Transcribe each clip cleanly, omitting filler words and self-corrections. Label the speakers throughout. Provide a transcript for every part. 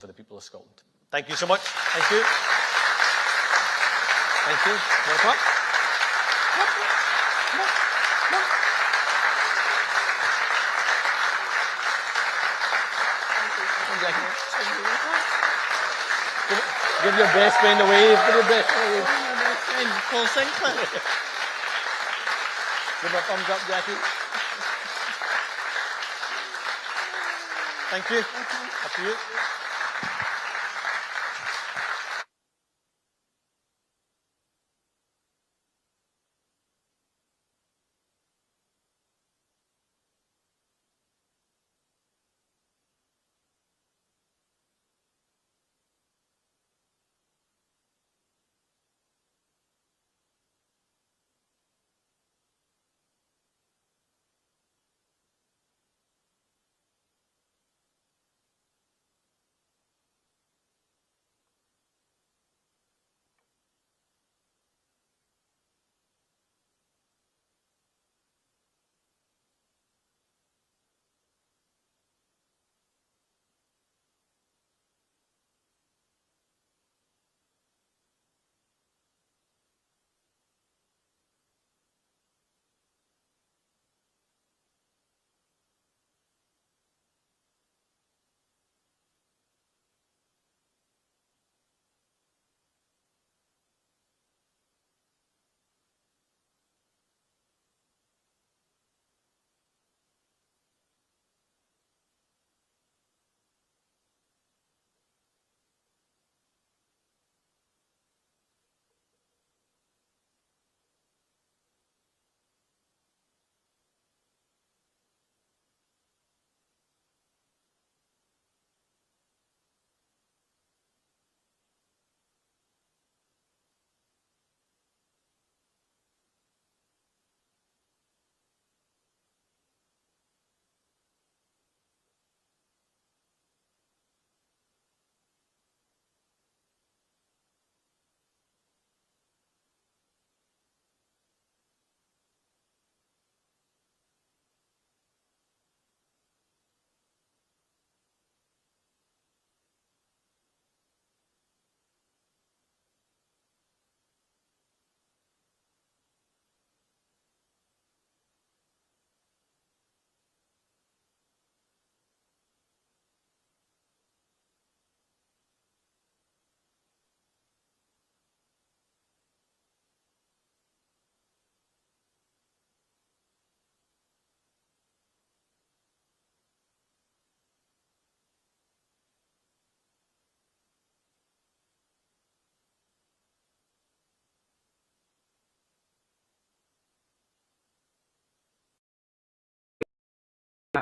Speaker 1: for the people of Scotland. Thank you so much. Thank you. Thank you. Welcome. Give your best friend a wave. Give your best friend a wave.
Speaker 2: Paul Sinclair.
Speaker 1: Give him a thumbs up, Jackie. Thank you. Up to you.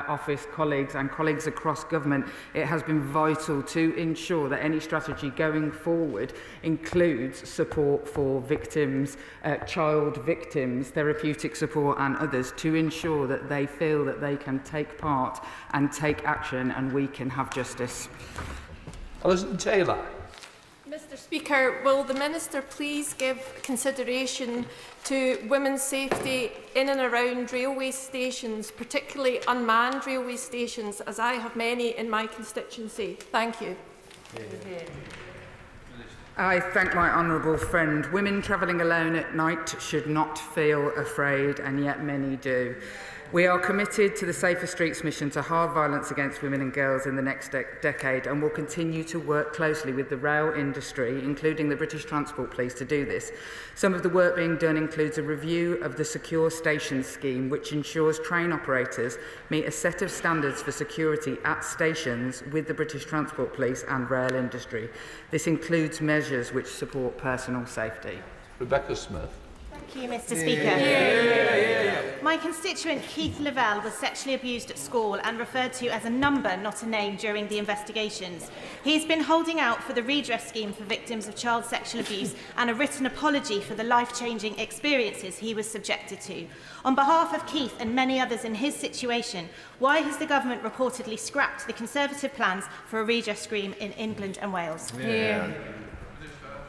Speaker 3: Office colleagues and colleagues across government, it has been vital to ensure that any strategy going forward includes support for victims, child victims, therapeutic support and others, to ensure that they feel that they can take part and take action and we can have justice.
Speaker 4: Alison Taylor.
Speaker 5: Mr Speaker, will the Minister please give consideration to women's safety in and around railway stations, particularly unmanned railway stations, as I have many in my constituency? Thank you.
Speaker 3: I thank my honourable friend. Women travelling alone at night should not feel afraid, and yet many do. We are committed to the Safer Streets mission to halve violence against women and girls in the next decade, and will continue to work closely with the rail industry, including the British Transport Police, to do this. Some of the work being done includes a review of the Secure Stations scheme, which ensures train operators meet a set of standards for security at stations with the British Transport Police and rail industry. This includes measures which support personal safety.
Speaker 4: Rebecca Smith.
Speaker 6: Thank you, Mr Speaker. My constituent Keith Lavelle was sexually abused at school and referred to as a number, not a name, during the investigations. He's been holding out for the Redress scheme for victims of child sexual abuse and a written apology for the life-changing experiences he was subjected to. On behalf of Keith and many others in his situation, why has the government reportedly scrapped the Conservative plans for a redress scheme in England and Wales?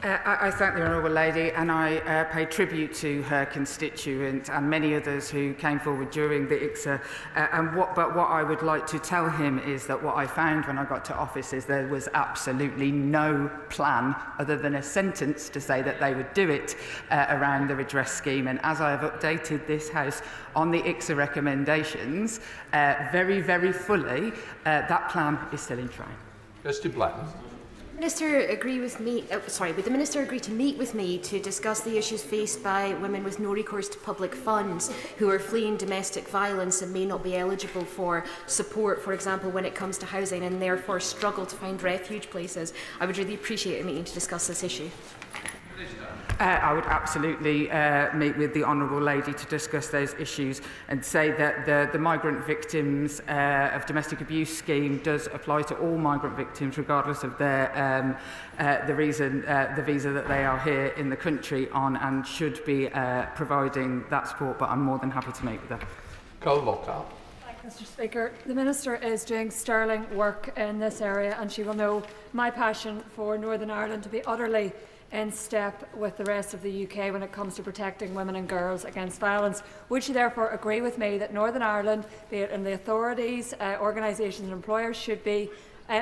Speaker 3: I thank the Honourable Lady, and I pay tribute to her constituent and many others who came forward during the ICSA. But what I would like to tell him is that what I found when I got to office is there was absolutely no plan other than a sentence to say that they would do it around the redress scheme. And as I have updated this House on the ICSA recommendations very, very fully, that plan is still in train.
Speaker 4: Mr. Black.
Speaker 7: Would the Minister agree to meet with me to discuss the issues faced by women with no recourse to public funds who are fleeing domestic violence and may not be eligible for support, for example, when it comes to housing, and therefore struggle to find refuge places? I would really appreciate a meeting to discuss this issue.
Speaker 3: I would absolutely meet with the Honourable Lady to discuss those issues and say that the migrant victims of domestic abuse scheme does apply to all migrant victims regardless of their the visa that they are here in the country on, and should be providing that support, but I'm more than happy to meet with them.
Speaker 4: Lockhart.
Speaker 8: Mr. Speaker, the Minister is doing sterling work in this area, and she will know my passion for Northern Ireland to be utterly in step with the rest of the UK when it comes to protecting women and girls against violence. Would she therefore agree with me that Northern Ireland, be it in the authorities, organisations and employers, should be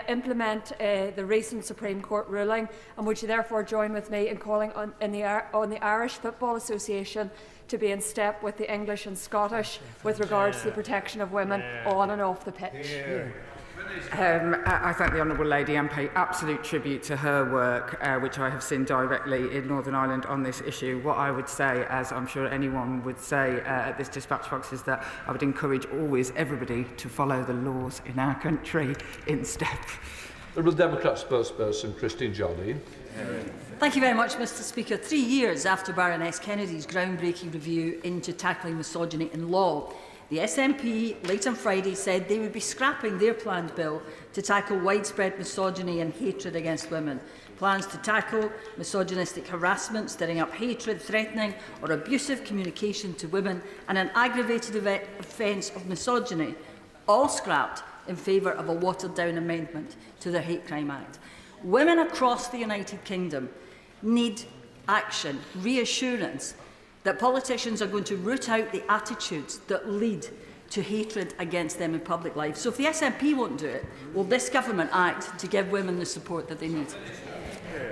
Speaker 8: implement the recent Supreme Court ruling, and would she therefore join with me in calling on the Irish Football Association to be in step with the English and Scottish with regards to the protection of women on and off the pitch?
Speaker 3: I thank the Honourable Lady and pay absolute tribute to her work, which I have seen directly in Northern Ireland on this issue. What I would say, as I'm sure anyone would say at this dispatch box, is that I would encourage always everybody to follow the laws in our country in step.
Speaker 4: The Liberal Democrat spokesperson, Christine Jardine.
Speaker 9: Thank you very much, Mr. Speaker. 3 years after Baroness Kennedy's groundbreaking review into tackling misogyny in law, the SNP late on Friday said they would be scrapping their planned bill to tackle widespread misogyny and hatred against women. Plans to tackle misogynistic harassment, stirring up hatred, threatening or abusive communication to women, and an aggravated offence of misogyny, all scrapped in favour of a watered-down amendment to the Hate Crime Act. Women across the United Kingdom need action, reassurance that politicians are going to root out the attitudes that lead to hatred against them in public life. So if the SNP won't do it, will this government act to give women the support that they need?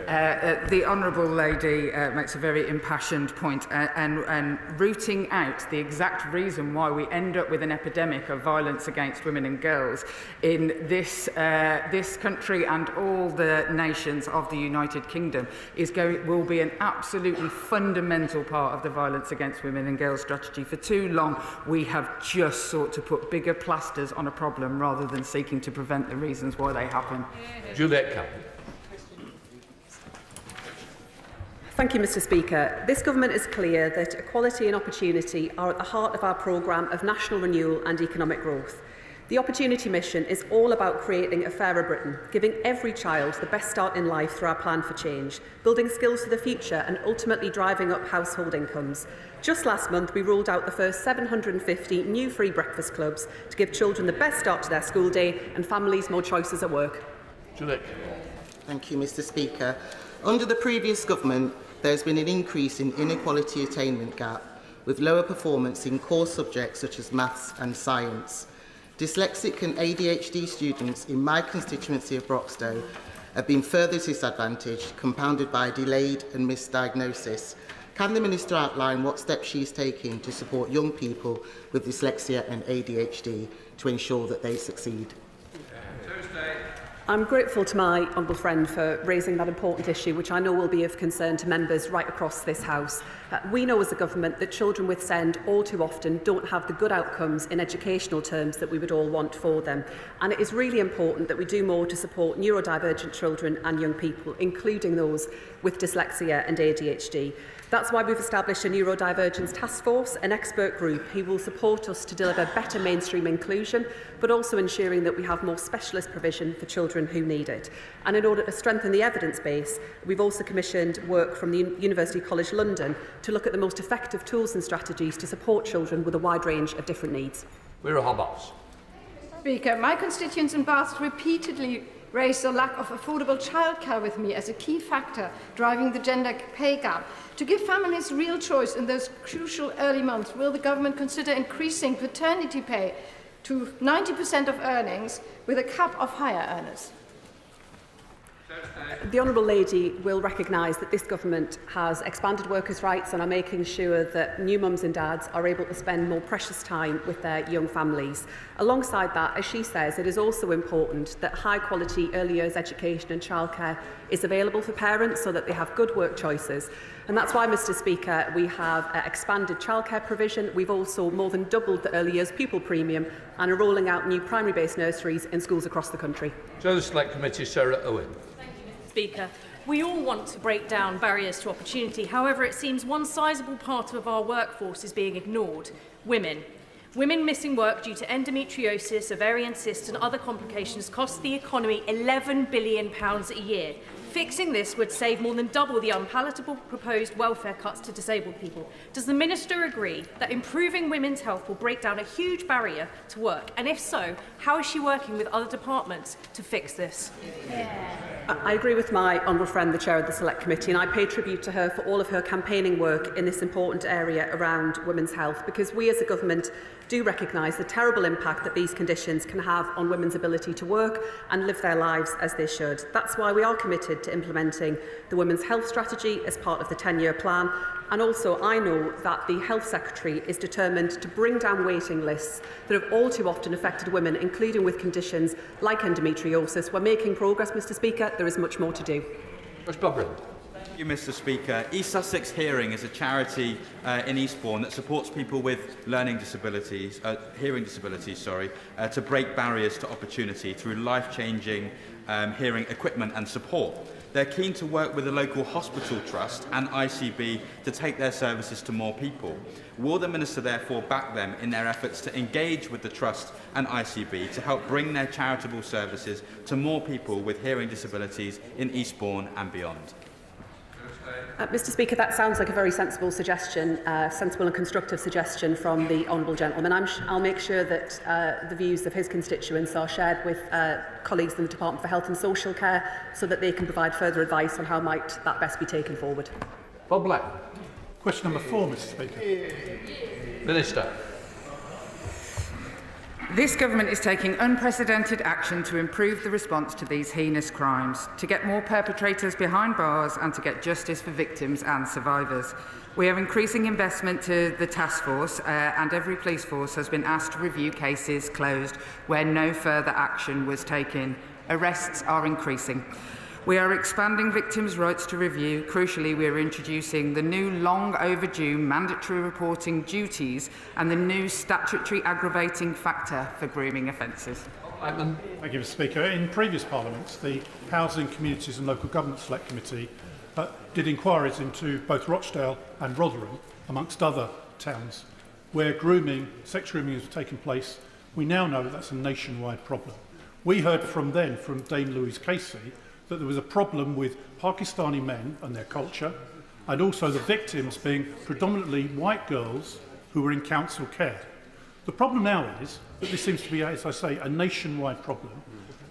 Speaker 3: The Honourable Lady makes a very impassioned point, and rooting out the exact reason why we end up with an epidemic of violence against women and girls in this country and all the nations of the United Kingdom will be an absolutely fundamental part of the violence against women and girls strategy. For too long, we have just sought to put bigger plasters on a problem rather than seeking to prevent the reasons why they happen.
Speaker 4: Juliet Campbell.
Speaker 10: Thank you, Mr. Speaker. This government is clear that equality and opportunity are at the heart of our programme of national renewal and economic growth. The Opportunity Mission is all about creating a fairer Britain, giving every child the best start in life through our plan for change, building skills for the future and ultimately driving up household incomes. Just last month, we rolled out the first 750 new free breakfast clubs to give children the best start to their school day and families more choices at work.
Speaker 4: Juliet.
Speaker 2: Thank you, Mr. Speaker. Under the previous government, there has been an increase in inequality attainment gap, with lower performance in core subjects such as maths and science. Dyslexic and ADHD students in my constituency of Broxtowe have been further disadvantaged, compounded by delayed and misdiagnosis. Can the Minister outline what steps she is taking to support young people with dyslexia and ADHD to ensure that they succeed?
Speaker 10: I'm grateful to my honourable friend for raising that important issue, which I know will be of concern to members right across this House. We know as a government that children with SEND all too often don't have the good outcomes in educational terms that we would all want for them. And it is really important that we do more to support neurodivergent children and young people, including those with dyslexia and ADHD. That's why we've established a neurodivergence task force, an expert group who will support us to deliver better mainstream inclusion, but also ensuring that we have more specialist provision for children who need it. And in order to strengthen the evidence base, we've also commissioned work from the University College London to look at the most effective tools and strategies to support children with a wide range of different needs.
Speaker 4: We're a Hobbs.
Speaker 11: Speaker, my constituents in Bath repeatedly raised the lack of affordable childcare with me as a key factor driving the gender pay gap. To give families real choice in those crucial early months, will the government consider increasing paternity pay to 90% of earnings with a cap of higher earners?
Speaker 10: The Honourable Lady will recognise that this government has expanded workers' rights and are making sure that new mums and dads are able to spend more precious time with their young families. Alongside that, as she says, it is also important that high-quality early years education and childcare is available for parents so that they have good work choices. And that's why, Mr Speaker, we have expanded childcare provision. We've also more than doubled the early years pupil premium and are rolling out new primary-based nurseries in schools across the country.
Speaker 4: Chair of the Select Committee, Sarah Owen.
Speaker 12: Speaker, we all want to break down barriers to opportunity. However, it seems one sizable part of our workforce is being ignored: women. Women missing work due to endometriosis, ovarian cysts and other complications cost the economy £11 billion a year. Fixing this would save more than double the unpalatable proposed welfare cuts to disabled people. Does the Minister agree that improving women's health will break down a huge barrier to work? And if so, how is she working with other departments to fix this?
Speaker 10: I agree with my honourable friend, the Chair of the Select Committee, and I pay tribute to her for all of her campaigning work in this important area around women's health, because we as a government do recognise the terrible impact that these conditions can have on women's ability to work and live their lives as they should. That's why we are committed to implementing the Women's Health Strategy as part of the 10-year plan. And also, I know that the Health Secretary is determined to bring down waiting lists that have all too often affected women, including with conditions like endometriosis. We're making progress, Mr Speaker. There is much more to do.
Speaker 4: Thank
Speaker 13: you, Mr Speaker. East Sussex Hearing is a charity in Eastbourne that supports people with hearing disabilities, to break barriers to opportunity through life-changing hearing equipment and support. They're keen to work with the local hospital trust and ICB to take their services to more people. Will the Minister therefore back them in their efforts to engage with the trust and ICB to help bring their charitable services to more people with hearing disabilities in Eastbourne and beyond?
Speaker 10: Mr Speaker, that sounds like a very sensible suggestion, sensible and constructive suggestion from the Honourable Gentleman. I'll make sure that the views of his constituents are shared with colleagues in the Department for Health and Social Care so that they can provide further advice on how might that best be taken forward.
Speaker 4: Bob Black.
Speaker 14: Question number 4, Mr Speaker.
Speaker 4: Minister.
Speaker 3: This government is taking unprecedented action to improve the response to these heinous crimes, to get more perpetrators behind bars and to get justice for victims and survivors. We are increasing investment to the task force and every police force has been asked to review cases closed where no further action was taken. Arrests are increasing. We are expanding victims' rights to review. Crucially, we are introducing the new long-overdue mandatory reporting duties and the new statutory aggravating factor for grooming offences.
Speaker 14: Thank you, Mr Speaker. In previous parliaments, the Housing, Communities and Local Government Select Committee did inquiries into both Rochdale and Rotherham, amongst other towns, where sex grooming has taken place. We now know that that's a nationwide problem. We heard from Dame Louise Casey, that there was a problem with Pakistani men and their culture, and also the victims being predominantly white girls who were in council care. The problem now is that this seems to be, as I say, a nationwide problem,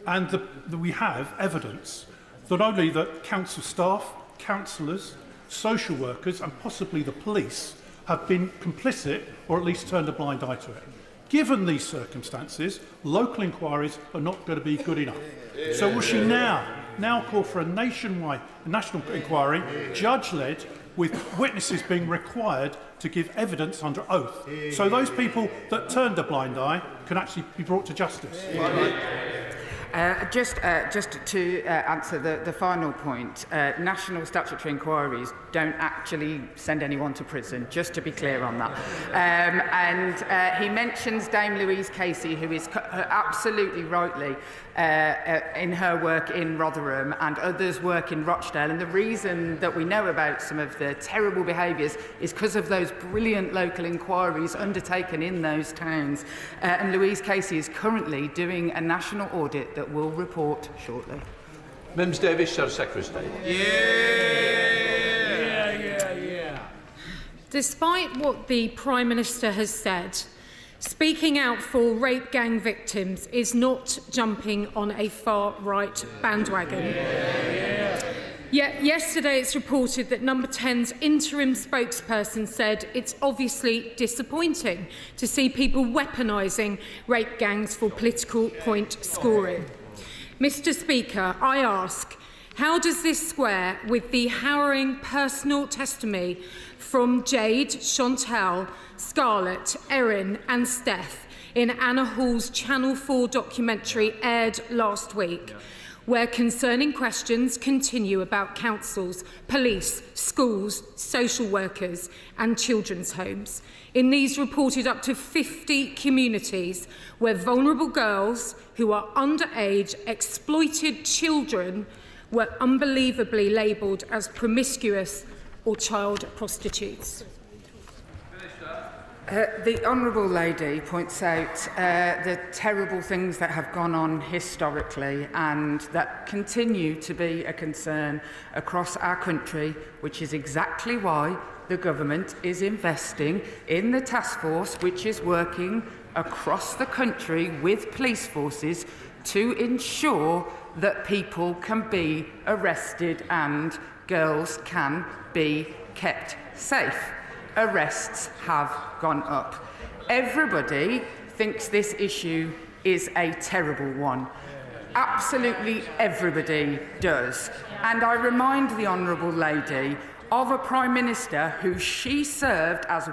Speaker 14: and that we have evidence not only that council staff, councillors, social workers and possibly the police have been complicit or at least turned a blind eye to it. Given these circumstances, local inquiries are not going to be good enough. So will she now call for a national inquiry, judge-led, with witnesses being required to give evidence under oath, so those people that turned a blind eye can actually be brought to justice?
Speaker 3: Just to answer the final point, national statutory inquiries don't actually send anyone to prison, just to be clear on that. And he mentions Dame Louise Casey, who is absolutely rightly in her work in Rotherham, and others work in Rochdale. And the reason that we know about some of the terrible behaviours is because of those brilliant local inquiries undertaken in those towns. And Louise Casey is currently doing a national audit that will report shortly.
Speaker 4: Ms Davis, Shadow Secretary of State.
Speaker 15: Despite what the Prime Minister has said, Speaking out for rape gang victims is not jumping on a far-right bandwagon. Yet yesterday it's reported that Number 10's interim spokesperson said it's obviously disappointing to see people weaponising rape gangs for political point scoring. Mr. Speaker, I ask, how does this square with the harrowing personal testimony from Jade, Chantal, Scarlett, Erin and Steph in Anna Hall's Channel 4 documentary aired last week, where concerning questions continue about councils, police, schools, social workers and children's homes. In these reported up to 50 communities where vulnerable girls who are underage, exploited children were unbelievably labelled as promiscuous or child prostitutes.
Speaker 3: The Honourable Lady points out the terrible things that have gone on historically and that continue to be a concern across our country, which is exactly why the government is investing in the task force which is working across the country with police forces to ensure that people can be arrested and girls can be kept safe. Arrests have gone up. Everybody thinks this issue is a terrible one. Absolutely everybody does. And I remind the Honourable Lady of a Prime Minister who she served as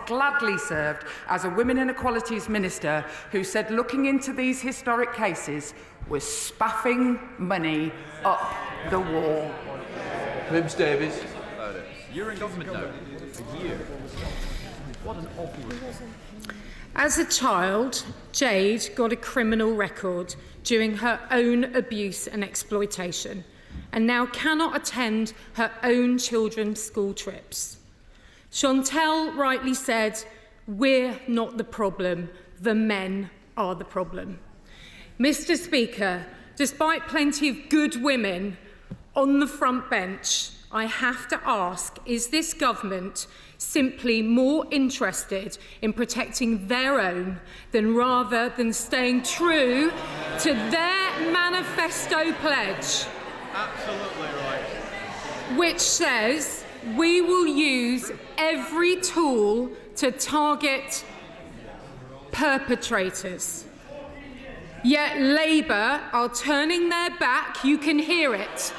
Speaker 3: gladly served as a Women and Equalities Minister, who said looking into these historic cases was spaffing money up the wall.
Speaker 4: Ms Davies.
Speaker 16: You're in government now. A year. What an awful report.
Speaker 15: As a child, Jade got a criminal record during her own abuse and exploitation, and now cannot attend her own children's school trips. Chantal rightly said, "We're not the problem, the men are the problem." Mr. Speaker, despite plenty of good women on the front bench, I have to ask, is this government simply more interested in protecting their own rather than staying true to their manifesto pledge?
Speaker 16: Absolutely right.
Speaker 15: Which says we will use every tool to target perpetrators. Yet Labour are turning their back, you can hear it,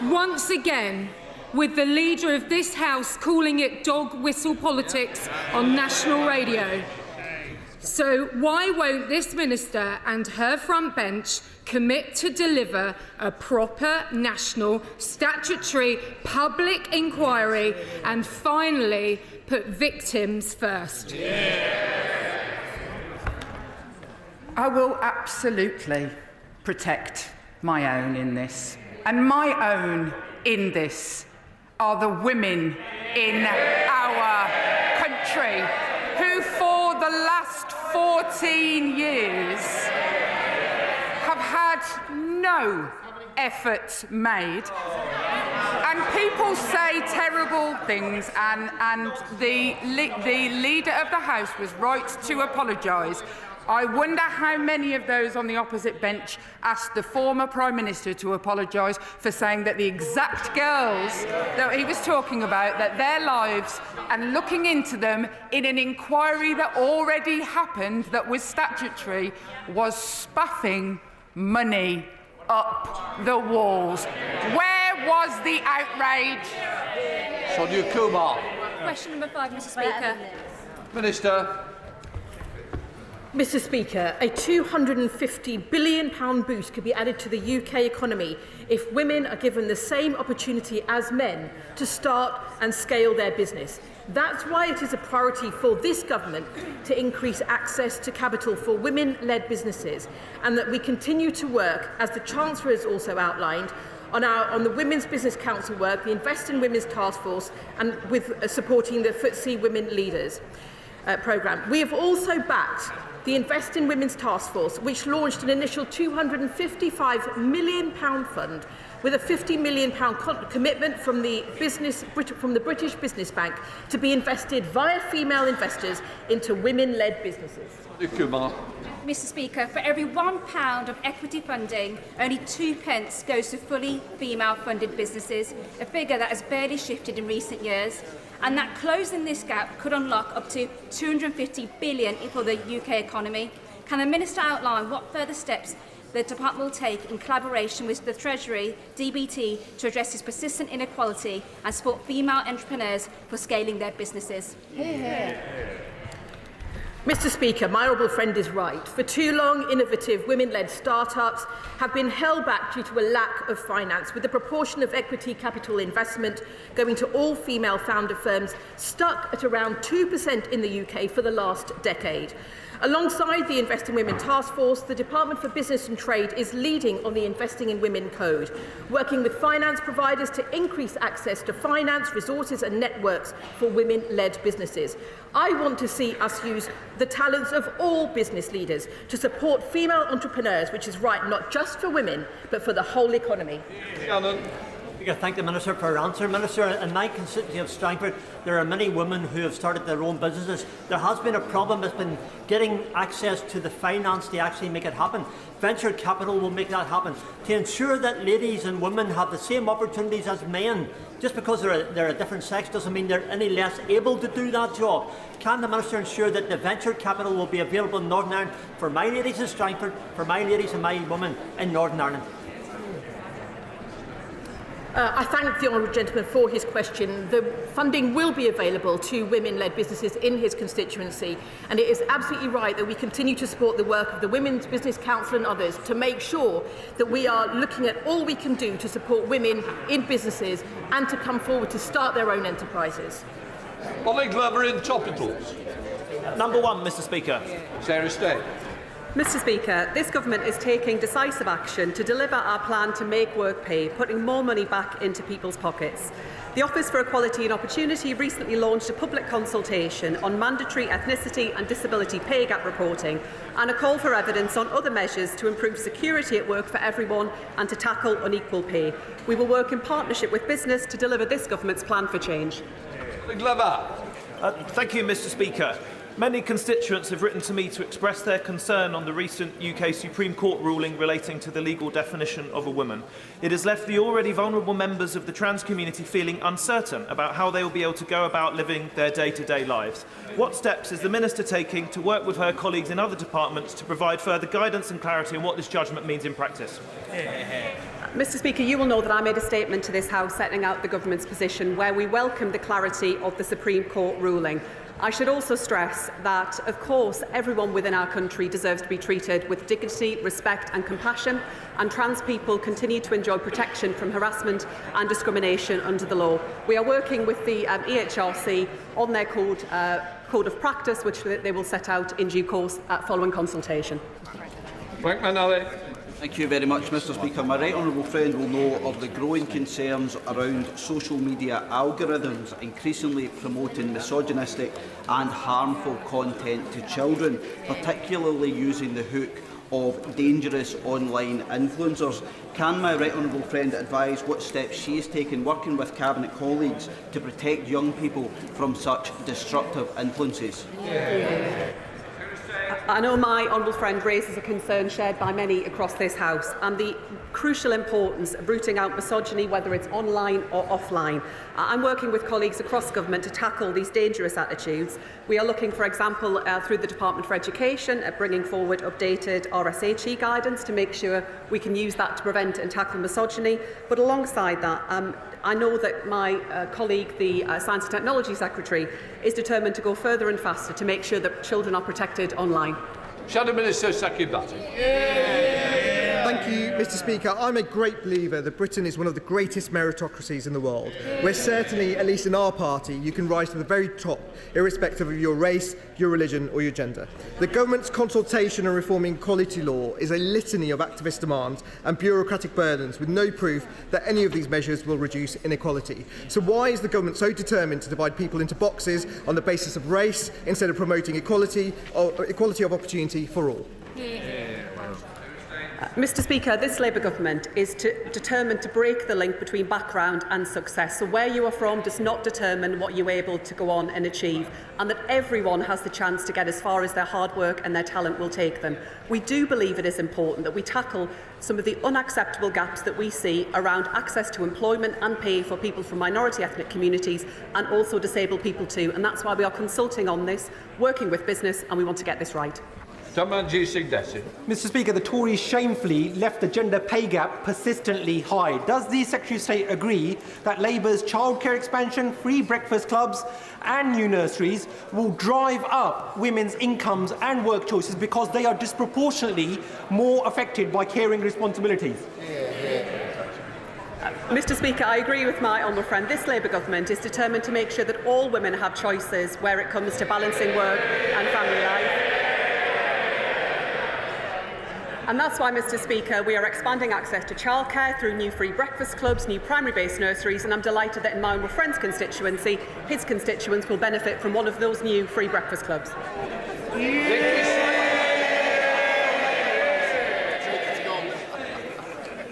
Speaker 15: once again, with the leader of this House calling it dog whistle politics on national radio. So why won't this minister and her front bench commit to deliver a proper national statutory public inquiry and finally put victims first?
Speaker 3: I will absolutely protect my own in this. And my own in this are the women in our country who for the last 14 years have had no effort made. And people say terrible things, and the Leader of the House was right to apologise. I wonder how many of those on the opposite bench asked the former Prime Minister to apologise for saying that the exact girls that he was talking about, that their lives, and looking into them in an inquiry that already happened, that was statutory, was spaffing money up the walls. Where was the outrage?
Speaker 4: Sonia Kumar.
Speaker 17: Question number 5, Mr. Speaker.
Speaker 4: Minister.
Speaker 18: Mr. Speaker, a £250 billion boost could be added to the UK economy if women are given the same opportunity as men to start and scale their business. That's why it is a priority for this government to increase access to capital for women-led businesses, and that we continue to work, as the Chancellor has also outlined, on the Women's Business Council work, the Invest in Women's Task Force, and with supporting the FTSE Women Leaders programme. We have also backed the Invest in Women's Task Force, which launched an initial £255 million fund with a £50 million commitment from the British Business Bank to be invested via female investors into women-led businesses.
Speaker 17: Mr Speaker, for every £1 of equity funding, only 2p goes to fully female-funded businesses, a figure that has barely shifted in recent years, and that closing this gap could unlock up to £250 billion for the UK economy. Can the Minister outline what further steps the Department will take in collaboration with the Treasury, DBT, to address this persistent inequality and support female entrepreneurs for scaling their businesses?
Speaker 18: Mr Speaker, my honourable friend is right. For too long, innovative women-led start-ups have been held back due to a lack of finance, with the proportion of equity capital investment going to all female founder firms stuck at around 2% in the UK for the last decade. Alongside the Invest in Women Task Force, the Department for Business and Trade is leading on the Investing in Women Code, working with finance providers to increase access to finance, resources and networks for women-led businesses. I want to see us use the talents of all business leaders to support female entrepreneurs, which is right not just for women, but for the whole economy.
Speaker 19: I thank the Minister for her answer. Minister, in my constituency of Strangford, there are many women who have started their own businesses. There has been a problem. It's been getting access to the finance to actually make it happen. Venture capital will make that happen. To ensure that ladies and women have the same opportunities as men, just because they're a different sex doesn't mean they're any less able to do that job. Can the Minister ensure that the venture capital will be available in Northern Ireland for my ladies in Strangford, for my ladies and my women in Northern Ireland?
Speaker 18: I thank the honourable gentleman for his question. The funding will be available to women-led businesses in his constituency, and it is absolutely right that we continue to support the work of the Women's Business Council and others to make sure that we are looking at all we can do to support women in businesses and to come forward to start their own enterprises.
Speaker 4: Ollie Glover in Topicals.
Speaker 20: Number one, Mr Speaker.
Speaker 4: Sarah Stay.
Speaker 10: Mr Speaker, this government is taking decisive action to deliver our plan to make work pay, putting more money back into people's pockets. The Office for Equality and Opportunity recently launched a public consultation on mandatory ethnicity and disability pay gap reporting and a call for evidence on other measures to improve security at work for everyone and to tackle unequal pay. We will work in partnership with business to deliver this government's plan for change.
Speaker 20: Thank you, Mr Speaker. Many constituents have written to me to express their concern on the recent UK Supreme Court ruling relating to the legal definition of a woman. It has left the already vulnerable members of the trans community feeling uncertain about how they will be able to go about living their day-to-day lives. What steps is the Minister taking to work with her colleagues in other departments to provide further guidance and clarity on what this judgment means in practice?
Speaker 10: Mr Speaker, you will know that I made a statement to this House setting out the government's position where we welcome the clarity of the Supreme Court ruling. I should also stress that, of course, everyone within our country deserves to be treated with dignity, respect and compassion, and trans people continue to enjoy protection from harassment and discrimination under the law. We are working with the EHRC on their code of practice, which they will set out in due course following consultation.
Speaker 21: Thank you very much, Mr Speaker. My right honourable friend will know of the growing concerns around social media algorithms increasingly promoting misogynistic and harmful content to children, particularly using the hook of dangerous online influencers. Can my right honourable friend advise what steps she is taking, working with Cabinet colleagues, to protect young people from such destructive influences?
Speaker 10: I know my honourable friend raises a concern shared by many across this House and the crucial importance of rooting out misogyny, whether it's online or offline. I'm working with colleagues across government to tackle these dangerous attitudes. We are looking, for example, through the Department for Education at bringing forward updated RSHE guidance to make sure we can use that to prevent and tackle misogyny. But alongside that, I know that my colleague, the Science and Technology Secretary, is determined to go further and faster to make sure that children are protected online.
Speaker 4: Shadow Minister Ms Badenoch.
Speaker 22: Thank you, Mr Speaker. I'm a great believer that Britain is one of the greatest meritocracies in the world, where certainly, at least in our party, you can rise to the very top, irrespective of your race, your religion or your gender. The government's consultation on reforming equality law is a litany of activist demands and bureaucratic burdens with no proof that any of these measures will reduce inequality. So why is the government so determined to divide people into boxes on the basis of race instead of promoting equality of opportunity for all?
Speaker 10: Mr Speaker, this Labour government is determined to break the link between background and success. So where you are from does not determine what you are able to go on and achieve, and that everyone has the chance to get as far as their hard work and their talent will take them. We do believe it is important that we tackle some of the unacceptable gaps that we see around access to employment and pay for people from minority ethnic communities and also disabled people too. And that's why we are consulting on this, working with business, and we want to get this right.
Speaker 1: Mr Speaker, the Tories shamefully left the gender pay gap persistently high. Does the Secretary of State agree that Labour's childcare expansion, free breakfast clubs and new nurseries will drive up women's incomes and work choices because they are disproportionately more affected by caring responsibilities?
Speaker 10: Mr Speaker, I agree with my honourable friend. This Labour government is determined to make sure that all women have choices where it comes to balancing work and family life. And that's why, Mr Speaker, we are expanding access to childcare through new free breakfast clubs, new primary-based nurseries, and I'm delighted that in my honourable friend's constituency, his constituents will benefit from one of those new free breakfast clubs.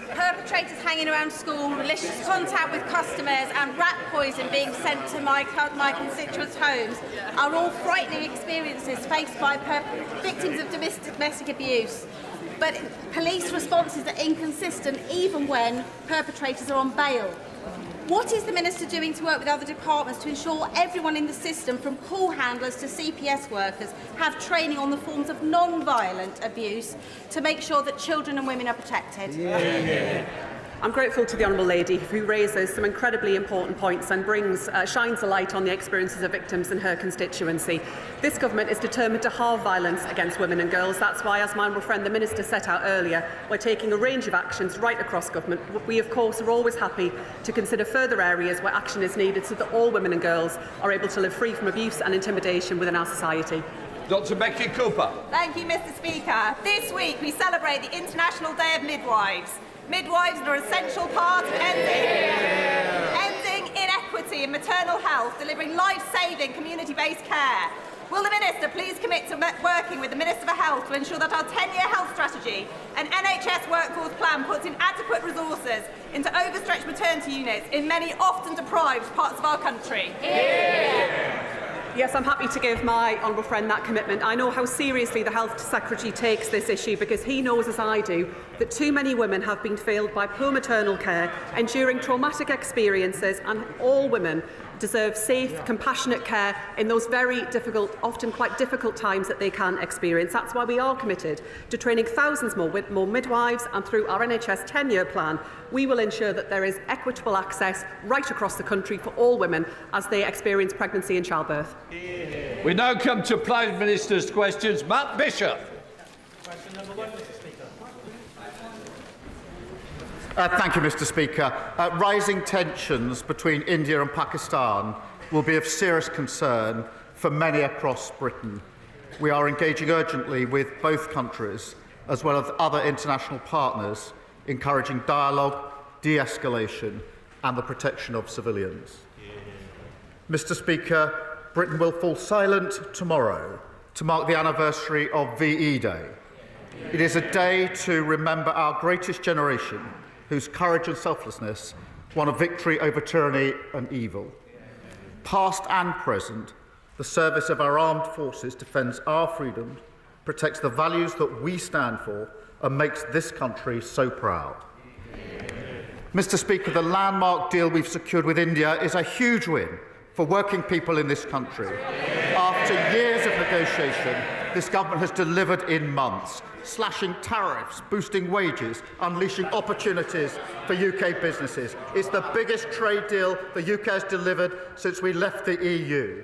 Speaker 5: Perpetrators hanging around school, malicious contact with customers and rat poison being sent to my constituents' homes are all frightening experiences faced by victims of domestic abuse. But police responses are inconsistent even when perpetrators are on bail. What is the Minister doing to work with other departments to ensure everyone in the system, from call handlers to CPS workers, have training on the forms of non-violent abuse to make sure that children and women are protected?
Speaker 10: I'm grateful to the Honourable Lady who raises some incredibly important points and shines a light on the experiences of victims in her constituency. This government is determined to halve violence against women and girls. That's why, as my honourable friend the Minister set out earlier, we're taking a range of actions right across government. We, of course, are always happy to consider further areas where action is needed so that all women and girls are able to live free from abuse and intimidation within our society.
Speaker 4: Dr Becky Cooper.
Speaker 23: Thank you, Mr Speaker. This week we celebrate the International Day of Midwives. Midwives are an essential part of ending inequity in maternal health, delivering life-saving community-based care. Will the Minister please commit to working with the Minister for Health to ensure that our 10-year health strategy and NHS workforce plan puts in adequate resources into overstretched maternity units in many often deprived parts of our country?
Speaker 10: Yes, I'm happy to give my honourable friend that commitment. I know how seriously the Health Secretary takes this issue because he knows, as I do, that too many women have been failed by poor maternal care, enduring traumatic experiences, and all women deserve safe, compassionate care in those very difficult, often quite difficult times that they can experience. That's why we are committed to training thousands more midwives, and through our NHS 10-year plan, we will ensure that there is equitable access right across the country for all women as they experience pregnancy and childbirth.
Speaker 4: We now come to Prime Minister's questions. Matt Bishop.
Speaker 24: Question number 1, Mr Speaker. Thank you, Mr Speaker. Rising tensions between India and Pakistan will be of serious concern for many across Britain. We are engaging urgently with both countries, as well as other international partners, encouraging dialogue, de-escalation and the protection of civilians. Mr Speaker, Britain will fall silent tomorrow to mark the anniversary of VE Day. It is a day to remember our greatest generation, whose courage and selflessness won a victory over tyranny and evil. Past and present, the service of our armed forces defends our freedom, protects the values that we stand for, and makes this country so proud. Mr Speaker, the landmark deal we've secured with India is a huge win for working people in this country. After years of negotiation, this government has delivered in months, slashing tariffs, boosting wages, unleashing opportunities for UK businesses. It's the biggest trade deal the UK has delivered since we left the EU.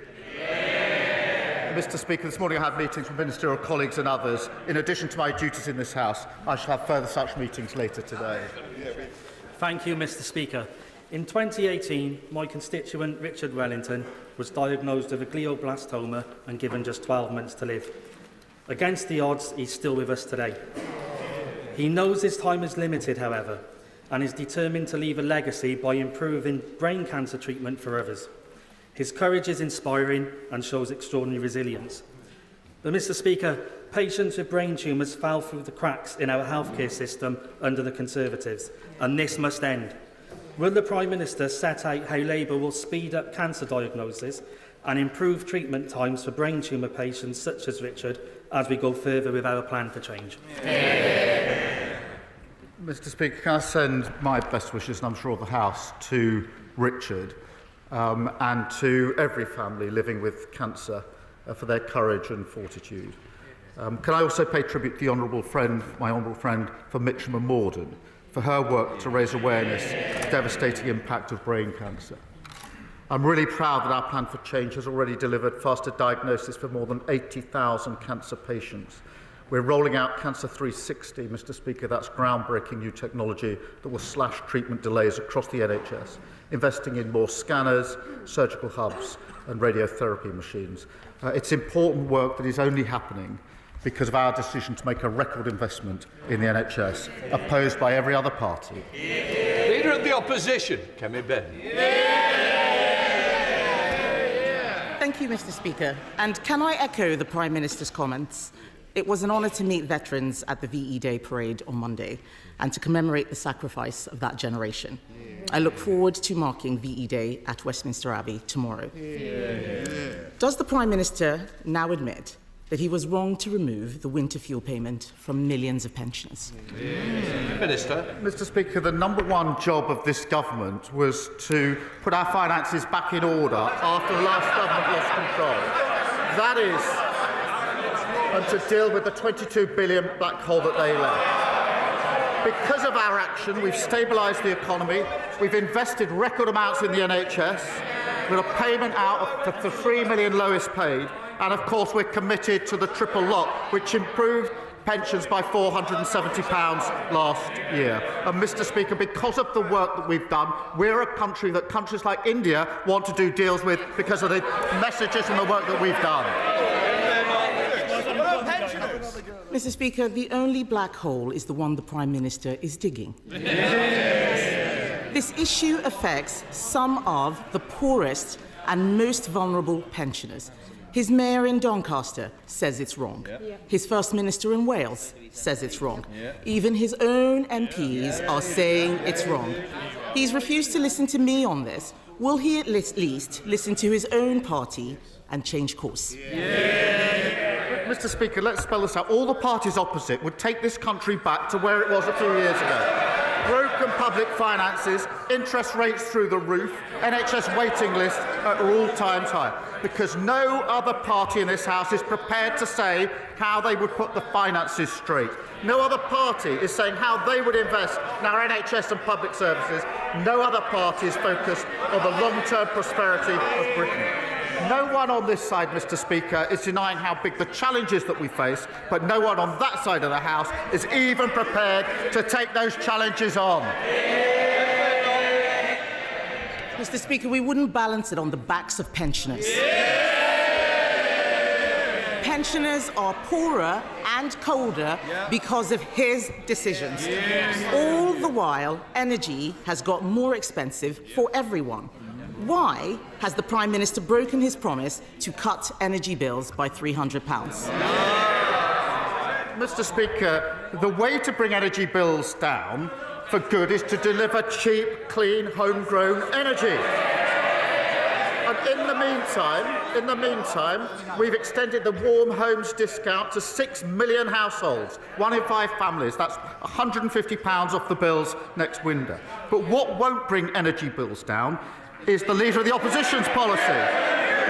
Speaker 24: Mr Speaker, this morning I had meetings with ministerial colleagues and others. In addition to my duties in this House, I shall have further such meetings later today.
Speaker 25: Thank you, Mr Speaker. In 2018, my constituent Richard Wellington was diagnosed with a glioblastoma and given just 12 months to live. Against the odds, he's still with us today. He knows his time is limited, however, and is determined to leave a legacy by improving brain cancer treatment for others. His courage is inspiring and shows extraordinary resilience. But, Mr Speaker, patients with brain tumours fell through the cracks in our healthcare system under the Conservatives, and this must end. Will the Prime Minister set out how Labour will speed up cancer diagnosis and improve treatment times for brain tumour patients such as Richard as we go further with our plan for change?
Speaker 24: Mr Speaker, can I send my best wishes, and I'm sure the House, to Richard and to every family living with cancer for their courage and fortitude. Can I also pay tribute to the my honourable friend from Mitcham and Morden, for her work to raise awareness of the devastating impact of brain cancer. I'm really proud that our plan for change has already delivered faster diagnosis for more than 80,000 cancer patients. We're rolling out Cancer 360, Mr Speaker. That's groundbreaking new technology that will slash treatment delays across the NHS, investing in more scanners, surgical hubs and radiotherapy machines. It's important work that is only happening because of our decision to make a record investment in the NHS, opposed by every other party.
Speaker 4: Leader of the Opposition, Kemi Badenoch.
Speaker 2: Thank you, Mr Speaker. And can I echo the Prime Minister's comments? It was an honour to meet veterans at the VE Day parade on Monday and to commemorate the sacrifice of that generation. I look forward to marking VE Day at Westminster Abbey tomorrow. Does the Prime Minister now admit that he was wrong to remove the winter fuel payment from millions of pensioners?
Speaker 24: Minister. Mr Speaker, the number one job of this government was to put our finances back in order after the last government lost control. That is, and to deal with the 22 billion black hole that they left. Because of our action, we've stabilised the economy, we've invested record amounts in the NHS, with a payment out for the 3 million lowest paid, and of course we're committed to the triple lock, which improved pensions by £470 last year. And Mr Speaker, because of the work that we've done, we're a country that countries like India want to do deals with because of the messages and the work that we've done.
Speaker 2: Mr Speaker, the only black hole is the one the Prime Minister is digging. This issue affects some of the poorest and most vulnerable pensioners. His mayor in Doncaster says it's wrong. His First Minister in Wales says it's wrong. Even his own MPs are saying it's wrong. He's refused to listen to me on this. Will he at least listen to his own party and change course?
Speaker 24: Mr Speaker, let's spell this out. All the parties opposite would take this country back to where it was a few years ago. Broken public finances, interest rates through the roof, NHS waiting lists at all-time high. Because no other party in this House is prepared to say how they would put the finances straight. No other party is saying how they would invest in our NHS and public services. No other party is focused on the long-term prosperity of Britain. No one on this side, Mr Speaker, is denying how big the challenges that we face, but no one on that side of the House is even prepared to take those challenges on.
Speaker 2: Mr Speaker, we wouldn't balance it on the backs of pensioners. Pensioners are poorer and colder because of his decisions. All the while, energy has got more expensive for everyone. Why has the Prime Minister broken his promise to cut energy bills by £300?
Speaker 24: Mr Speaker, the way to bring energy bills down for good is to deliver cheap, clean, homegrown energy. And in the meantime, we've extended the Warm Homes discount to 6 million households, 1 in 5 families. That's £150 off the bills next winter. But what won't bring energy bills down is the Leader of the Opposition's policy,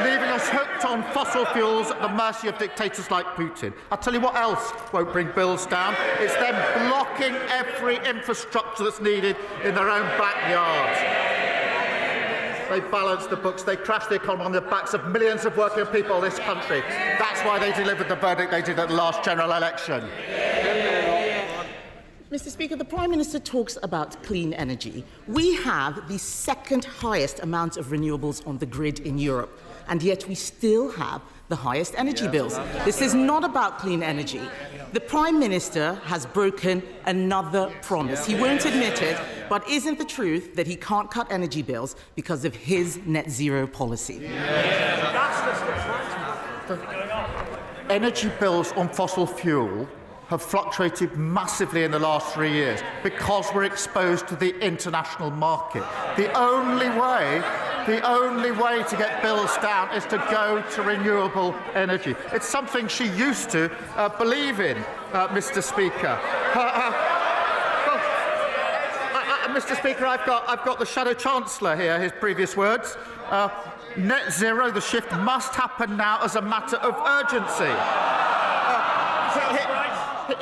Speaker 24: leaving us hooked on fossil fuels at the mercy of dictators like Putin. I'll tell you what else won't bring bills down. It's them blocking every infrastructure that's needed in their own backyards. They balance the books, they crash the economy on the backs of millions of working people in this country. That's why they delivered the verdict they did at the last general election.
Speaker 2: Mr Speaker, the Prime Minister talks about clean energy. We have the second highest amount of renewables on the grid in Europe, and yet we still have the highest energy bills. This is not about clean energy. The Prime Minister has broken another promise. He won't admit it, but isn't the truth that he can't cut energy bills because of his net zero policy?
Speaker 24: energy bills on fossil fuel have fluctuated massively in the last 3 years because we're exposed to the international market. The only way to get bills down is to go to renewable energy. It's something she used to believe in, Mr. Speaker. Mr. Speaker, I've got the Shadow Chancellor here, his previous words. Net zero, the shift must happen now as a matter of urgency.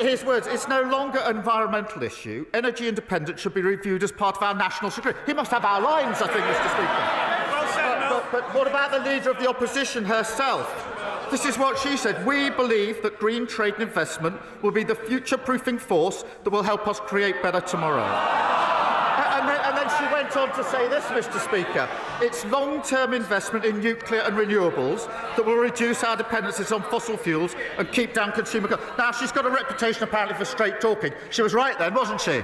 Speaker 24: His words, it's no longer an environmental issue. Energy independence should be reviewed as part of our national security. He must have our lines, I think, Mr. Speaker. But what about the Leader of the Opposition herself? This is what she said. We believe that green trade and investment will be the future-proofing force that will help us create better tomorrow. And then she went on to say this, Mr. Speaker. It's long-term investment in nuclear and renewables that will reduce our dependencies on fossil fuels and keep down consumer costs. Now, she's got a reputation, apparently, for straight talking. She was right then, wasn't she?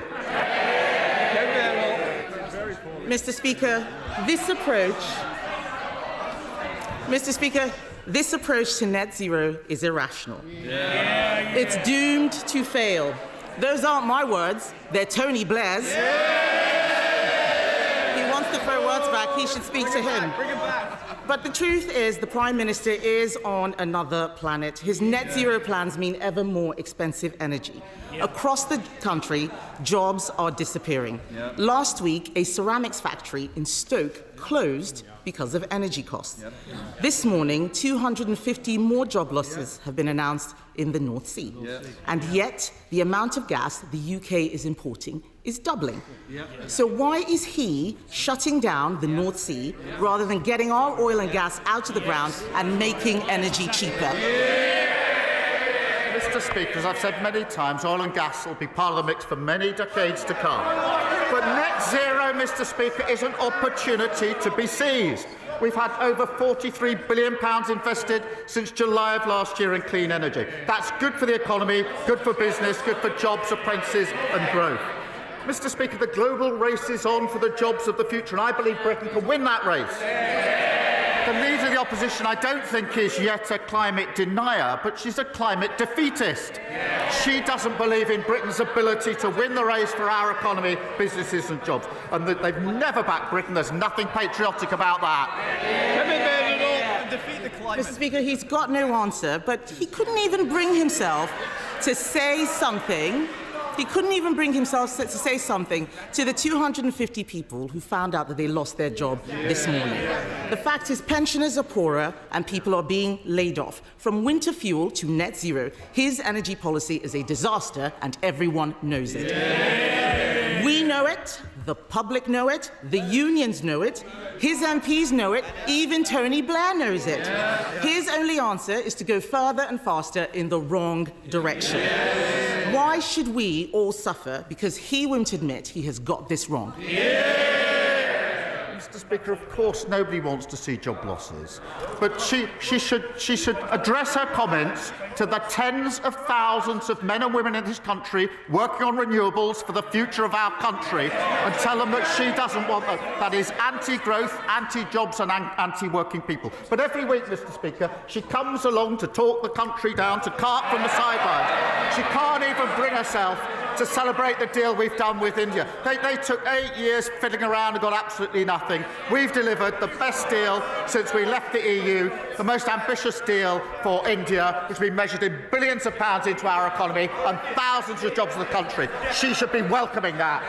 Speaker 2: Mr. Speaker, this approach to net zero is irrational. It's doomed to fail. Those aren't my words, they're Tony Blair's. He wants to throw words back, he should speak to him. But the truth is, the Prime Minister is on another planet. His net zero plans mean ever more expensive energy. Across the country, jobs are disappearing. Last week, a ceramics factory in Stoke closed because of energy costs. This morning, 250 more job losses have been announced in the North Sea. And yet, the amount of gas the UK is importing is doubling. So why is he shutting down the North Sea rather than getting our oil and gas out of the ground and making energy cheaper?
Speaker 24: Mr. Speaker, as I've said many times, oil and gas will be part of the mix for many decades to come. But net zero, Mr. Speaker, is an opportunity to be seized. We've had over £43 billion invested since July of last year in clean energy. That's good for the economy, good for business, good for jobs, apprentices and growth. Mr. Speaker, the global race is on for the jobs of the future, and I believe Britain can win that race. The Leader of the Opposition, I don't think, is yet a climate denier, but she's a climate defeatist. She doesn't believe in Britain's ability to win the race for our economy, businesses and jobs. And they've never backed Britain. There's nothing patriotic about that.
Speaker 2: Mr. Speaker, he's got no answer, but he couldn't even bring himself to say something. He couldn't even bring himself to say something to the 250 people who found out that they lost their job this morning. The fact is, pensioners are poorer and people are being laid off. From winter fuel to net zero, his energy policy is a disaster and everyone knows it. We know it, the public know it, the unions know it, his MPs know it, even Tony Blair knows it. His only answer is to go further and faster in the wrong direction. Why should we all suffer because he won't admit he has got this wrong?
Speaker 24: Mr. Speaker, of course nobody wants to see job losses, but she should address her comments to the tens of thousands of men and women in this country working on renewables for the future of our country and tell them that she doesn't want that. That is anti-growth, anti-jobs and anti-working people. But every week, Mr. Speaker, she comes along to talk the country down, to cart from the sidelines. She can't even bring herself to celebrate the deal we've done with India. They took 8 years fiddling around and got absolutely nothing. We've delivered the best deal since we left the EU, the most ambitious deal for India, which has been measured in billions of pounds into our economy and thousands of jobs in the country. She should be welcoming that.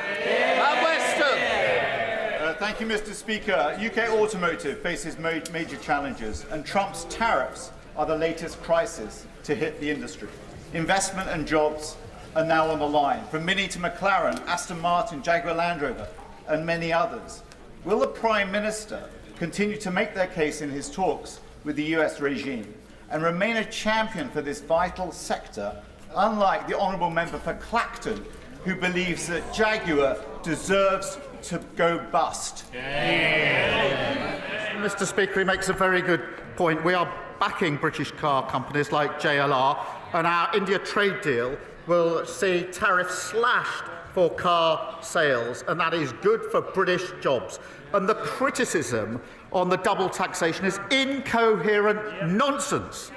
Speaker 6: Thank you, Mr. Speaker. UK automotive faces major challenges, and Trump's tariffs are the latest crisis to hit the industry. Investment and jobs are now on the line, from Mini to McLaren, Aston Martin, Jaguar Land Rover, and many others. Will the Prime Minister continue to make their case in his talks with the US regime and remain a champion for this vital sector, unlike the Honourable Member for Clacton, who believes that Jaguar deserves to go bust?
Speaker 24: Mr. Speaker, he makes a very good point. We are backing British car companies like JLR, and our India trade deal will see tariffs slashed for car sales, and that is good for British jobs. And the criticism on the double taxation is incoherent nonsense.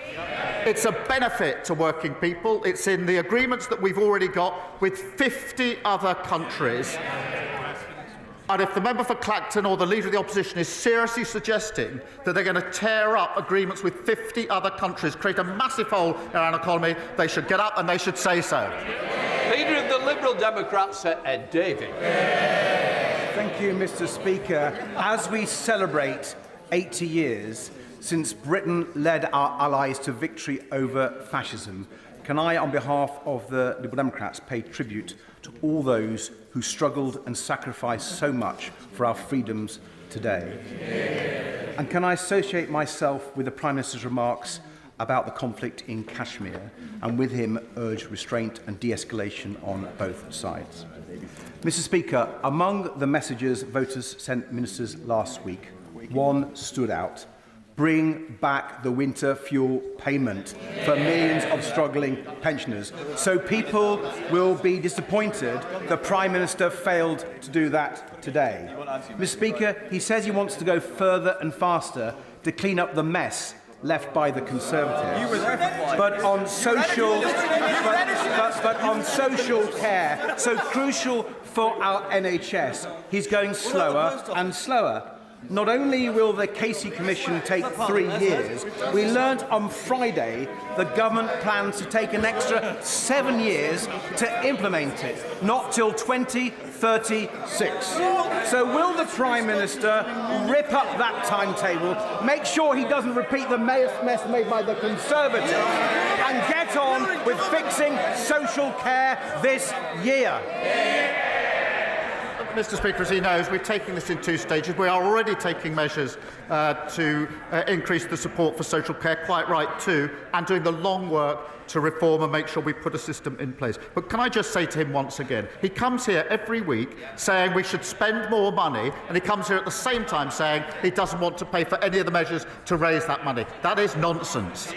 Speaker 24: It's a benefit to working people. It's in the agreements that we've already got with 50 other countries. And if the member for Clacton or the Leader of the Opposition is seriously suggesting that they're going to tear up agreements with 50 other countries, create a massive hole in our economy, they should get up and they should say so.
Speaker 4: Leader of the Liberal Democrats, Ed Davey.
Speaker 7: Thank you, Mr. Speaker. As we celebrate 80 years since Britain led our allies to victory over fascism, can I, on behalf of the Liberal Democrats, pay tribute to all those who struggled and sacrificed so much for our freedoms today? And can I associate myself with the Prime Minister's remarks about the conflict in Kashmir, and with him urge restraint and de-escalation on both sides? Mr. Speaker, among the messages voters sent ministers last week, one stood out: bring back the winter fuel payment for millions of struggling pensioners. So people will be disappointed the Prime Minister failed to do that today. Mr. Speaker, he says he wants to go further and faster to clean up the mess left by the Conservatives. But on social care, so crucial for our NHS, he's going slower and slower. Not only will the Casey Commission take 3 years, we learnt on Friday the government plans to take an extra 7 years to implement it, not till 2036. So will the Prime Minister rip up that timetable, make sure he doesn't repeat the mess made by the Conservatives, and get on with fixing social care this year?
Speaker 24: Mr. Speaker, as he knows, we're taking this in 2 stages. We are already taking measures to increase the support for social care, quite right too, and doing the long work to reform and make sure we put a system in place. But can I just say to him once again, he comes here every week saying we should spend more money, and he comes here at the same time saying he doesn't want to pay for any of the measures to raise that money. That is nonsense.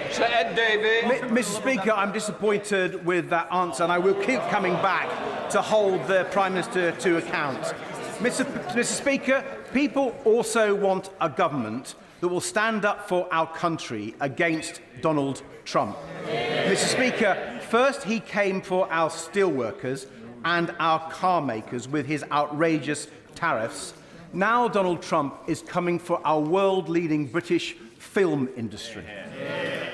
Speaker 4: Sir Ed Davey.
Speaker 7: Mr. Speaker, I'm disappointed with that answer, and I will keep coming back to hold the Prime Minister to account. Mr. Speaker, people also want a government that will stand up for our country against Donald Trump. Mr. Speaker, first he came for our steelworkers and our car makers with his outrageous tariffs. Now Donald Trump is coming for our world-leading British film industry.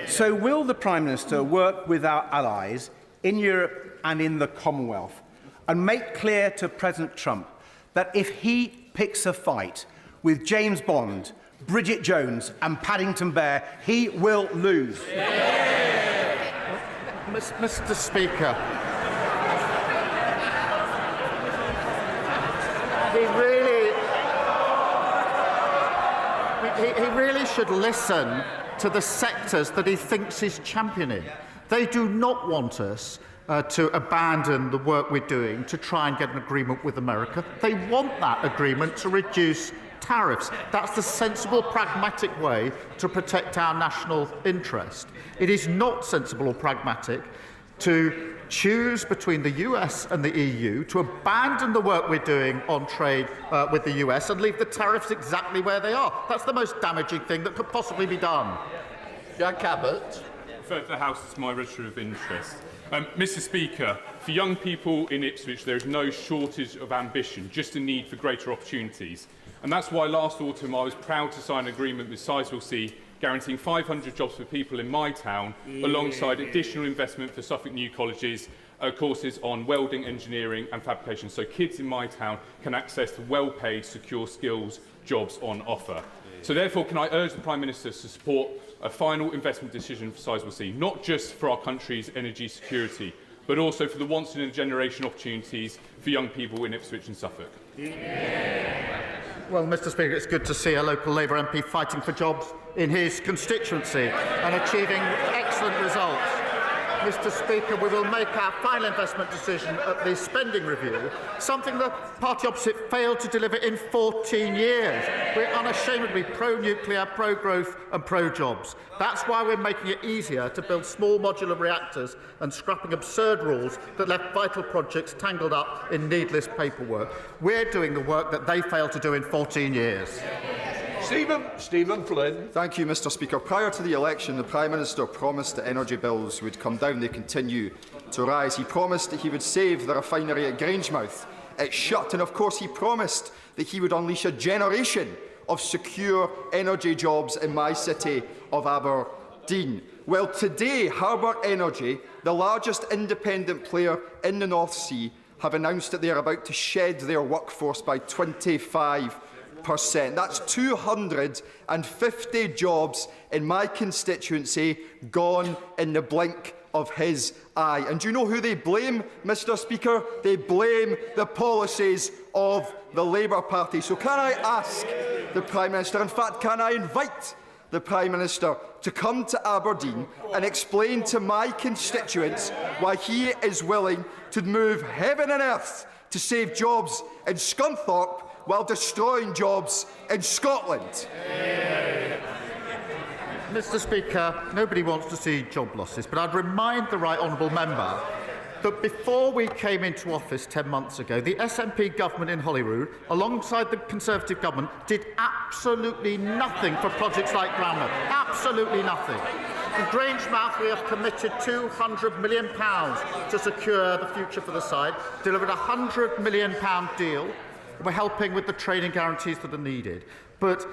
Speaker 7: So will the Prime Minister work with our allies in Europe and in the Commonwealth and make clear to President Trump that if he picks a fight with James Bond, Bridget Jones and Paddington Bear, he will lose?
Speaker 24: Mr. Speaker, he really should listen to the sectors that he thinks he's championing. They do not want us to abandon the work we're doing to try and get an agreement with America. They want that agreement to reduce tariffs. That's the sensible, pragmatic way to protect our national interest. It is not sensible or pragmatic to choose between the US and the EU, to abandon the work we're doing on trade with the US and leave the tariffs exactly where they are. That's the most damaging thing that could possibly be done.
Speaker 4: Jack Abbott.
Speaker 8: For the House, it's my register of interest. Mr. Speaker, for young people in Ipswich, there is no shortage of ambition, just a need for greater opportunities. And that's why last autumn I was proud to sign an agreement with Sizewell guaranteeing 500 jobs for people in my town, alongside additional investment for Suffolk New College's courses on welding, engineering and fabrication, so kids in my town can access the well-paid, secure skills jobs on offer. So therefore, can I urge the Prime Minister to support a final investment decision for Sizewell, not just for our country's energy security, but also for the once-in-a-generation opportunities for young people in Ipswich and Suffolk?
Speaker 24: Well, Mr. Speaker, it's good to see a local Labour MP fighting for jobs in his constituency and achieving excellent results. Mr. Speaker, we will make our final investment decision at the spending review, something the party opposite failed to deliver in 14 years. We're unashamedly pro-nuclear, pro-growth and pro-jobs. That's why we're making it easier to build small modular reactors and scrapping absurd rules that left vital projects tangled up in needless paperwork. We're doing the work that they failed to do in 14 years.
Speaker 4: Stephen Flynn.
Speaker 9: Thank you, Mr. Speaker. Prior to the election, the Prime Minister promised that energy bills would come down. They continue to rise. He promised that he would save the refinery at Grangemouth. It shut. And of course, he promised that he would unleash a generation of secure energy jobs in my city of Aberdeen. Well, today, Harbour Energy, the largest independent player in the North Sea, have announced that they are about to shed their workforce by 25%. That's 250 jobs in my constituency gone in the blink of his eye. And do you know who they blame, Mr. Speaker? They blame the policies of the Labour Party. So can I ask the Prime Minister, in fact, can I invite the Prime Minister to come to Aberdeen and explain to my constituents why he is willing to move heaven and earth to save jobs in Scunthorpe while destroying jobs in Scotland?
Speaker 24: Mr. Speaker, nobody wants to see job losses, but I'd remind the right honourable member that before we came into office 10 months ago, the SNP government in Holyrood, alongside the Conservative government, did absolutely nothing for projects like Granmouth. Absolutely nothing. In Grangemouth, we have committed £200 million to secure the future for the site, delivered a £100 million deal. We're helping with the training guarantees that are needed. But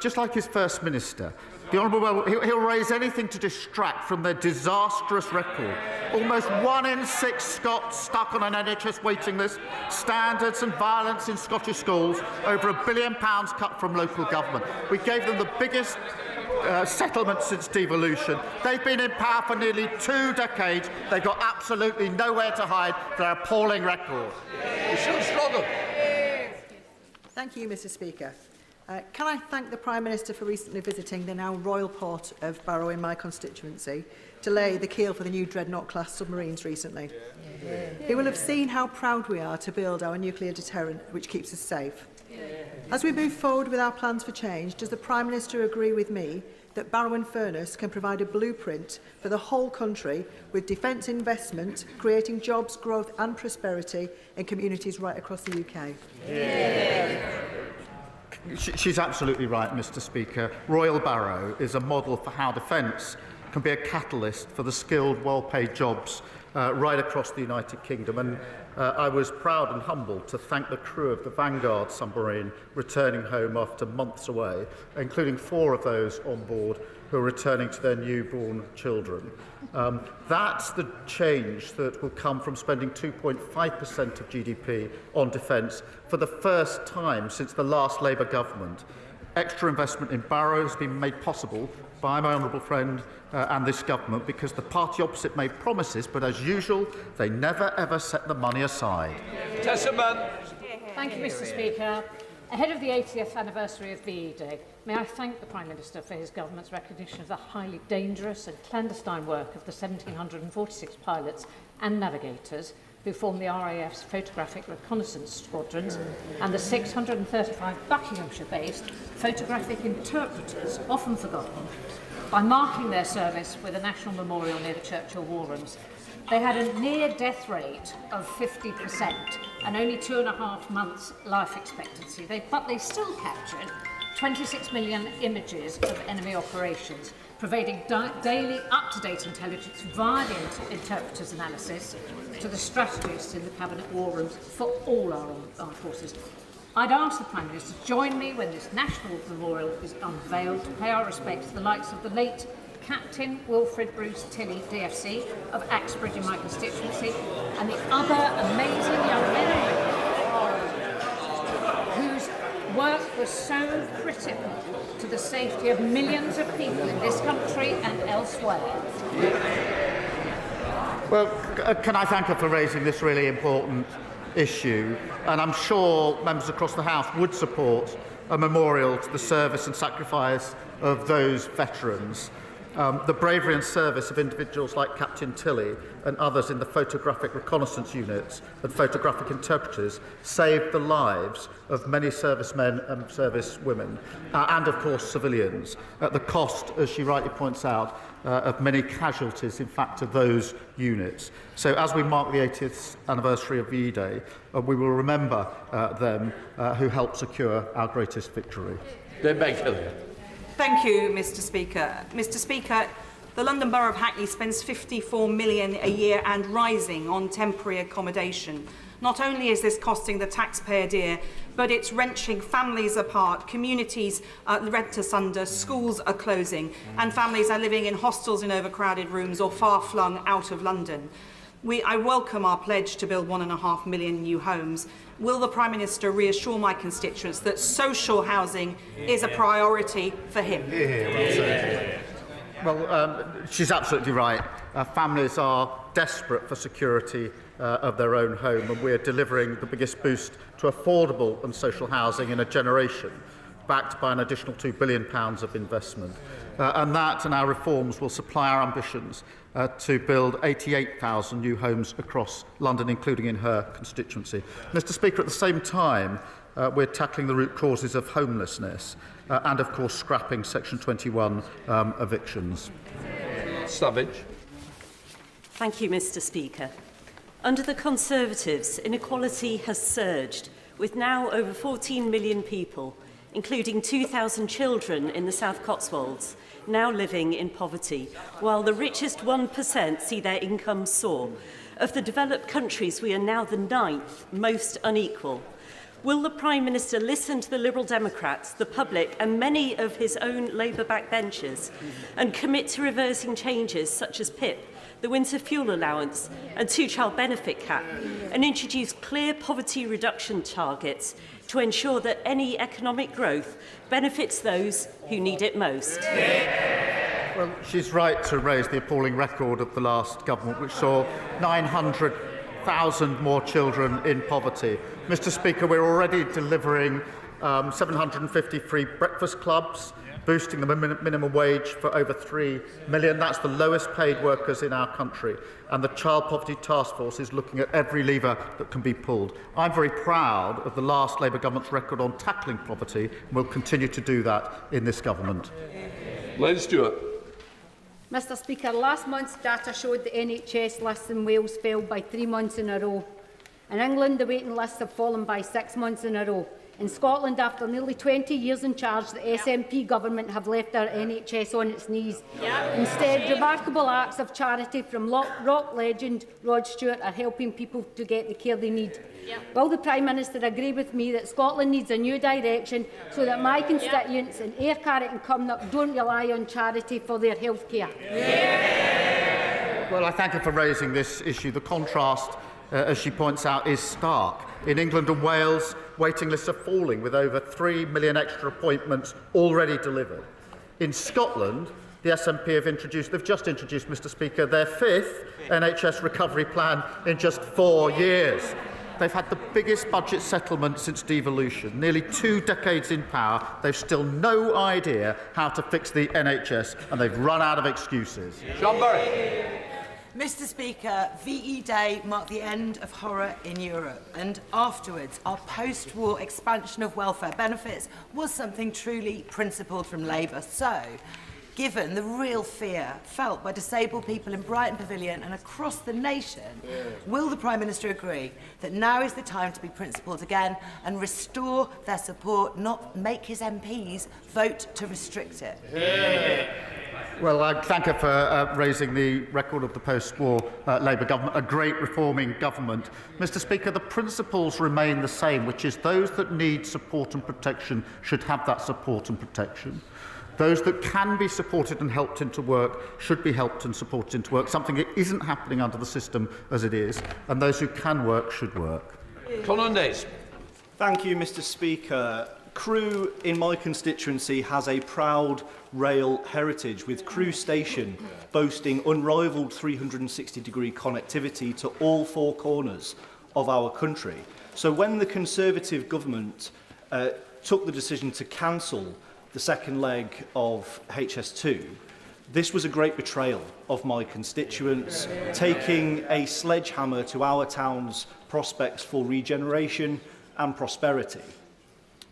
Speaker 24: just like his First Minister, the Honourable he'll raise anything to distract from their disastrous record. Almost 1 in 6 Scots stuck on an NHS waiting list, standards and violence in Scottish schools, over £1 billion cut from local government. We gave them the biggest settlement since devolution. They've been in power for nearly 2 decades. They've got absolutely nowhere to hide their appalling record.
Speaker 11: Thank you, Mr. Speaker. Can I thank the Prime Minister for recently visiting the now royal port of Barrow in my constituency to lay the keel for the new Dreadnought-class submarines recently. He will have seen how proud we are to build our nuclear deterrent, which keeps us safe. As we move forward with our plans for change, does the Prime Minister agree with me that Barrow and Furness can provide a blueprint for the whole country with defence investment, creating jobs, growth and prosperity in communities right across the UK?
Speaker 24: She's absolutely right, Mr. Speaker. Royal Barrow is a model for how defence can be a catalyst for the skilled, well-paid jobs right across the United Kingdom. And I was proud and humbled to thank the crew of the Vanguard submarine returning home after months away, including 4 of those on board who are returning to their newborn children. That's the change that will come from spending 2.5% of GDP on defence for the first time since the last Labour government. Extra investment in Barrow has been made possible by my honourable friend and this government because the party opposite made promises, but as usual, they never ever set the money aside.
Speaker 12: Thank you, Mr. Speaker. Ahead of the 80th anniversary of VE Day, may I thank the Prime Minister for his government's recognition of the highly dangerous and clandestine work of the 1,746 pilots and navigators who form the RAF's photographic reconnaissance squadrons and the 635 Buckinghamshire-based photographic interpreters, often forgotten, by marking their service with a national memorial near the Churchill War Rooms. They had a near-death rate of 50% and only 2.5 months life expectancy. But they still captured 26 million images of enemy operations, providing daily up-to-date intelligence via the interpreter's analysis to the strategists in the Cabinet War Rooms for all our armed forces. I'd ask the Prime Minister to join me when this national memorial is unveiled to pay our respects to the likes of the late Captain Wilfred Bruce Tilley, DFC, of Axbridge in my constituency, and the other amazing young men and women whose work was so critical to the safety of millions of people in this country and elsewhere.
Speaker 24: Well, can I thank her for raising this really important issue? And I'm sure members across the House would support a memorial to the service and sacrifice of those veterans. The bravery and service of individuals like Captain Tilley and others in the photographic reconnaissance units and photographic interpreters saved the lives of many servicemen and servicewomen, and of course civilians, at the cost, as she rightly points out, of many casualties, in fact, of those units. So as we mark the 80th anniversary of VE Day, we will remember them who helped secure our greatest victory.
Speaker 3: Thank you, Mr. Speaker. Mr. Speaker, the London Borough of Hackney spends £54 million a year and rising on temporary accommodation. Not only is this costing the taxpayer dear, but it's wrenching families apart, communities rent asunder, schools are closing, and families are living in hostels in overcrowded rooms or far-flung out of London. I welcome our pledge to build 1.5 million new homes. Will the Prime Minister reassure my constituents that social housing is a priority for him?
Speaker 24: Well, she's absolutely right. Families are desperate for security of their own home, and we are delivering the biggest boost to affordable and social housing in a generation, backed by an additional £2 billion of investment. And that and our reforms will supply our ambitions to build 88,000 new homes across London, including in her constituency. Mr. Speaker, at the same time, we're tackling the root causes of homelessness and, of course, scrapping Section 21 evictions.
Speaker 4: Savage.
Speaker 13: Thank you, Mr. Speaker. Under the Conservatives, inequality has surged, with now over 14 million people, including 2,000 children in the South Cotswolds, now living in poverty, while the richest 1% see their incomes soar. Of the developed countries, we are now the 9th most unequal. Will the Prime Minister listen to the Liberal Democrats, the public and many of his own Labour backbenchers and commit to reversing changes such as PIP, the winter fuel allowance and two-child benefit cap, and introduce clear poverty reduction targets to ensure that any economic growth benefits those who need it most?
Speaker 24: Well, she's right to raise the appalling record of the last government, which saw 900,000 more children in poverty. Mr. Speaker, we're already delivering 750 free breakfast clubs, boosting the minimum wage for over 3 million. That's the lowest paid workers in our country. And the Child Poverty Task Force is looking at every lever that can be pulled. I'm very proud of the last Labour government's record on tackling poverty, and will continue to do that in this government.
Speaker 4: Lady Stewart.
Speaker 14: Mr. Speaker, last month's data showed the NHS lists in Wales fell by 3 months in a row. In England, the waiting lists have fallen by 6 months in a row. In Scotland, after nearly 20 years in charge, the SNP government have left our NHS on its knees. Instead, remarkable acts of charity from rock legend Rod Stewart are helping people to get the care they need. Will the Prime Minister agree with me that Scotland needs a new direction so that my constituents in Ayr, Carrick and Cumnock don't rely on charity for their health care?
Speaker 24: Well, I thank her for raising this issue. The contrast, as she points out, is stark. In England and Wales, waiting lists are falling, with over 3 million extra appointments already delivered. In Scotland, the SNP they've just introduced, Mr. Speaker, their 5th NHS recovery plan in just 4 years. They've had the biggest budget settlement since devolution. Nearly 2 decades in power, they've still no idea how to fix the NHS, and they've run out of excuses.
Speaker 4: Sean Burry.
Speaker 15: Mr. Speaker, VE Day marked the end of horror in Europe, and afterwards our post-war expansion of welfare benefits was something truly principled from Labour. So, given the real fear felt by disabled people in Brighton Pavilion and across the nation, will the Prime Minister agree that now is the time to be principled again and restore their support, not make his MPs vote to restrict it?
Speaker 24: Well, I thank her for raising the record of the post-war Labour government, a great reforming government. Mr. Speaker, the principles remain the same, which is those that need support and protection should have that support and protection. Those that can be supported and helped into work should be helped and supported into work, something that isn't happening under the system as it is, and those who can work should work.
Speaker 4: Conor Nace.
Speaker 16: Thank you, Mr. Speaker. Crewe in my constituency has a proud rail heritage, with Crewe Station boasting unrivalled 360-degree connectivity to all 4 corners of our country. So when the Conservative government took the decision to cancel the second leg of HS2, This was a great betrayal of my constituents, taking a sledgehammer to our town's prospects for regeneration and prosperity.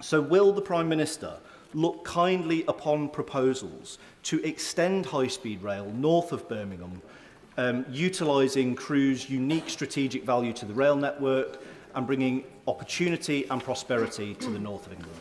Speaker 16: So will the Prime Minister look kindly upon proposals to extend high-speed rail north of Birmingham, utilising Crew's unique strategic value to the rail network and bringing opportunity and prosperity to the north of England?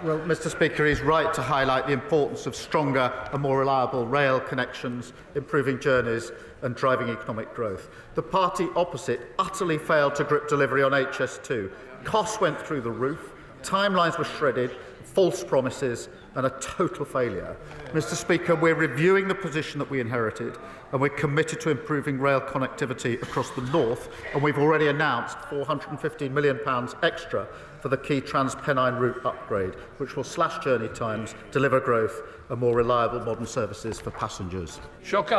Speaker 24: Well, Mr. Speaker, he's right to highlight the importance of stronger and more reliable rail connections, improving journeys and driving economic growth. The party opposite utterly failed to grip delivery on HS2. Costs went through the roof, timelines were shredded, false promises and a total failure. Mr. Speaker, we're reviewing the position that we inherited and we're committed to improving rail connectivity across the north, and we've already announced £415 million extra for the key Trans-Pennine route upgrade, which will slash journey times, deliver growth and more reliable modern services for passengers.
Speaker 17: Thank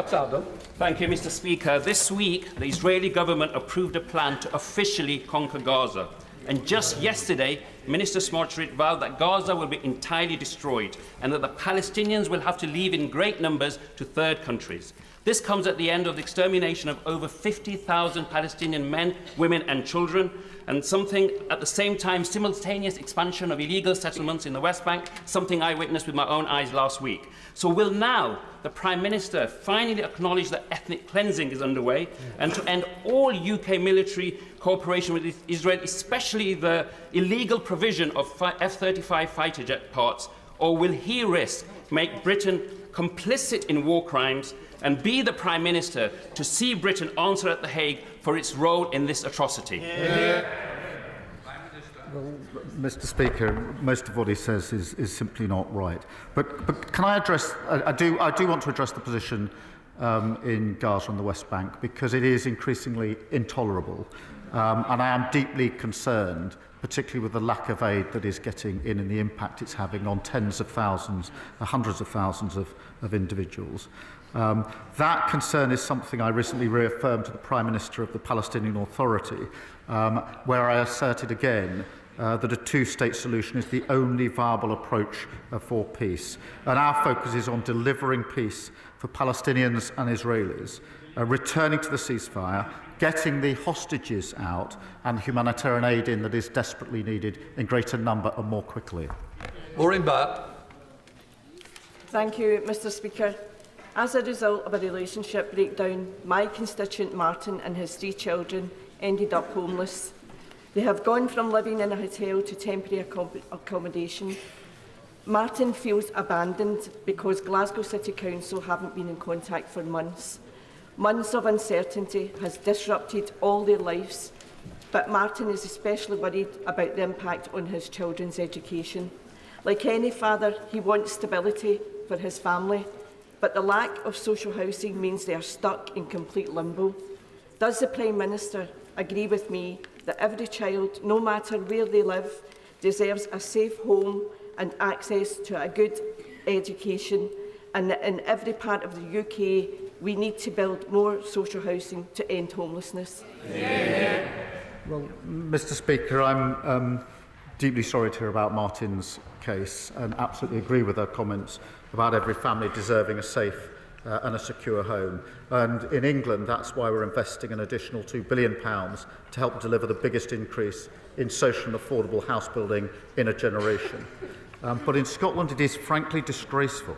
Speaker 17: you, Mr. Speaker. This week, the Israeli government approved a plan to officially conquer Gaza. And just yesterday, Minister Smotrich vowed that Gaza will be entirely destroyed and that the Palestinians will have to leave in great numbers to third countries. This comes at the end of the extermination of over 50,000 Palestinian men, women and children, and something at the same time simultaneous expansion of illegal settlements in the West Bank, something I witnessed with my own eyes last week. So will now the Prime Minister finally acknowledge that ethnic cleansing is underway and to end all UK military cooperation with Israel, especially the illegal provision of F-35 fighter jet parts, or will he risk make Britain complicit in war crimes and be the Prime Minister to see Britain answer at The Hague for its role in this atrocity?
Speaker 24: Well, Mr. Speaker, most of what he says is simply not right. But can I address? I do want to address the position in Gaza and the West Bank, because it is increasingly intolerable, and I am deeply concerned, particularly with the lack of aid that is getting in and the impact it's having on tens of thousands, hundreds of thousands of individuals. That concern is something I recently reaffirmed to the Prime Minister of the Palestinian Authority, where I asserted again that a two-state solution is the only viable approach for peace. And our focus is on delivering peace for Palestinians and Israelis, returning to the ceasefire, getting the hostages out and humanitarian aid in that is desperately needed in greater number and more quickly.
Speaker 4: Maureen Barr.
Speaker 18: Thank you, Mr. Speaker. As a result of a relationship breakdown, my constituent Martin and his 3 children ended up homeless. They have gone from living in a hotel to temporary accommodation. Martin feels abandoned because Glasgow City Council haven't been in contact for months. Months of uncertainty has disrupted all their lives, but Martin is especially worried about the impact on his children's education. Like any father, he wants stability for his family, but the lack of social housing means they are stuck in complete limbo. Does the Prime Minister agree with me that every child, no matter where they live, deserves a safe home and access to a good education, and that in every part of the UK we need to build more social housing to end homelessness?
Speaker 24: Yeah. Well, Mr. Speaker, I'm deeply sorry to hear about Martin's case and absolutely agree with her comments about every family deserving a safe and a secure home. And in England, that's why we're investing an additional £2 billion to help deliver the biggest increase in social and affordable house building in a generation. But in Scotland, it is frankly disgraceful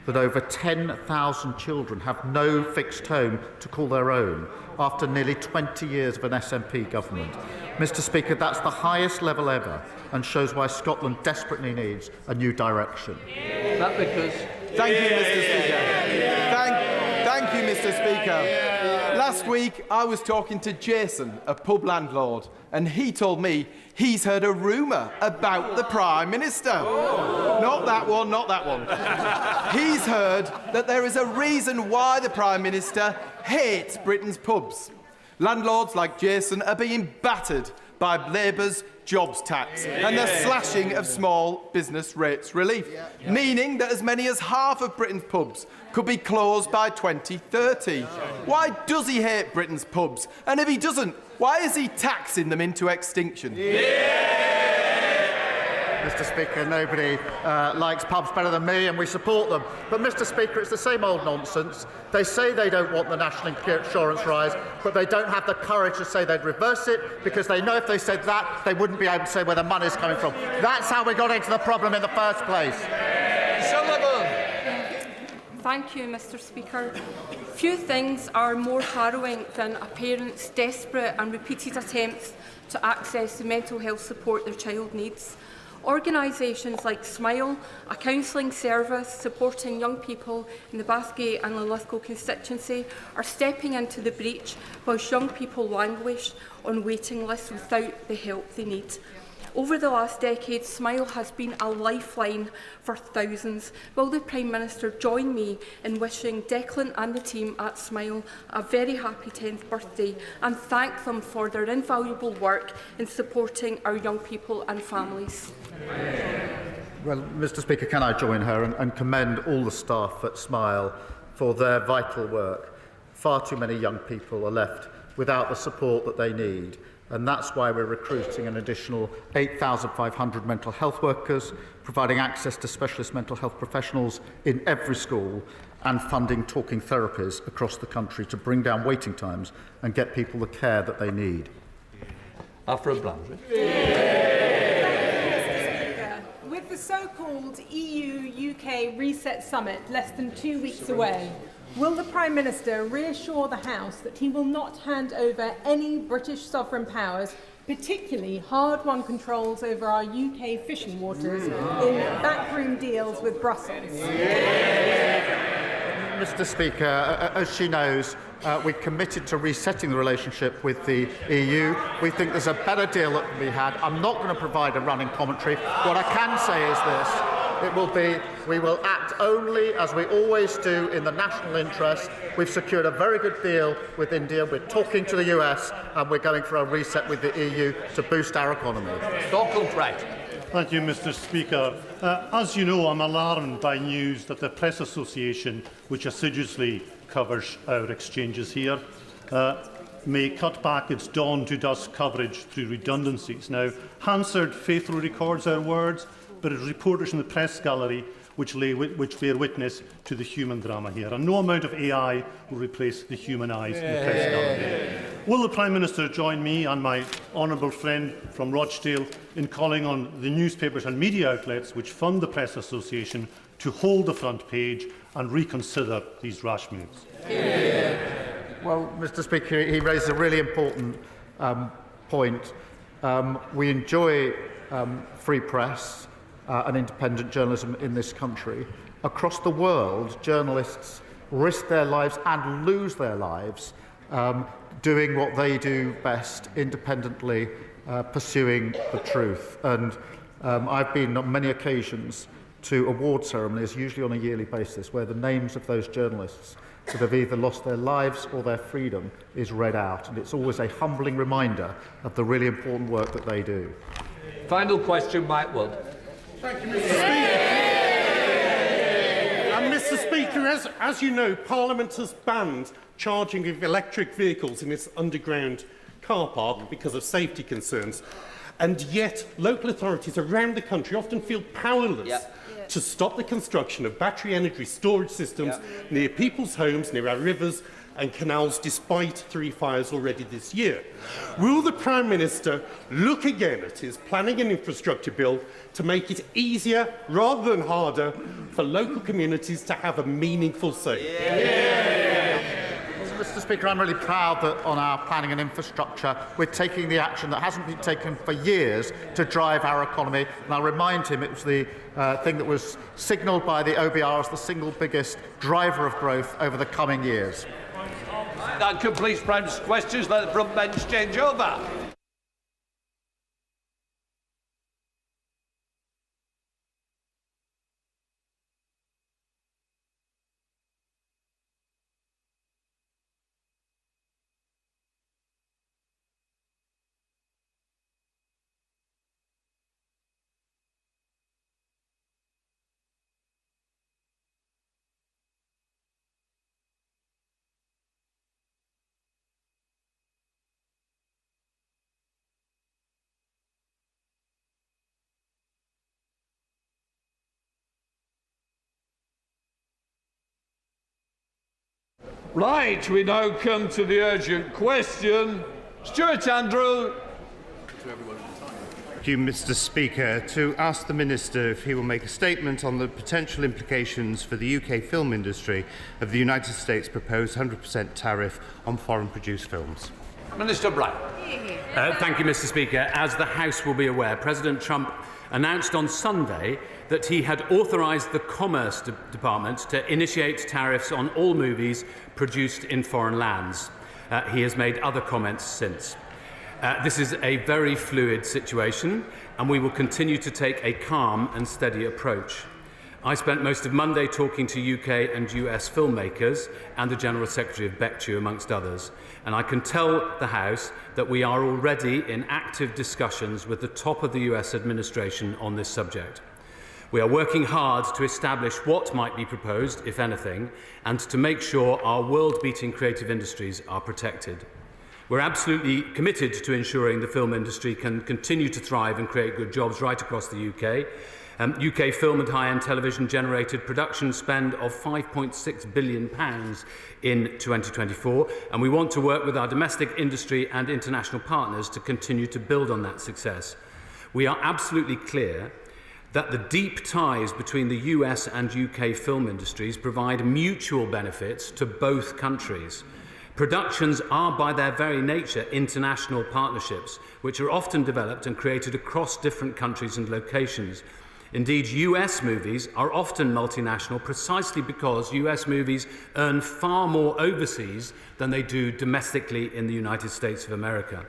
Speaker 24: that over 10,000 children have no fixed home to call their own after nearly 20 years of an SNP government. Mr. Speaker, that's the highest level ever and shows why Scotland desperately needs a new direction.
Speaker 4: That because...
Speaker 22: Thank you, Mr. Speaker. Thank you, Mr. Speaker. Last week, I was talking to Jason, a pub landlord, and he told me he's heard a rumour about the Prime Minister. Not that one, not that one. He's heard that there is a reason why the Prime Minister hates Britain's pubs. Landlords like Jason are being battered by Labour's jobs tax and the slashing of small business rates relief, meaning that as many as half of Britain's pubs could be closed by 2030. Why does he hate Britain's pubs? And if he doesn't, why is he taxing them into extinction?
Speaker 24: Mr. Mr. Speaker. Nobody likes pubs better than me, and we support them. But, Mr. Speaker, it's the same old nonsense. They say they don't want the national insurance rise, but they don't have the courage to say they'd reverse it, because they know if they said that, they wouldn't be able to say where the money's coming from. That's how we got into the problem in the first place.
Speaker 1: Thank you, Mr. Speaker. Few things are more harrowing than a parent's desperate and repeated attempts to access the mental health support their child needs. Organisations like Smile, a counselling service supporting young people in the Bathgate and Linlithgow constituency, are stepping into the breach whilst young people languish on waiting lists without the help they need. Over the last decade, Smile has been a lifeline for thousands. Will the Prime Minister join me in wishing Declan and the team at Smile a very happy 10th birthday and thank them for their invaluable work in supporting our young people and families?
Speaker 24: Well, Mr. Speaker, can I join her and commend all the staff at Smile for their vital work. Far too many young people are left without the support that they need. And that's why we're recruiting an additional 8,500 mental health workers, providing access to specialist mental health professionals in every school, and funding talking therapies across the country to bring down waiting times and get people the care that they need.
Speaker 4: Alfred Blandry.
Speaker 5: With the so-called EU-UK Reset Summit less than 2 weeks away, will the Prime Minister reassure the House that he will not hand over any British sovereign powers, particularly hard-won controls over our UK fishing waters, in backroom deals with Brussels?
Speaker 24: Mr. Speaker, as she knows, we committed to resetting the relationship with the EU. We think there's a better deal that can be had. I'm not going to provide a running commentary. What I can say is this. We will act only, as we always do, in the national interest. We've secured a very good deal with India. We're talking to the US, and we're going for a reset with the EU to boost our economy.
Speaker 4: Donald Pratt.
Speaker 19: Thank you, Mr. Speaker. As you know, I'm alarmed by news that the Press Association, which assiduously covers our exchanges here, may cut back its dawn to dusk coverage through redundancies. Now, Hansard faithfully records our words, but it's reporters in the press gallery which bear witness to the human drama here. And no amount of AI will replace the human eyes in the press gallery. Will the Prime Minister join me and my honourable friend from Rochdale in calling on the newspapers and media outlets which fund the Press Association to hold the front page and reconsider these rash moves?
Speaker 24: Well, Mr. Speaker, he raises a really important point. We enjoy free press and independent journalism in this country. Across the world, journalists risk their lives and lose their lives doing what they do best, independently pursuing the truth. And I've been on many occasions to award ceremonies, usually on a yearly basis, where the names of those journalists that have either lost their lives or their freedom is read out. And it's always a humbling reminder of the really important work that they do.
Speaker 4: Final question, Mike Wood.
Speaker 19: Thank you, Mr. Speaker. And Mr. Speaker, as you know, Parliament has banned charging of electric vehicles in its underground car park because of safety concerns. And yet, local authorities around the country often feel powerless to stop the construction of battery energy storage systems near people's homes, near our rivers and canals, despite 3 fires already this year. Will the Prime Minister look again at his planning and infrastructure bill to make it easier, rather than harder, for local communities to have a meaningful say?
Speaker 24: Mr. Speaker, I'm really proud that on our planning and infrastructure we're taking the action that hasn't been taken for years to drive our economy. And I'll remind him it was the thing that was signalled by the OBR as the single biggest driver of growth over the coming years.
Speaker 4: That completes Prime Minister's questions. Let the front bench change over. Right, we now come to the urgent question. Stuart Andrew.
Speaker 10: Thank you, Mr. Speaker. To ask the Minister if he will make a statement on the potential implications for the UK film industry of the United States' proposed 100% tariff on foreign-produced films.
Speaker 4: Minister Bryan.
Speaker 20: Thank you, Mr. Speaker. As the House will be aware, President Trump announced on Sunday that he had authorised the Commerce Department to initiate tariffs on all movies produced in foreign lands. He has made other comments since. This is a very fluid situation, and we will continue to take a calm and steady approach. I spent most of Monday talking to UK and US filmmakers and the General Secretary of BECTU, amongst others, and I can tell the House that we are already in active discussions with the top of the US administration on this subject. We are working hard to establish what might be proposed, if anything, and to make sure our world-beating creative industries are protected. We're absolutely committed to ensuring the film industry can continue to thrive and create good jobs right across the UK. UK film and high-end television generated production spend of £5.6 billion in 2024, and we want to work with our domestic industry and international partners to continue to build on that success. We are absolutely clear that the deep ties between the US and UK film industries provide mutual benefits to both countries. Productions are, by their very nature, international partnerships, which are often developed and created across different countries and locations. Indeed, US movies are often multinational precisely because US movies earn far more overseas than they do domestically in the United States of America.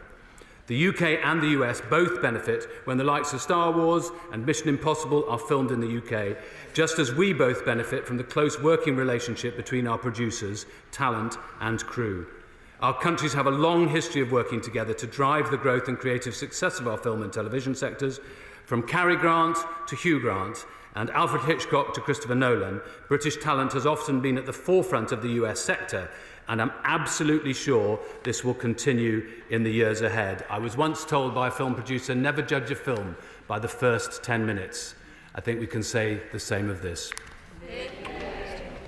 Speaker 20: The UK and the US both benefit when the likes of Star Wars and Mission Impossible are filmed in the UK, just as we both benefit from the close working relationship between our producers, talent and crew. Our countries have a long history of working together to drive the growth and creative success of our film and television sectors. From Cary Grant to Hugh Grant and Alfred Hitchcock to Christopher Nolan, British talent has often been at the forefront of the US sector, and I'm absolutely sure this will continue in the years ahead. I was once told by a film producer, never judge a film by the first 10 minutes. I think we can say the same of this.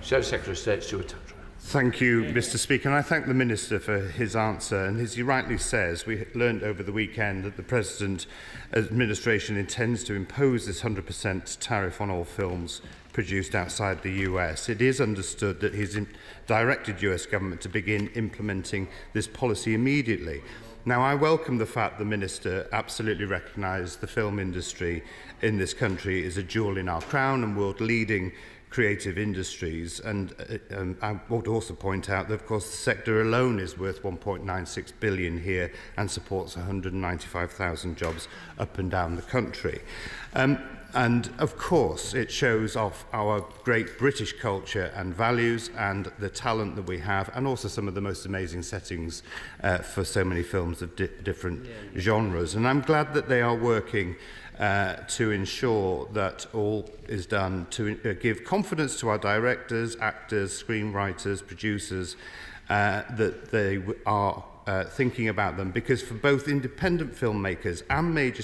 Speaker 4: Secretary of State Stuart Andrew.
Speaker 10: Thank you, Mr. Speaker, and I thank the Minister for his answer. And as he rightly says, we learned over the weekend that the President's administration intends to impose this 100% tariff on all films produced outside the US. It is understood that he's directed US government to begin implementing this policy immediately. Now, I welcome the fact the Minister absolutely recognised the film industry in this country is a jewel in our crown and world-leading creative industries, and I would also point out that, of course, the sector alone is worth £1.96 billion here and supports 195,000 jobs up and down the country. And, of course, it shows off our great British culture and values and the talent that we have, and also some of the most amazing settings for so many films of different genres. And I'm glad that they are working to ensure that all is done to give confidence to our directors, actors, screenwriters, producers, that they are thinking about them, because for both independent filmmakers and major,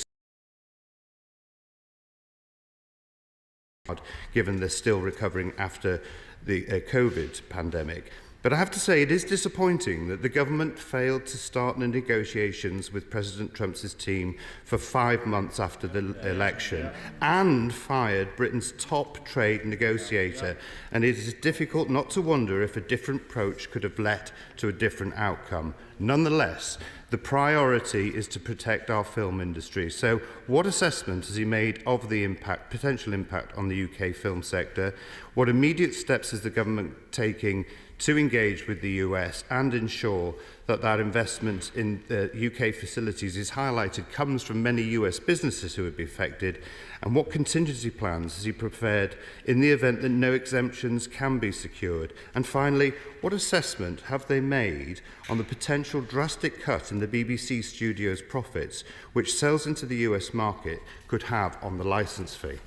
Speaker 10: given they're still recovering after the COVID pandemic. But I have to say, it is disappointing that the government failed to start the negotiations with President Trump's team for 5 months after the election and fired Britain's top trade negotiator. And it is difficult not to wonder if a different approach could have led to a different outcome. Nonetheless, the priority is to protect our film industry. So what assessment has he made of the potential impact on the UK film sector? What immediate steps is the government taking to engage with the US and ensure that that investment in UK facilities is highlighted comes from many US businesses who would be affected? And what contingency plans has he prepared in the event that no exemptions can be secured? And finally, what assessment have they made on the potential drastic cut in the BBC studio's profits, which sales into the US market could have on the licence fee?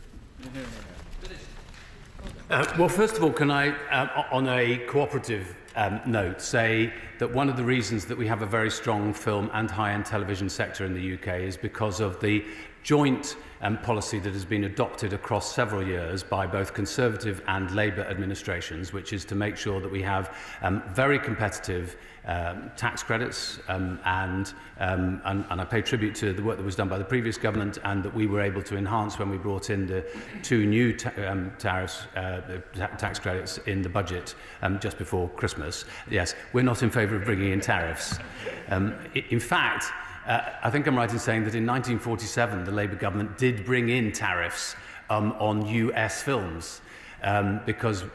Speaker 20: Well, first of all, can I, on a cooperative note, say that one of the reasons that we have a very strong film and high-end television sector in the UK is because of the joint policy that has been adopted across several years by both Conservative and Labour administrations, which is to make sure that we have very competitive tax credits and I pay tribute to the work that was done by the previous government and that we were able to enhance when we brought in the 2 new tariffs, tax credits in the budget just before Christmas. Yes, we're not in favour of bringing in tariffs. In fact, I think I'm right in saying that in 1947 the Labour government did bring in tariffs on US films. Because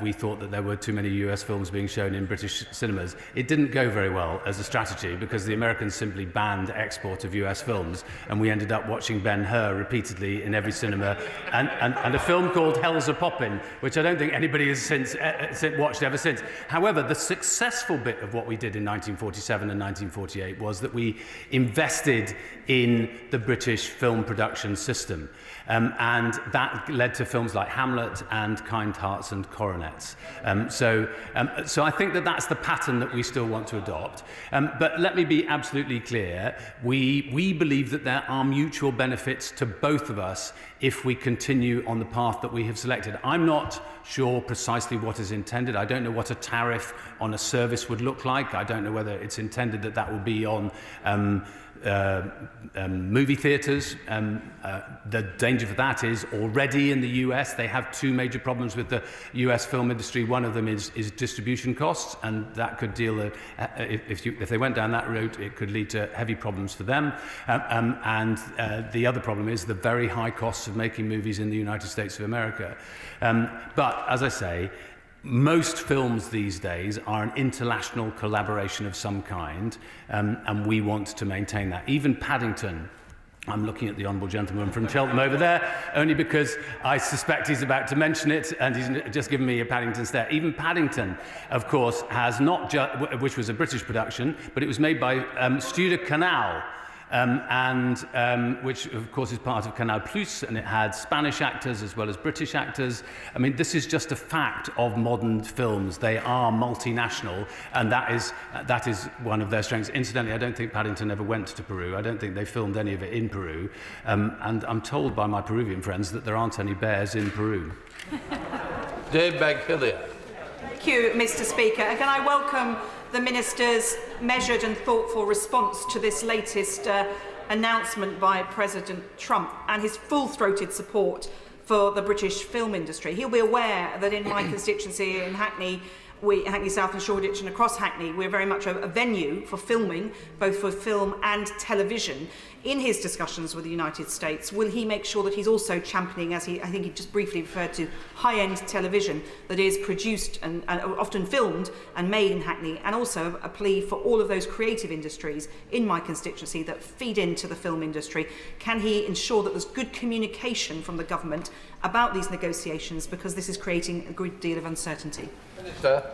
Speaker 20: we thought that there were too many US films being shown in British cinemas. It didn't go very well as a strategy because the Americans simply banned export of US films and we ended up watching Ben-Hur repeatedly in every cinema and a film called Hell's a Poppin', which I don't think anybody has since watched ever since. However, the successful bit of what we did in 1947 and 1948 was that we invested in the British film production system. And that led to films like Hamlet and Kind Hearts and Coronets. So I think that that's the pattern that we still want to adopt. But let me be absolutely clear. We believe that there are mutual benefits to both of us if we continue on the path that we have selected. I'm not sure precisely what is intended. I don't know what a tariff on a service would look like. I don't know whether it's intended that that will be on movie theatres. The danger for that is already in the US they have 2 major problems with the US film industry. One of them is distribution costs, and that could deal if they went down that route, it could lead to heavy problems for them. And the other problem is the very high costs of making movies in the United States of America. But as I say, most films these days are an international collaboration of some kind, and we want to maintain that. Even Paddington, I'm looking at the honourable gentleman from Cheltenham over there, only because I suspect he's about to mention it, and he's just given me a Paddington stare. Even Paddington, of course, has not just, which was a British production, but it was made by Studio Canal, which of course is part of Canal Plus, and it had Spanish actors as well as British actors. I mean, this is just a fact of modern films. They are multinational, and that is one of their strengths. Incidentally, I don't think Paddington ever went to Peru. I don't think they filmed any of it in Peru. And I'm told by my Peruvian friends that there aren't any bears in Peru.
Speaker 4: Dave Hillier.
Speaker 3: Thank you, Mr. Speaker. And can I welcome the Minister's measured and thoughtful response to this latest announcement by President Trump and his full-throated support for the British film industry. He'll be aware that in my constituency in Hackney, Hackney South and Shoreditch and across Hackney, we're very much a venue for filming, both for film and television. In his discussions with the United States, will he make sure that he's also championing, as I think he just briefly referred to, high-end television that is produced and often filmed and made in Hackney, and also a plea for all of those creative industries in my constituency that feed into the film industry? Can he ensure that there's good communication from the government about these negotiations, because this is creating a great deal of uncertainty?
Speaker 4: Minister.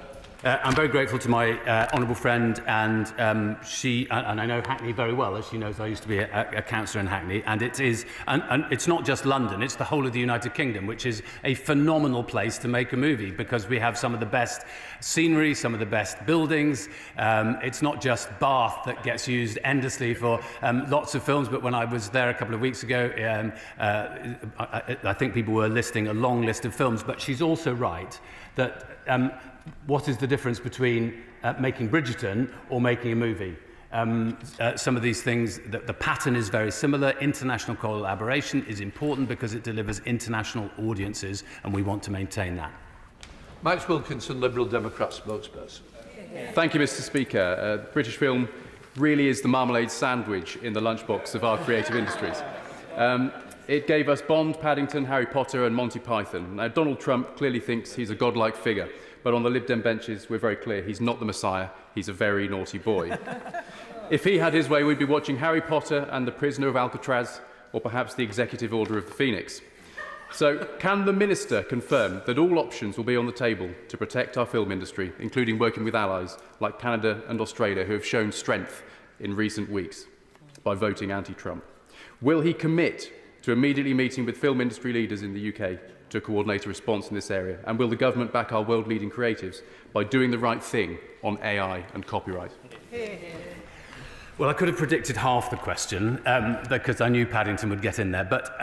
Speaker 20: I'm very grateful to my honourable friend, and and I know Hackney very well, as she knows I used to be a councillor in Hackney, and it's not just London, it's the whole of the United Kingdom, which is a phenomenal place to make a movie because we have some of the best scenery, some of the best buildings. It's not just Bath that gets used endlessly for lots of films, but when I was there a couple of weeks ago, I think people were listing a long list of films, but she's also right that what is the difference between making Bridgerton or making a movie? Some of these things, the pattern is very similar. International collaboration is important because it delivers international audiences, and we want to maintain that.
Speaker 4: Max Wilkinson, Liberal Democrat spokesperson.
Speaker 2: Thank you, Mr. Speaker. British film really is the marmalade sandwich in the lunchbox of our creative industries. It gave us Bond, Paddington, Harry Potter and Monty Python. Now, Donald Trump clearly thinks he's a godlike figure, but on the Lib Dem benches, we're very clear he's not the Messiah, he's a very naughty boy. If he had his way, we'd be watching Harry Potter and The Prisoner of Alcatraz, or perhaps The Executive Order of the Phoenix. So, can the Minister confirm that all options will be on the table to protect our film industry, including working with allies like Canada and Australia, who have shown strength in recent weeks by voting anti-Trump? Will he commit to immediately meeting with film industry leaders in the UK to coordinate a response in this area? And will the government back our world-leading creatives by doing the right thing on AI and copyright?
Speaker 20: Well, I could have predicted half the question because I knew Paddington would get in there. But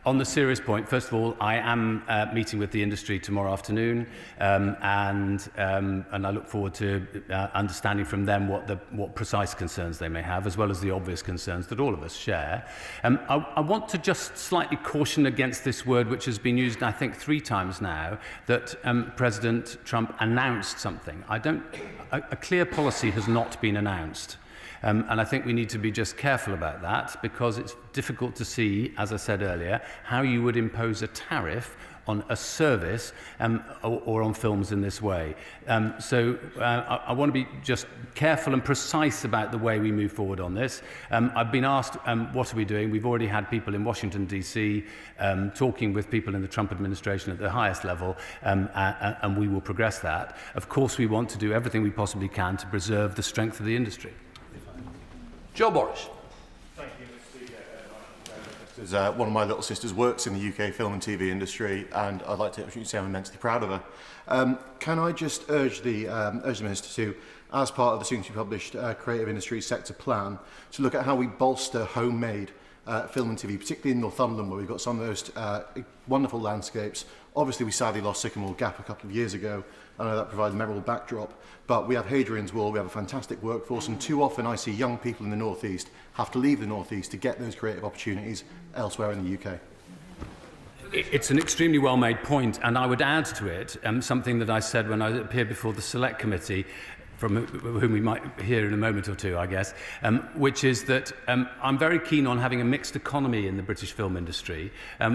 Speaker 20: on the serious point, first of all, I am meeting with the industry tomorrow afternoon, and I look forward to understanding from them what precise concerns they may have, as well as the obvious concerns that all of us share. I want to just slightly caution against this word, which has been used, I think, 3 times now, that President Trump announced something. A clear policy has not been announced. And I think we need to be just careful about that, because it's difficult to see, as I said earlier, how you would impose a tariff on a service or on films in this way. I want to be just careful and precise about the way we move forward on this. I've been asked, what are we doing? We've already had people in Washington, D.C. Talking with people in the Trump administration at the highest level, and we will progress that. Of course, we want to do everything we possibly can to preserve the strength of the industry.
Speaker 4: Joe Morris.
Speaker 6: Thank you, Mr. Speaker. One of my little sisters works in the UK film and TV industry, and I'd like to say I'm immensely proud of her. Can I just urge the Minister to, as part of the soon-to-be-published Creative Industries Sector Plan, to look at how we bolster homemade film and TV, particularly in Northumberland, where we've got some of those wonderful landscapes. Obviously, we sadly lost Sycamore Gap a couple of years ago. I know that provides a memorable backdrop. But we have Hadrian's Wall, we have a fantastic workforce, and too often I see young people in the North East have to leave the North East to get those creative opportunities elsewhere in the UK.
Speaker 20: It's an extremely well-made point, and I would add to it something that I said when I appeared before the Select Committee, from whom we might hear in a moment or two, I guess, which is that I'm very keen on having a mixed economy in the British film industry.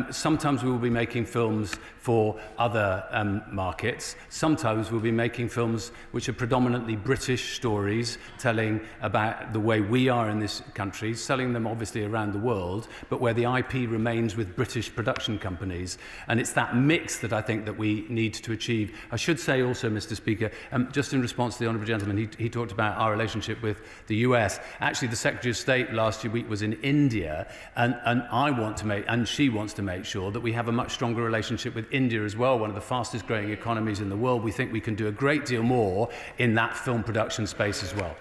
Speaker 20: Sometimes we will be making films for other markets. Sometimes we'll be making films which are predominantly British stories, telling about the way we are in this country, selling them obviously around the world, but where the IP remains with British production companies. And it's that mix that I think that we need to achieve. I should say also, Mr. Speaker, just in response to the Honourable Gentleman, he talked about our relationship with the US. Actually, the Secretary of State last week was in India, and she wants to make sure that we have a much stronger relationship with India as well, one of the fastest growing economies in the world. We think we can do a great deal more in that film production space as well.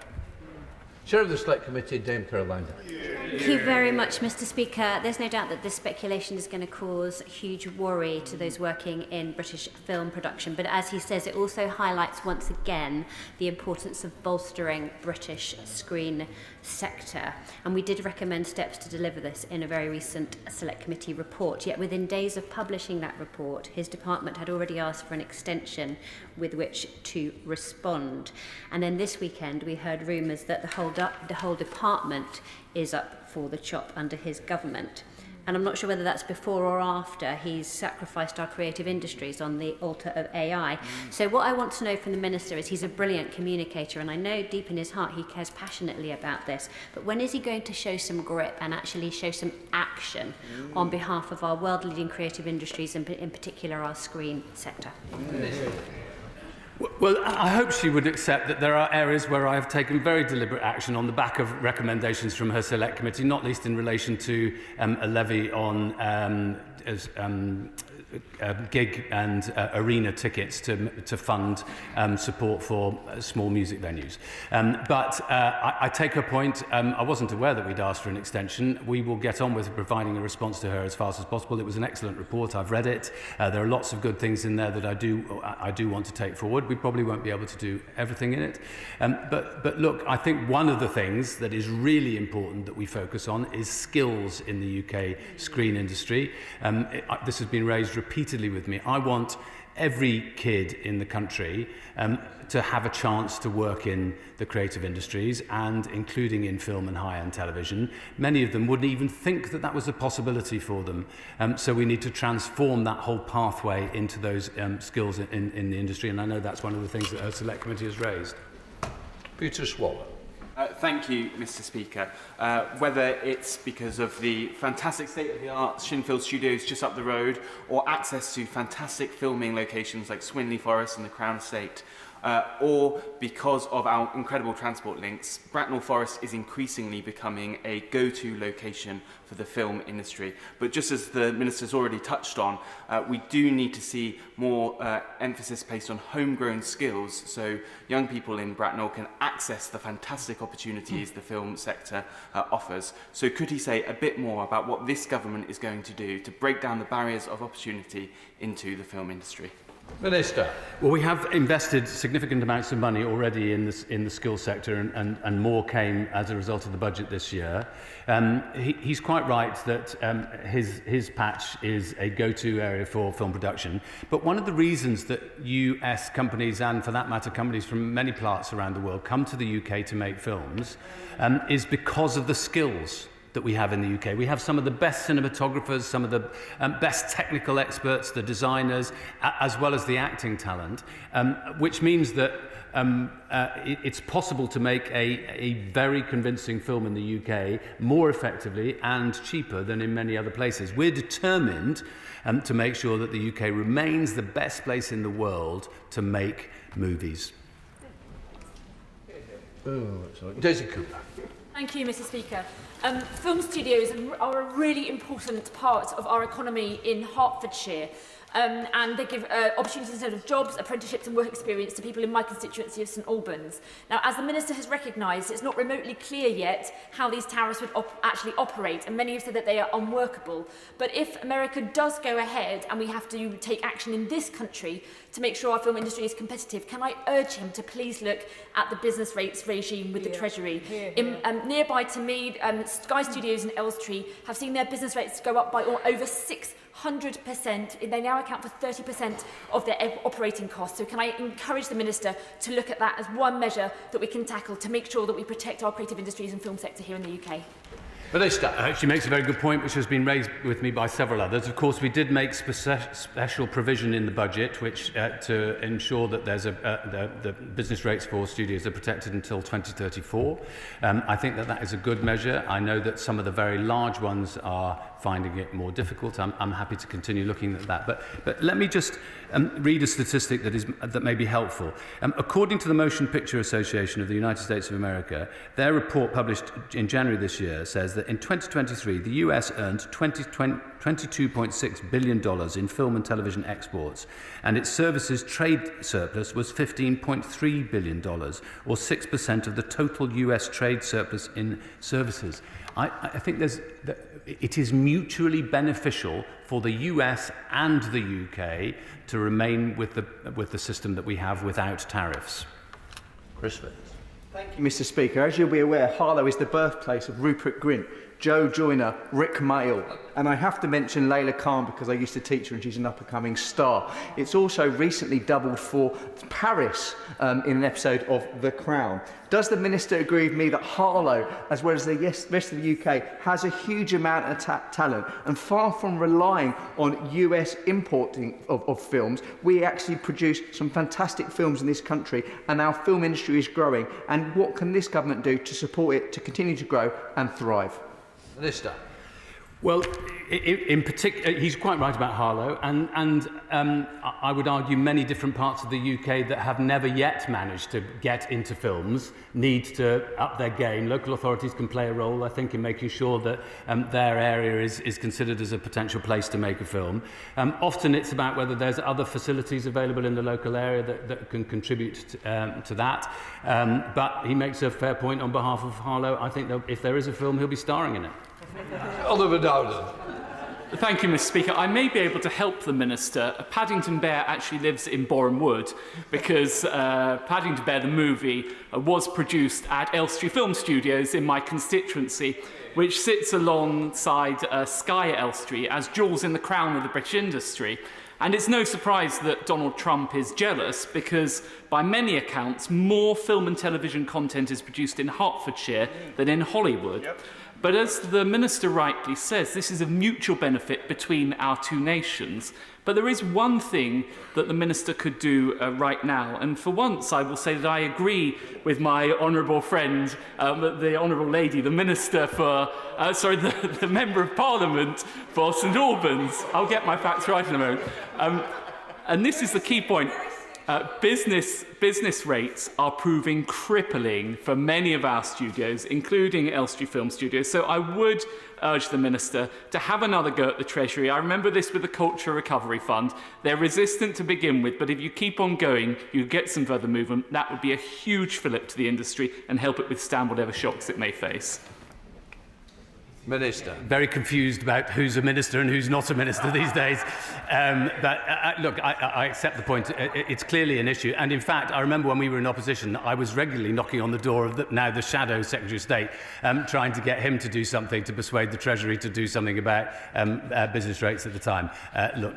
Speaker 4: Chair of the Select Committee, Dame Caroline.
Speaker 7: Thank you very much, Mr. Speaker. There's no doubt that this speculation is going to cause huge worry to those working in British film production. But as he says, it also highlights once again the importance of bolstering British screen sector. And we did recommend steps to deliver this in a very recent Select Committee report. Yet within days of publishing that report, his department had already asked for an extension with which to respond. And then this weekend, we heard rumours that the whole department is up for the chop under his government. And I'm not sure whether that's before or after he's sacrificed our creative industries on the altar of AI. So what I want to know from the Minister is, he's a brilliant communicator, and I know deep in his heart he cares passionately about this, but when is he going to show some grip and actually show some action on behalf of our world-leading creative industries, and in particular our screen sector?
Speaker 20: Well, I hope she would accept that there are areas where I have taken very deliberate action on the back of recommendations from her Select Committee, not least in relation to a levy on gig and arena tickets to fund support for small music venues. But I take her point. I wasn't aware that we'd asked for an extension. We will get on with providing a response to her as fast as possible. It was an excellent report. I've read it. There are lots of good things in there that I do want to take forward. We probably won't be able to do everything in it. But look, I think one of the things that is really important that we focus on is skills in the UK screen industry. This has been raised repeatedly with me. I want every kid in the country to have a chance to work in the creative industries, and including in film and high-end television. Many of them wouldn't even think that that was a possibility for them. So we need to transform that whole pathway into those skills in the industry, and I know that's one of the things that our Select Committee has raised.
Speaker 4: Peter Swallow.
Speaker 21: Thank you, Mr. Speaker. Whether it's because of the fantastic state-of-the-art Shinfield Studios just up the road, or access to fantastic filming locations like Swinley Forest and the Crown Estate, or because of our incredible transport links, Bracknell Forest is increasingly becoming a go-to location for the film industry. But just as the Minister's already touched on, we do need to see more emphasis placed on homegrown skills so young people in Bracknell can access the fantastic opportunities the film sector offers. So could he say a bit more about what this government is going to do to break down the barriers of opportunity into the film industry?
Speaker 4: Minister.
Speaker 20: Well, we have invested significant amounts of money already in the skills sector, and more came as a result of the budget this year. He's quite right that his patch is a go-to area for film production. But one of the reasons that US companies, and for that matter companies from many parts around the world, come to the UK to make films is because of the skills that we have in the UK. We have some of the best cinematographers, some of the best technical experts, the designers, as well as the acting talent, which means that it's possible to make a very convincing film in the UK more effectively and cheaper than in many other places. We're determined to make sure that the UK remains the best place in the world to make movies.
Speaker 4: Daisy Cooper.
Speaker 8: Thank you, Mr. Speaker. Film studios are a really important part of our economy in Hertfordshire. And they give opportunities in terms of jobs, apprenticeships and work experience to people in my constituency of St Albans. Now, as the Minister has recognised, it's not remotely clear yet how these tariffs would actually operate, and many have said that they are unworkable. But if America does go ahead and we have to take action in this country to make sure our film industry is competitive, can I urge him to please look at the business rates regime with the Treasury? Nearby to me, Sky Studios in Elstree have seen their business rates go up by over 600%. They now account for 30% of their operating costs. So can I encourage the Minister to look at that as one measure that we can tackle to make sure that we protect our creative industries and film sector here in the UK?
Speaker 20: She makes a very good point, which has been raised with me by several others. Of course, we did make special provision in the budget, which to ensure that there's the business rates for studios are protected until 2034. I think that is a good measure. I know that some of the very large ones are finding it more difficult. I'm happy to continue looking at that. But let me just read a statistic that may be helpful. According to the Motion Picture Association of the United States of America, their report published in January this year says that in 2023, the US earned $22.6 billion in film and television exports, and its services trade surplus was $15.3 billion, or 6% of the total US trade surplus in services. I think it is mutually beneficial for the US and the UK to remain with the system that we have without tariffs.
Speaker 4: Chris Vance.
Speaker 16: Thank you, Mr. Speaker. As you'll be aware, Harlow is the birthplace of Rupert Grint, Joe Joyner, Rick Mail, and I have to mention Layla Khan because I used to teach her and she's an up-and-coming star. It's also recently doubled for Paris in an episode of The Crown. Does the Minister agree with me that Harlow, as well as the rest of the UK, has a huge amount of talent, and far from relying on US importing of films, we actually produce some fantastic films in this country, and our film industry is growing, and what can this government do to support it to continue to grow and thrive?
Speaker 4: Minister.
Speaker 20: Well, in particular, he's quite right about Harlow, and I would argue many different parts of the UK that have never yet managed to get into films need to up their game. Local authorities can play a role, I think, in making sure that their area is considered as a potential place to make a film. Often it's about whether there's other facilities available in the local area that can contribute to that. But he makes a fair point on behalf of Harlow. I think that if there is a film, he'll be starring in it.
Speaker 4: Oliver Dowden.
Speaker 9: Thank you, Mr. Speaker. I may be able to help the Minister. Paddington Bear actually lives in Boreham Wood because Paddington Bear, the movie, was produced at Elstree Film Studios in my constituency, which sits alongside Sky Elstree as jewels in the crown of the British industry. And it's no surprise that Donald Trump is jealous because, by many accounts, more film and television content is produced in Hertfordshire than in Hollywood. Yep. But as the Minister rightly says, this is a mutual benefit between our two nations. But there is one thing that the Minister could do right now. And for once, I will say that I agree with my honourable friend, the Honourable Lady, the Minister for, the Member of Parliament for St Albans. I'll get my facts right in a moment. And this is the key point. Business rates are proving crippling for many of our studios, including Elstree Film Studios. So I would urge the Minister to have another go at the Treasury. I remember this with the Culture Recovery Fund. They're resistant to begin with, but if you keep on going, you get some further movement. That would be a huge fillip to the industry and help it withstand whatever shocks it may face.
Speaker 4: Minister.
Speaker 20: Very confused about who's a minister and who's not a minister these days. Look, I accept the point. It's clearly an issue. And in fact, I remember when we were in opposition, I was regularly knocking on the door of the shadow Secretary of State, trying to get him to do something to persuade the Treasury to do something about business rates at the time. Look,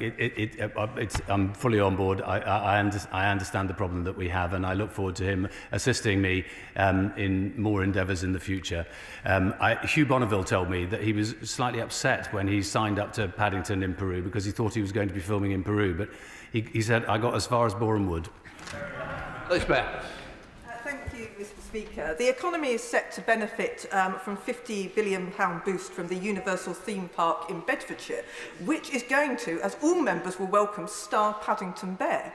Speaker 20: I'm fully on board. I understand the problem that we have, and I look forward to him assisting me in more endeavours in the future. Hugh Bonneville told me that he was slightly upset when he signed up to Paddington in Peru because he thought he was going to be filming in Peru, but he said, I got as far as Boreham Wood.
Speaker 4: Ms Badenoch.
Speaker 11: Thank you, Mr Speaker. The economy is set to benefit from £50 billion boost from the Universal Theme Park in Bedfordshire, which is going to, as all members will welcome, star Paddington Bear.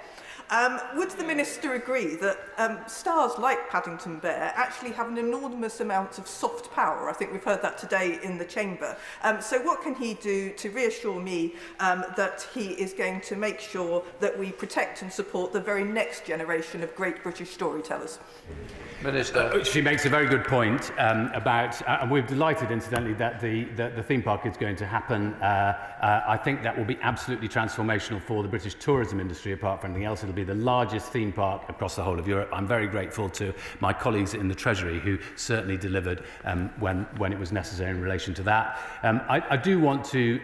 Speaker 11: Would the Minister agree that stars like Paddington Bear actually have an enormous amount of soft power? I think we've heard that today in the Chamber. So what can he do to reassure me that he is going to make sure that we protect and support the very next generation of great British storytellers?
Speaker 4: Minister.
Speaker 20: She makes a very good point about, and we're delighted, incidentally, that the theme park is going to happen. I think that will be absolutely transformational for the British tourism industry. Apart from anything else, it'll be the largest theme park across the whole of Europe. I'm very grateful to my colleagues in the Treasury who certainly delivered when it was necessary in relation to that. I do want to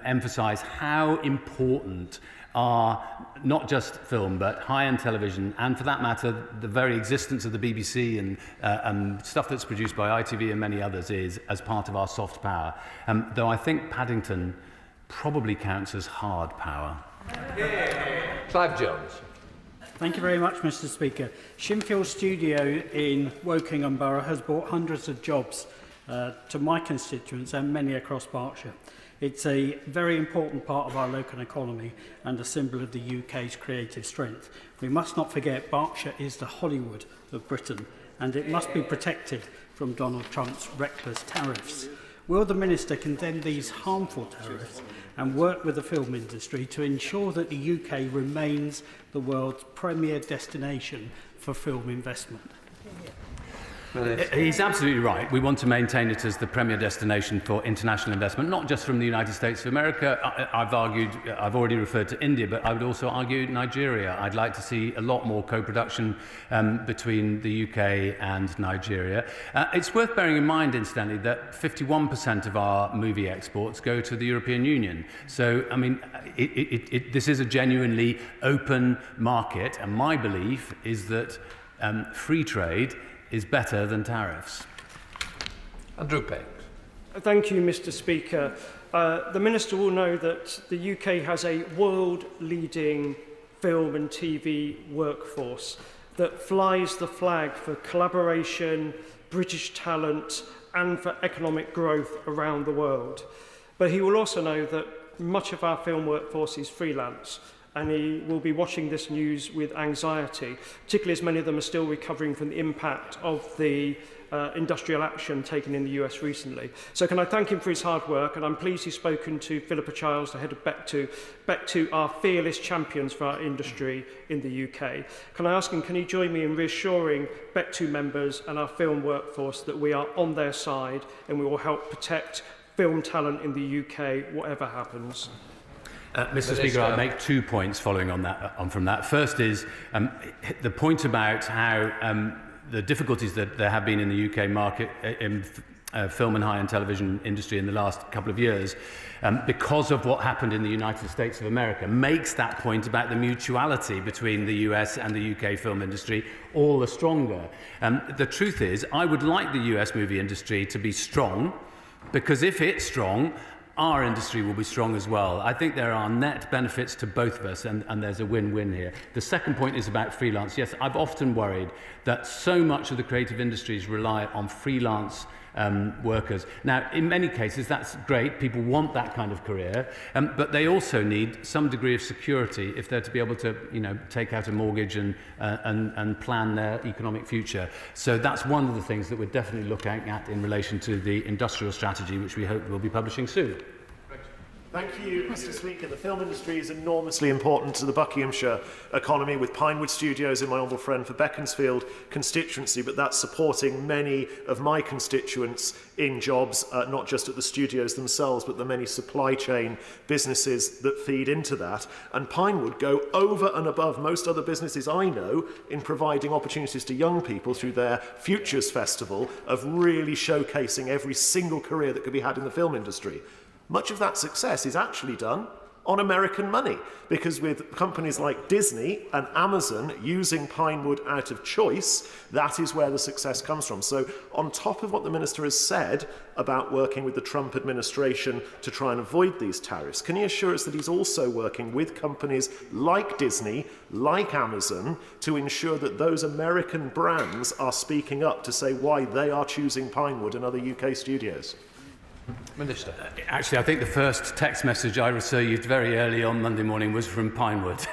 Speaker 20: emphasise how important are not just film but high-end television, and for that matter the very existence of the BBC and stuff that's produced by ITV and many others is as part of our soft power, though I think Paddington probably counts as hard power.
Speaker 4: Clive Jones.
Speaker 12: Thank you very much, Mr Speaker. Shinfield Studio in Wokingham Borough has brought hundreds of jobs to my constituents and many across Berkshire. It's a very important part of our local economy and a symbol of the UK's creative strength. We must not forget Berkshire is the Hollywood of Britain, and it must be protected from Donald Trump's reckless tariffs. Will the Minister condemn these harmful tariffs and work with the film industry to ensure that the UK remains the world's premier destination for film investment?
Speaker 20: He's absolutely right. We want to maintain it as the premier destination for international investment, not just from the United States of America. I've already referred to India, but I would also argue Nigeria. I'd like to see a lot more co-production between the UK and Nigeria. It's worth bearing in mind, incidentally, that 51% of our movie exports go to the European Union. So, I mean, this is a genuinely open market, and my belief is that free trade is better than tariffs.
Speaker 4: Andrew Peck.
Speaker 13: Thank you, Mr Speaker. The Minister will know that the UK has a world-leading film and TV workforce that flies the flag for collaboration, British talent, and for economic growth around the world. But he will also know that much of our film workforce is freelance, and he will be watching this news with anxiety, particularly as many of them are still recovering from the impact of the industrial action taken in the US recently. So can I thank him for his hard work, and I'm pleased he's spoken to Philippa Childs, the head of BEC2. BEC2 are fearless champions for our industry in the UK. Can I ask him, can he join me in reassuring BEC2 members and our film workforce that we are on their side and we will help protect film talent in the UK, whatever happens?
Speaker 20: Mr Speaker, I'll make 2 points following on from that. First is the point about how the difficulties that there have been in the UK market in film and high-end television industry in the last couple of years because of what happened in the United States of America makes that point about the mutuality between the US and the UK film industry all the stronger. The truth is, I would like the US movie industry to be strong, because if it's strong, our industry will be strong as well. I think there are net benefits to both of us, and there's a win-win here. The second point is about freelance. Yes, I've often worried that so much of the creative industries rely on freelance workers. Now, in many cases, that's great. People want that kind of career, but they also need some degree of security if they're to be able to, take out a mortgage and plan their economic future. So that's one of the things that we're definitely looking at in relation to the industrial strategy, which we hope we'll be publishing soon.
Speaker 14: Thank you, Mr. Speaker. The film industry is enormously important to the Buckinghamshire economy, with Pinewood Studios in my honourable friend for Beaconsfield constituency, but that's supporting many of my constituents in jobs, not just at the studios themselves, but the many supply chain businesses that feed into that. And Pinewood go over and above most other businesses I know in providing opportunities to young people through their Futures Festival of really showcasing every single career that could be had in the film industry. Much of that success is actually done on American money, because with companies like Disney and Amazon using Pinewood out of choice, that is where the success comes from. So on top of what the Minister has said about working with the Trump administration to try and avoid these tariffs, can he assure us that he's also working with companies like Disney, like Amazon, to ensure that those American brands are speaking up to say why they are choosing Pinewood and other UK studios?
Speaker 20: Minister. Actually, I think the first text message I received very early on Monday morning was from Pinewood.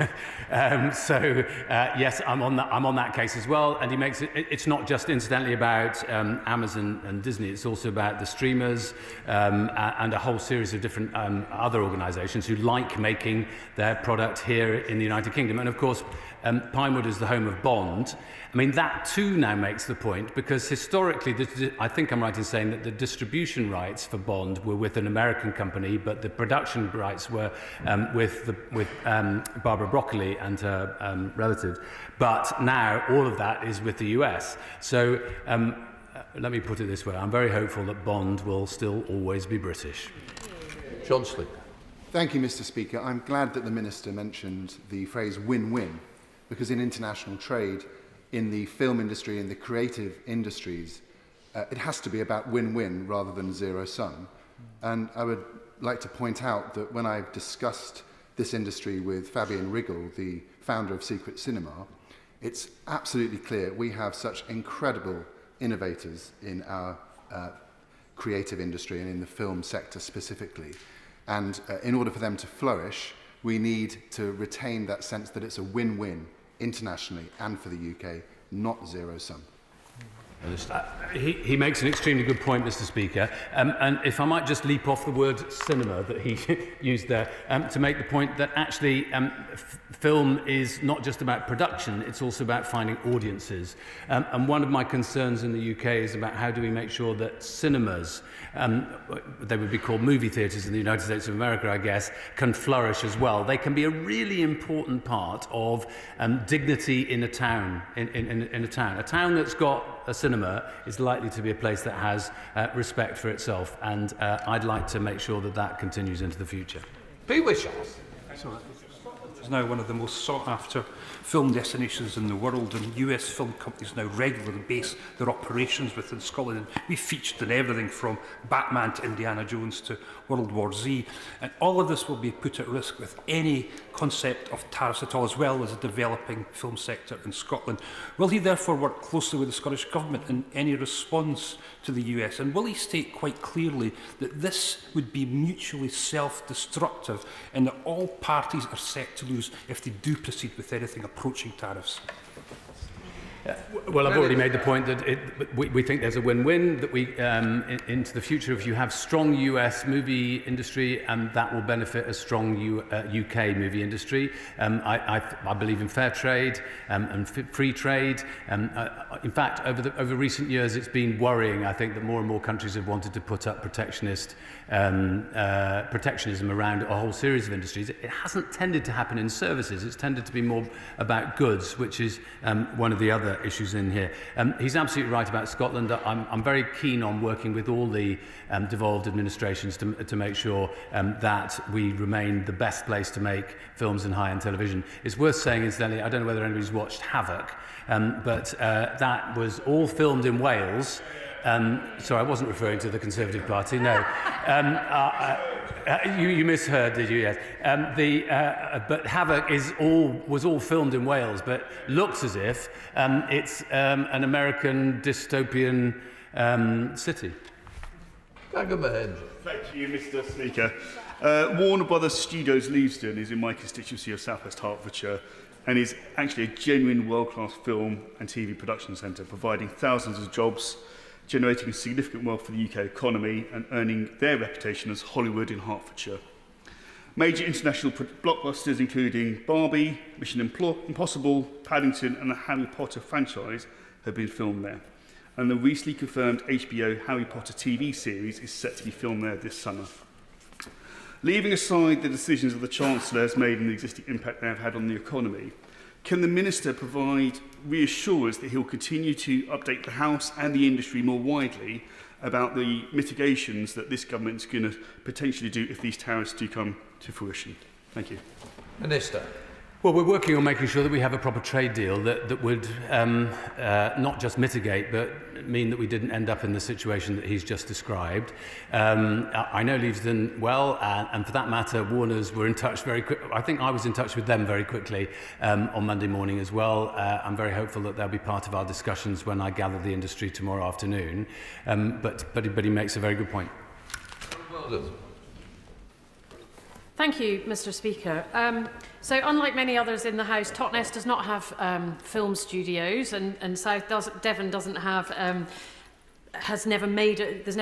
Speaker 20: Yes, I'm on that case as well. And he makes it. It's not just incidentally about Amazon and Disney. It's also about the streamers and a whole series of different other organisations who like making their product here in the United Kingdom. And of course, Pinewood is the home of Bond. I mean, that too now makes the point, because historically, I think I'm right in saying that the distribution rights for Bond were with an American company, but the production rights were with Barbara Broccoli and her relatives. But now all of that is with the US. So let me put it this way. I'm very hopeful that Bond will still always be British.
Speaker 15: John Sleeper.
Speaker 17: Thank you, Mr. Speaker. I'm glad that the Minister mentioned the phrase win-win, because in international trade, in the film industry, in the creative industries, it has to be about win-win rather than zero-sum. And I would like to point out that when I've discussed this industry with Fabian Riggle, the founder of Secret Cinema, it's absolutely clear we have such incredible innovators in our creative industry and in the film sector specifically. And in order for them to flourish, we need to retain that sense that it's a win-win internationally and for the UK, not zero-sum.
Speaker 20: He makes an extremely good point, Mr. Speaker. And if I might just leap off the word cinema that he used there, to make the point that actually film is not just about production, it's also about finding audiences. And one of my concerns in the UK is about how do we make sure that cinemas, they would be called movie theatres in the United States of America, I guess, can flourish as well. They can be a really important part of dignity in a town, in a town. A town that's got a cinema is likely to be a place that has respect for itself, and I'd like to make sure that that continues into the future.
Speaker 15: Be Wishaw.
Speaker 23: Is now one of the most sought-after film destinations in the world, and US film companies now regularly base their operations within Scotland. We featured in everything from Batman to Indiana Jones to World War Z, and all of this will be put at risk with any concept of tariffs at all, as well as a developing film sector in Scotland. Will he therefore work closely with the Scottish Government in any response to the US, and will he state quite clearly that this would be mutually self-destructive and that all parties are set to lose if they do proceed with anything approaching tariffs?
Speaker 20: Well, I've already made the point that we think there's a win-win, that we, into the future, if you have strong US movie industry, that will benefit a strong UK movie industry. I believe in fair trade and free trade. In fact, over recent years, it's been worrying, I think, that more and more countries have wanted to put up protectionism around a whole series of industries. It hasn't tended to happen in services. It's tended to be more about goods, which is one of the other issues in here. He's absolutely right about Scotland. I'm very keen on working with all the devolved administrations to make sure that we remain the best place to make films and high-end television. It's worth saying, incidentally, I don't know whether anybody's watched Havoc, but that was all filmed in Wales. Sorry, I wasn't referring to the Conservative Party, no. You misheard, did you? Yes. But Havoc was all filmed in Wales, but looks as if it's an American dystopian city.
Speaker 1: Thank
Speaker 5: you, Mr. Speaker. Warner Brothers Studios Leavesden is in my constituency of South West Hertfordshire and is actually a genuine world-class film and TV production centre, providing thousands of jobs, generating significant wealth for the UK economy and earning their reputation as Hollywood in Hertfordshire. Major international blockbusters including Barbie, Mission Impossible, Paddington and the Harry Potter franchise have been filmed there. And the recently confirmed HBO Harry Potter TV series is set to be filmed there this summer. Leaving aside the decisions of the Chancellor has made and the existing impact they have had on the economy, can the Minister provide reassurance that he'll continue to update the House and the industry more widely about the mitigations that this government is going to potentially do if these tariffs do come to fruition? Thank you.
Speaker 1: Minister.
Speaker 20: Well, we're working on making sure that we have a proper trade deal that would not just mitigate, but mean that we didn't end up in the situation that he's just described. I know Leavesden well, and for that matter, Warners were in touch very quick. I think I was in touch with them very quickly on Monday morning as well. I'm very hopeful that they'll be part of our discussions when I gather the industry tomorrow afternoon. But he makes a very good point.
Speaker 1: Well done.
Speaker 18: Thank you, Mr. Speaker. So unlike many others in the House, Totnes does not have film studios, and South Devon doesn't have, there's never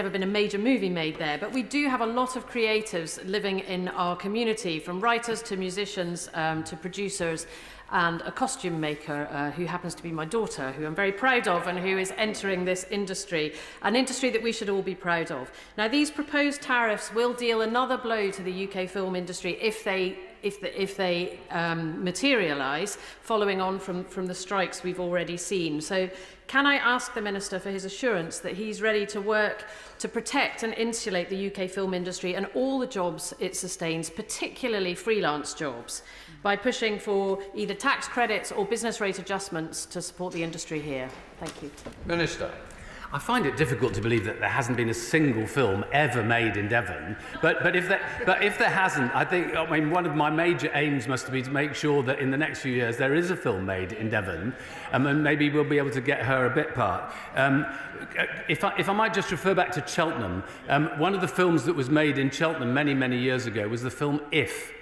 Speaker 18: been a major movie made there. But we do have a lot of creatives living in our community, from writers to musicians to producers, and a costume maker who happens to be my daughter, who I'm very proud of and who is entering this industry, an industry that we should all be proud of. Now, these proposed tariffs will deal another blow to the UK film industry if they materialise, following on from the strikes we've already seen. So can I ask the Minister for his assurance that he's ready to work to protect and insulate the UK film industry and all the jobs it sustains, particularly freelance jobs, by pushing for either tax credits or business rate adjustments to support the industry here? Thank you.
Speaker 1: Minister.
Speaker 20: I find it difficult to believe that there hasn't been a single film ever made in Devon. But if there hasn't, I mean, one of my major aims must be to make sure that in the next few years there is a film made in Devon, and maybe we'll be able to get her a bit part. If I might just refer back to Cheltenham, one of the films that was made in Cheltenham many years ago was the film If,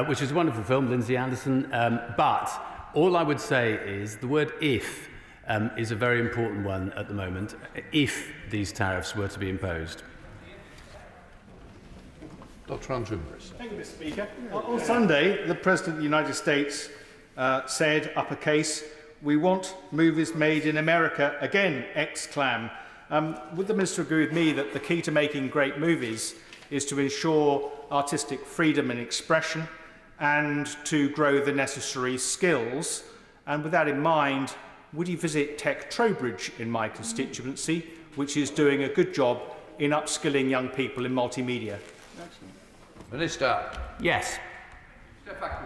Speaker 20: which is a wonderful film, Lindsay Anderson. But all I would say is the word if is a very important one at the moment, if these tariffs were to be imposed.
Speaker 1: Dr. Andrew Morris.
Speaker 22: Thank you, Mr. Speaker. On Sunday, the President of the United States said, uppercase, "We want movies made in America again!" exclam. Would the Minister agree with me that the key to making great movies is to ensure artistic freedom and expression and to grow the necessary skills? And with that in mind, would you visit Tech Trowbridge in my constituency, which is doing a good job in upskilling young people in multimedia?
Speaker 1: Minister.
Speaker 20: Yes.
Speaker 22: Step back.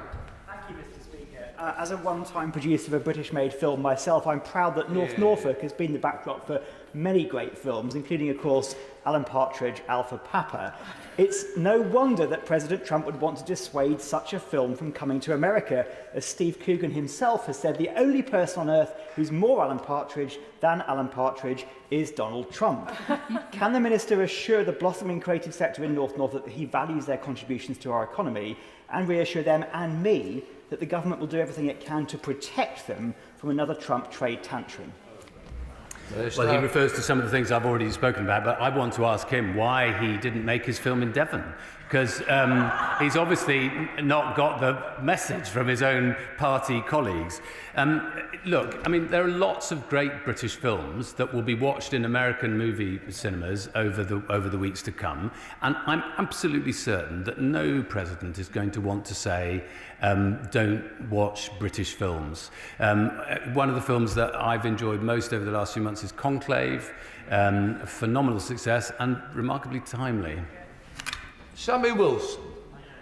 Speaker 25: Thank you, Mr. Speaker. As a one-time producer of a British-made film myself, I'm proud that North Norfolk has been the backdrop for many great films, including, of course, Alan Partridge, Alpha Papa. It's no wonder that President Trump would want to dissuade such a film from coming to America. As Steve Coogan himself has said, the only person on earth who's more Alan Partridge than Alan Partridge is Donald Trump. Can the Minister assure the blossoming creative sector in North Norfolk that he values their contributions to our economy, and reassure them and me that the government will do everything it can to protect them from another Trump trade tantrum?
Speaker 20: Well, he refers to some of the things I've already spoken about, but I want to ask him why he didn't make his film in Devon, because he's obviously not got the message from his own party colleagues. Look, I mean, there are lots of great British films that will be watched in American movie cinemas over the weeks to come, and I'm absolutely certain that no president is going to want to say, don't watch British films. One of the films that I've enjoyed most over the last few months is Conclave, a phenomenal success and remarkably timely.
Speaker 1: Sammy Wilson.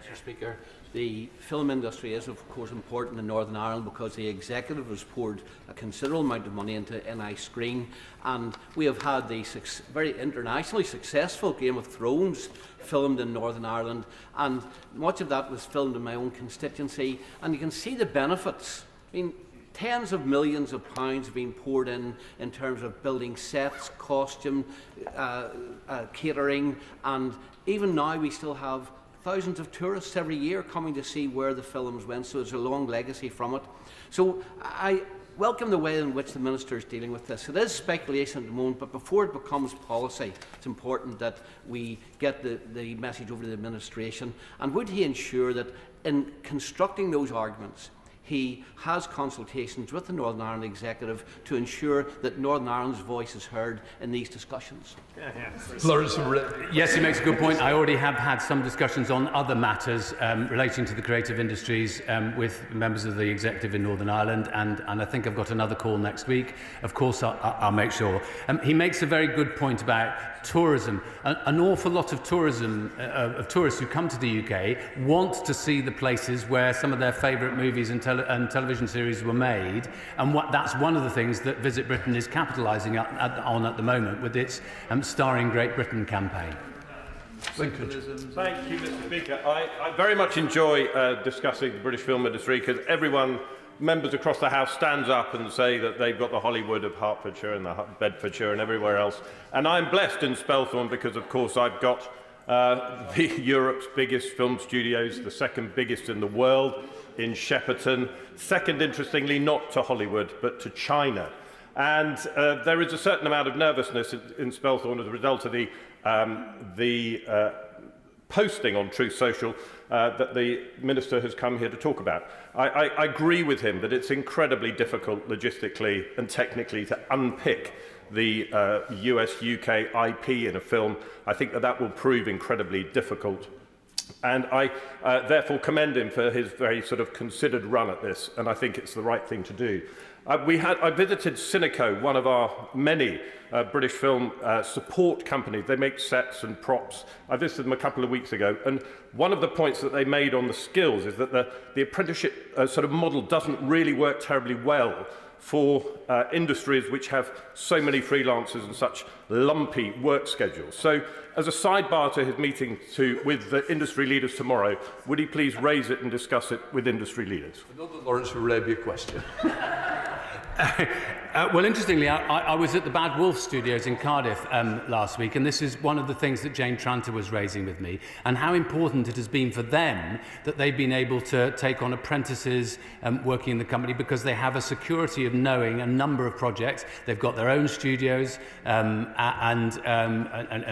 Speaker 26: Mr. Speaker,
Speaker 4: The film industry is, of course, important in Northern Ireland because the executive has poured a considerable amount of money into NI Screen, and we have had the very internationally successful Game of Thrones filmed in Northern Ireland, and much of that was filmed in my own constituency, and you can see the benefits. I mean, tens of millions of pounds have been poured in terms of building sets, costume, catering, and even now we still have thousands of tourists every year coming to see where the films went, so there's a long legacy from it. So I welcome the way in which the Minister is dealing with this. It is speculation at the moment, but before it becomes policy, it's important that we get the message over to the administration. And would he ensure that in constructing those arguments, he has consultations with the Northern Ireland Executive to ensure that Northern Ireland's voice is heard in these discussions?
Speaker 20: Yes, he makes a good point. I already have had some discussions on other matters relating to the creative industries with members of the Executive in Northern Ireland, and I think I've got another call next week. Of course, I'll make sure. He makes a very good point about tourism. An awful lot of tourists who come to the UK want to see the places where some of their favourite movies and television series were made, and that's one of the things that Visit Britain is capitalising on at the moment with its Starring Great Britain campaign.
Speaker 2: Thank you, Mr. Speaker. I very much enjoy discussing the British film industry because members across the House stands up and say that they've got the Hollywood of Hertfordshire and the Bedfordshire and everywhere else. And I'm blessed in Spelthorne because, of course, I've got Europe's biggest film studios, the second biggest in the world in Shepperton, second, interestingly, not to Hollywood, but to China. And there is a certain amount of nervousness in Spelthorne as a result of the posting on Truth Social that the Minister has come here to talk about. I agree with him that it's incredibly difficult logistically and technically to unpick the US-UK IP in a film. I think that will prove incredibly difficult. And I therefore commend him for his very sort of considered run at this, and I think it's the right thing to do. I visited Cineco, one of our many British film support companies. They make sets and props. I visited them a couple of weeks ago, and one of the points that they made on the skills is that the apprenticeship sort of model doesn't really work terribly well for industries which have so many freelancers and such lumpy work schedules. So, as a sidebar to his meeting with the industry leaders tomorrow, would he please raise it and discuss it with industry leaders?
Speaker 1: Another Lawrence Arabia question.
Speaker 20: Well, interestingly, I was at the Bad Wolf Studios in Cardiff last week, and this is one of the things that Jane Tranter was raising with me, and how important it has been for them that they've been able to take on apprentices working in the company because they have a security of knowing a number of projects. They've got their own studios, and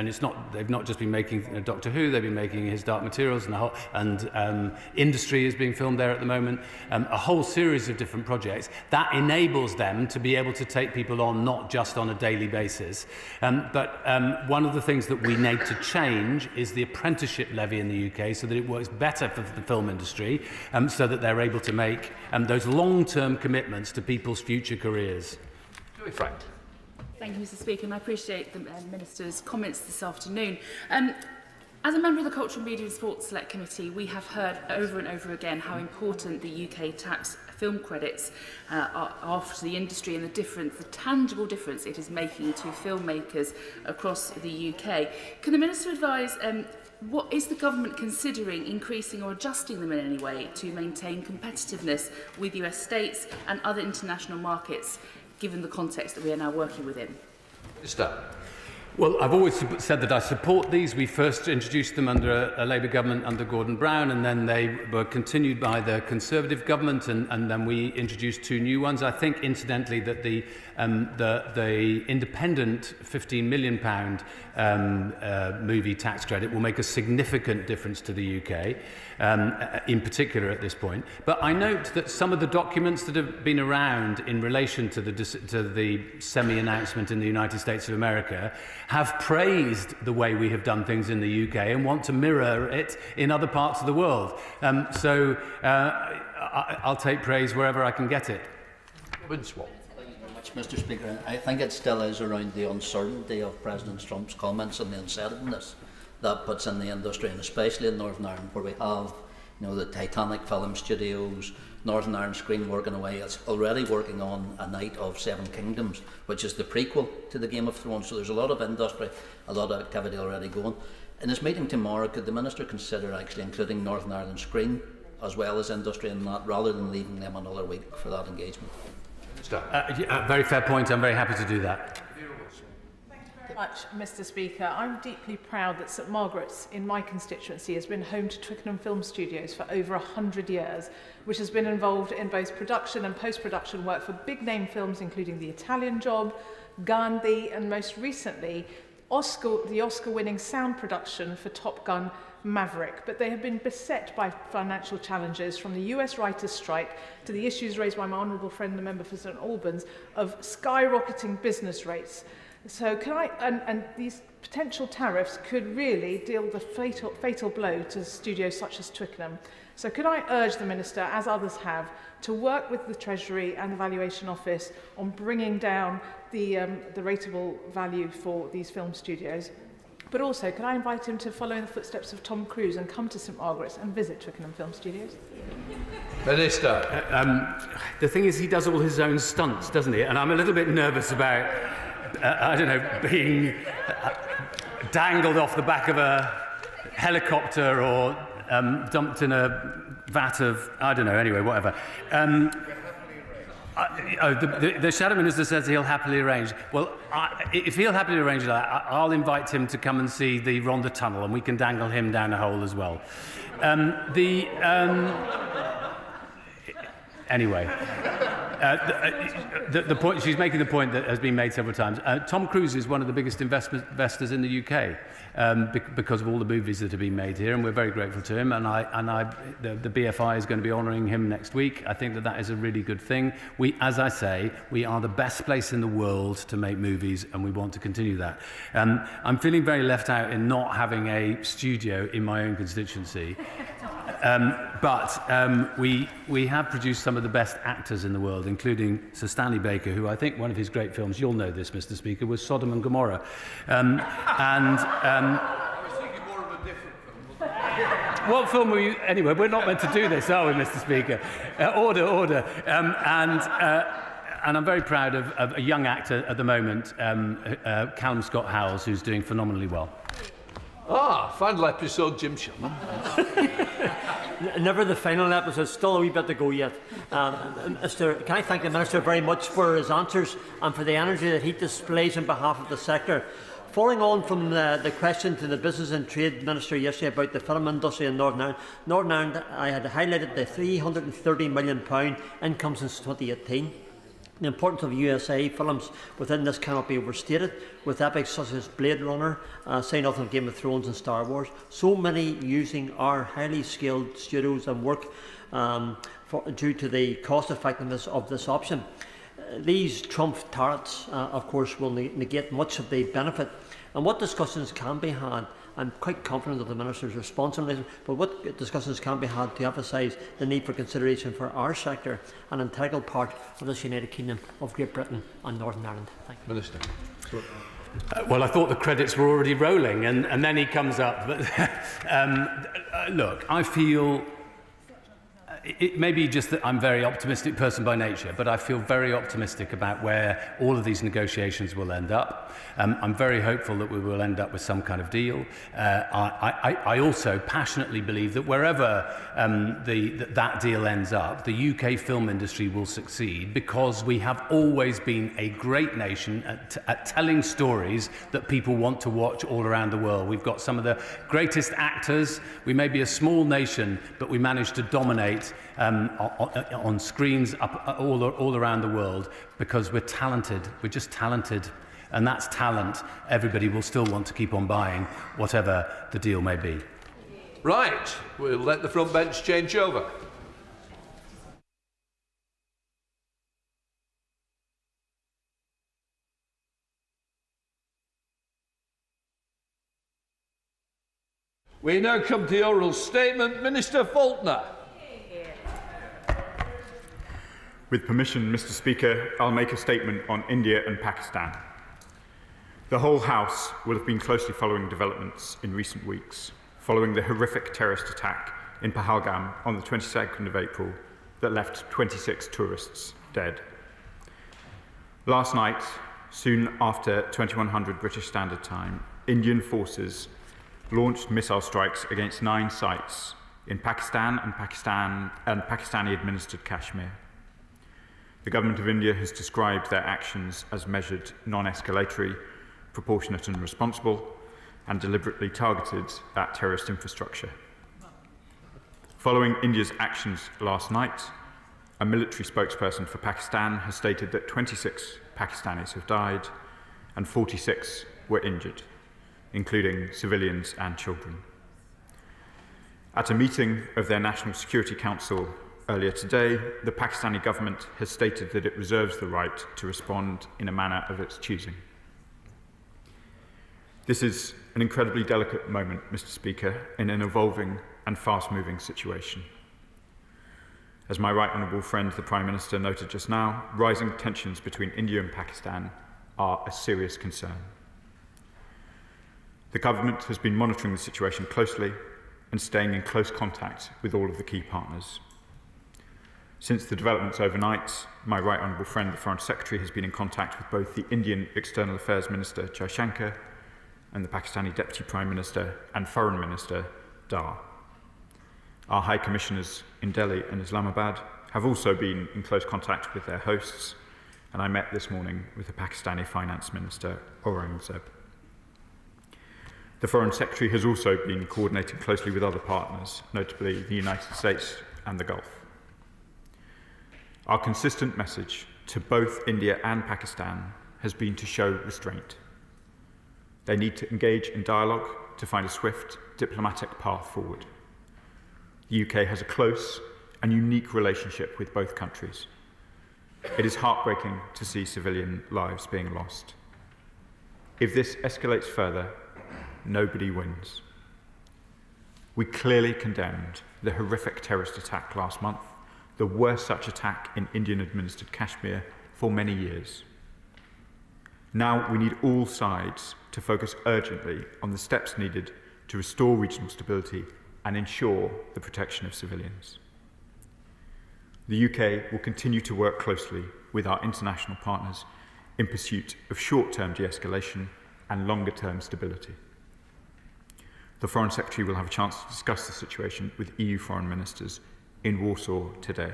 Speaker 20: it's not they've not just been making Doctor Who; they've been making His Dark Materials, and Industry is being filmed there at the moment. A whole series of different projects that enables them to be able to take people on not just on a daily basis. But one of the things that we need to change is the apprenticeship levy in the UK so that it works better for the film industry, so that they're able to make those long-term commitments to people's future careers.
Speaker 1: Frank.
Speaker 3: Thank you, Mr. Speaker, and I appreciate the Minister's comments this afternoon. As a member of the Cultural, Media and Sports Select Committee, we have heard over and over again how important the UK tax film credits are for the industry and the tangible difference it is making to filmmakers across the UK. Can the Minister advise what is the government considering increasing or adjusting them in any way to maintain competitiveness with US states and other international markets, given the context that we are now working within?
Speaker 20: Well, I've always said that I support these. We first introduced them under a Labour government under Gordon Brown, and then they were continued by the Conservative government, and then we introduced two new ones. I think, incidentally, that the independent £15 million movie tax credit will make a significant difference to the UK, in particular at this point. But I note that some of the documents that have been around in relation to the semi-announcement in the United States of America have praised the way we have done things in the UK and want to mirror it in other parts of the world. So I'll take praise wherever I can get it.
Speaker 10: Mr. Speaker, I think it still is around the uncertainty of President Trump's comments and the unsettledness that puts in the industry, and especially in Northern Ireland, where we have You know, the Titanic Film Studios, Northern Ireland Screen working away. It's already working on A Night of Seven Kingdoms, which is the prequel to the Game of Thrones. So there's a lot of industry, a lot of activity already going. In this meeting tomorrow, could the Minister consider actually including Northern Ireland Screen as well as industry in that, rather than leaving them another week for that engagement?
Speaker 20: Very fair point. I'm very happy to do that.
Speaker 6: Much, Mr. Speaker. I'm deeply proud that St Margaret's in my constituency has been home to Twickenham Film Studios for over 100 years, which has been involved in both production and post-production work for big-name films including The Italian Job, Gandhi, and most recently the Oscar-winning sound production for Top Gun Maverick. But they have been beset by financial challenges, from the US writers' strike to the issues raised by my honourable friend, the member for St Albans, of skyrocketing business rates. So can and these potential tariffs could really deal the fatal blow to studios such as Twickenham. So could I urge the Minister, as others have, to work with the Treasury and the Valuation Office on bringing down the rateable value for these film studios? But also, could I invite him to follow in the footsteps of Tom Cruise and come to St Margaret's and visit Twickenham Film Studios?
Speaker 20: Minister. The thing is, he does all his own stunts, doesn't he? And I'm a little bit nervous about I don't know, being dangled off the back of a helicopter or dumped in a vat of, I don't know, anyway, whatever. The Shadow Minister says he'll happily arrange. Well, if he'll happily arrange that, I'll invite him to come and see the Rhondda Tunnel, and we can dangle him down a hole as well. Anyway. The point, she's making the point that has been made several times. Tom Cruise is one of the biggest investors in the UK because of all the movies that have been made here, and we're very grateful to him. And the BFI is going to be honouring him next week. I think that is a really good thing. As I say, we are the best place in the world to make movies, and we want to continue that. I'm feeling very left out in not having a studio in my own constituency. But we have produced some of the best actors in the world, including Sir Stanley Baker, who I think one of his great films, you'll know this, Mr. Speaker, was Sodom and Gomorrah. What film were you... Anyway, we're not meant to do this, are we, Mr. Speaker? Order. And I'm very proud of a young actor at the moment, Callum Scott Howells, who's doing phenomenally well.
Speaker 15: Final episode, Jim Shillman.
Speaker 7: Never the final episode, still a wee bit to go yet. Can I thank the Minister very much for his answers and for the energy that he displays on behalf of the sector. Following on from the question to the Business and Trade Minister yesterday about the film industry in Northern Ireland, I had highlighted the £330 million income since 2018. The importance of USA films within this cannot be overstated, with epics such as Blade Runner, say nothing of Game of Thrones and Star Wars, so many using our highly skilled studios and work due to the cost effectiveness of this option. These Trump tariffs, of course, will negate much of the benefit. And what discussions can be had? I'm quite confident of the Minister's response on this, but what discussions can be had to emphasise the need for consideration for our sector, an integral part of this United Kingdom of Great Britain and Northern Ireland? Thank you.
Speaker 15: Minister.
Speaker 20: Well, I thought the credits were already rolling, and then he comes up. But look, I feel... It may be just that I'm a very optimistic person by nature, but I feel very optimistic about where all of these negotiations will end up. I'm very hopeful that we will end up with some kind of deal. I also passionately believe that wherever that deal ends up, the UK film industry will succeed, because we have always been a great nation at telling stories that people want to watch all around the world. We've got some of the greatest actors. We may be a small nation, but we manage to dominate on screens all around the world because we're talented. We're just talented. And that's talent. Everybody will still want to keep on buying, whatever the deal may be.
Speaker 15: Right. We'll let the front bench change over. We now come to the oral statement. Minister Faulkner.
Speaker 19: With permission, Mr. Speaker, I'll make a statement on India and Pakistan. The whole House will have been closely following developments in recent weeks, following the horrific terrorist attack in Pahalgam on the 22nd of April that left 26 tourists dead. Last night, soon after 2100 British Standard Time, Indian forces launched missile strikes against 9 sites in Pakistan and Pakistani-administered Kashmir. The Government of India has described their actions as measured, non-escalatory, proportionate and responsible, and deliberately targeted at terrorist infrastructure. Following India's actions last night, a military spokesperson for Pakistan has stated that 26 Pakistanis have died and 46 were injured, including civilians and children. At a meeting of their National Security Council earlier today, the Pakistani government has stated that it reserves the right to respond in a manner of its choosing. This is an incredibly delicate moment, Mr. Speaker, in an evolving and fast-moving situation. As my right honourable friend, the Prime Minister, noted just now, rising tensions between India and Pakistan are a serious concern. The government has been monitoring the situation closely and staying in close contact with all of the key partners. Since the developments overnight, my right honourable friend, the Foreign Secretary, has been in contact with both the Indian External Affairs Minister, Jaishankar, and the Pakistani Deputy Prime Minister and Foreign Minister, Dar. Our High Commissioners in Delhi and Islamabad have also been in close contact with their hosts, and I met this morning with the Pakistani Finance Minister, Aurangzeb. The Foreign Secretary has also been coordinating closely with other partners, notably the United States and the Gulf. Our consistent message to both India and Pakistan has been to show restraint. They need to engage in dialogue to find a swift diplomatic path forward. The UK has a close and unique relationship with both countries. It is heartbreaking to see civilian lives being lost. If this escalates further, nobody wins. We clearly condemned the horrific terrorist attack last month, the worst such attack in Indian-administered Kashmir for many years. Now we need all sides to focus urgently on the steps needed to restore regional stability and ensure the protection of civilians. The UK will continue to work closely with our international partners in pursuit of short-term de-escalation and longer-term stability. The Foreign Secretary will have a chance to discuss the situation with EU foreign ministers in Warsaw today.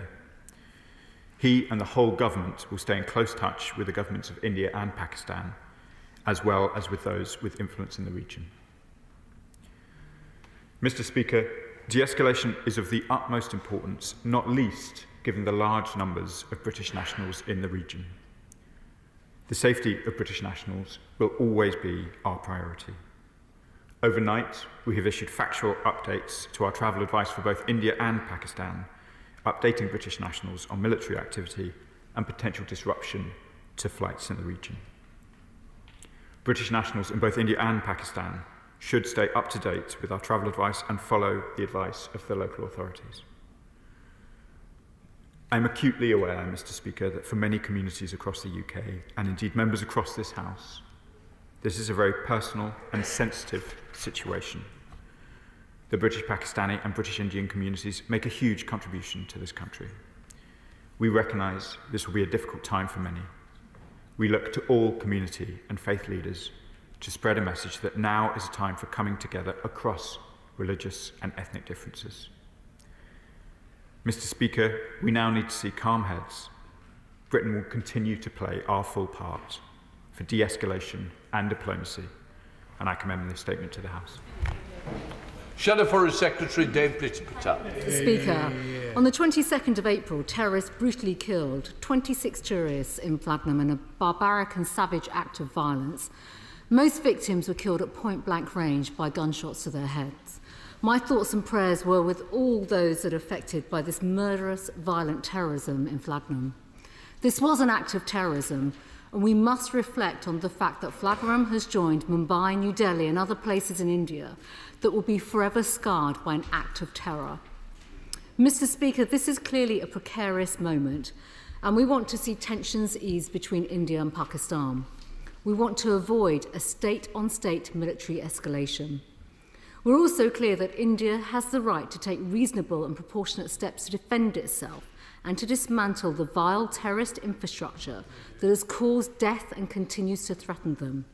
Speaker 19: He and the whole government will stay in close touch with the governments of India and Pakistan, as well as with those with influence in the region. Mr. Speaker, de-escalation is of the utmost importance, not least given the large numbers of British nationals in the region. The safety of British nationals will always be our priority. Overnight, we have issued factual updates to our travel advice for both India and Pakistan, updating British nationals on military activity and potential disruption to flights in the region. British nationals in both India and Pakistan should stay up to date with our travel advice and follow the advice of the local authorities. I'm acutely aware, Mr. Speaker, that for many communities across the UK, and indeed members across this House, this is a very personal and sensitive situation. The British Pakistani and British Indian communities make a huge contribution to this country. We recognise this will be a difficult time for many. We look to all community and faith leaders to spread a message that now is a time for coming together across religious and ethnic differences. Mr. Speaker, we now need to see calm heads. Britain will continue to play our full part for de-escalation and diplomacy, and I commend this statement to the House.
Speaker 1: Shadow Foreign Secretary Dame Priti Patel.
Speaker 8: Speaker, on the 22nd of April, terrorists brutally killed 26 tourists in Flagnum in a barbaric and savage act of violence. Most victims were killed at point-blank range by gunshots to their heads. My thoughts and prayers were with all those that are affected by this murderous, violent terrorism in Flagnum. This was an act of terrorism, and we must reflect on the fact that Flagnum has joined Mumbai, New Delhi and other places in India that will be forever scarred by an act of terror. Mr. Speaker, this is clearly a precarious moment, and we want to see tensions ease between India and Pakistan. We want to avoid a state-on-state military escalation. We're also clear that India has the right to take reasonable and proportionate steps to defend itself and to dismantle the vile terrorist infrastructure that has caused death and continues to threaten them.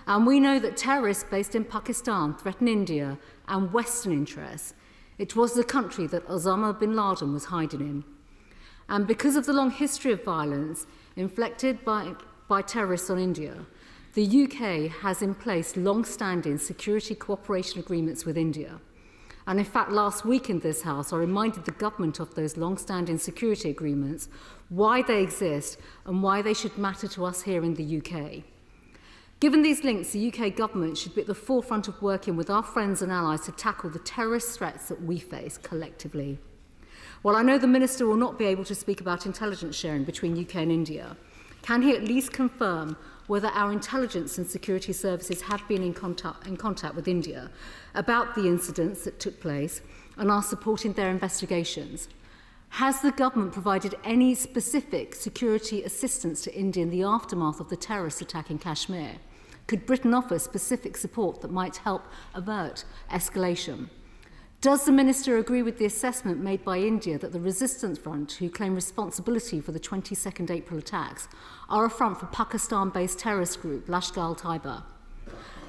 Speaker 8: And we know that terrorists based in Pakistan threaten India and Western interests. It was the country that Osama bin Laden was hiding in. And because of the long history of violence inflicted by terrorists on India, the UK has in place long-standing security cooperation agreements with India. And in fact, last week in this House, I reminded the government of those long-standing security agreements, why they exist and why they should matter to us here in the UK. Given these links, the UK government should be at the forefront of working with our friends and allies to tackle the terrorist threats that we face collectively. While I know the Minister will not be able to speak about intelligence sharing between UK and India, can he at least confirm whether our intelligence and security services have been in contact with India about the incidents that took place and are supporting their investigations? Has the government provided any specific security assistance to India in the aftermath of the terrorist attack in Kashmir? Could Britain offer specific support that might help avert escalation? Does the Minister agree with the assessment made by India that the Resistance Front, who claim responsibility for the 22nd April attacks, are a front for Pakistan-based terrorist group Lashkar-e-Taiba?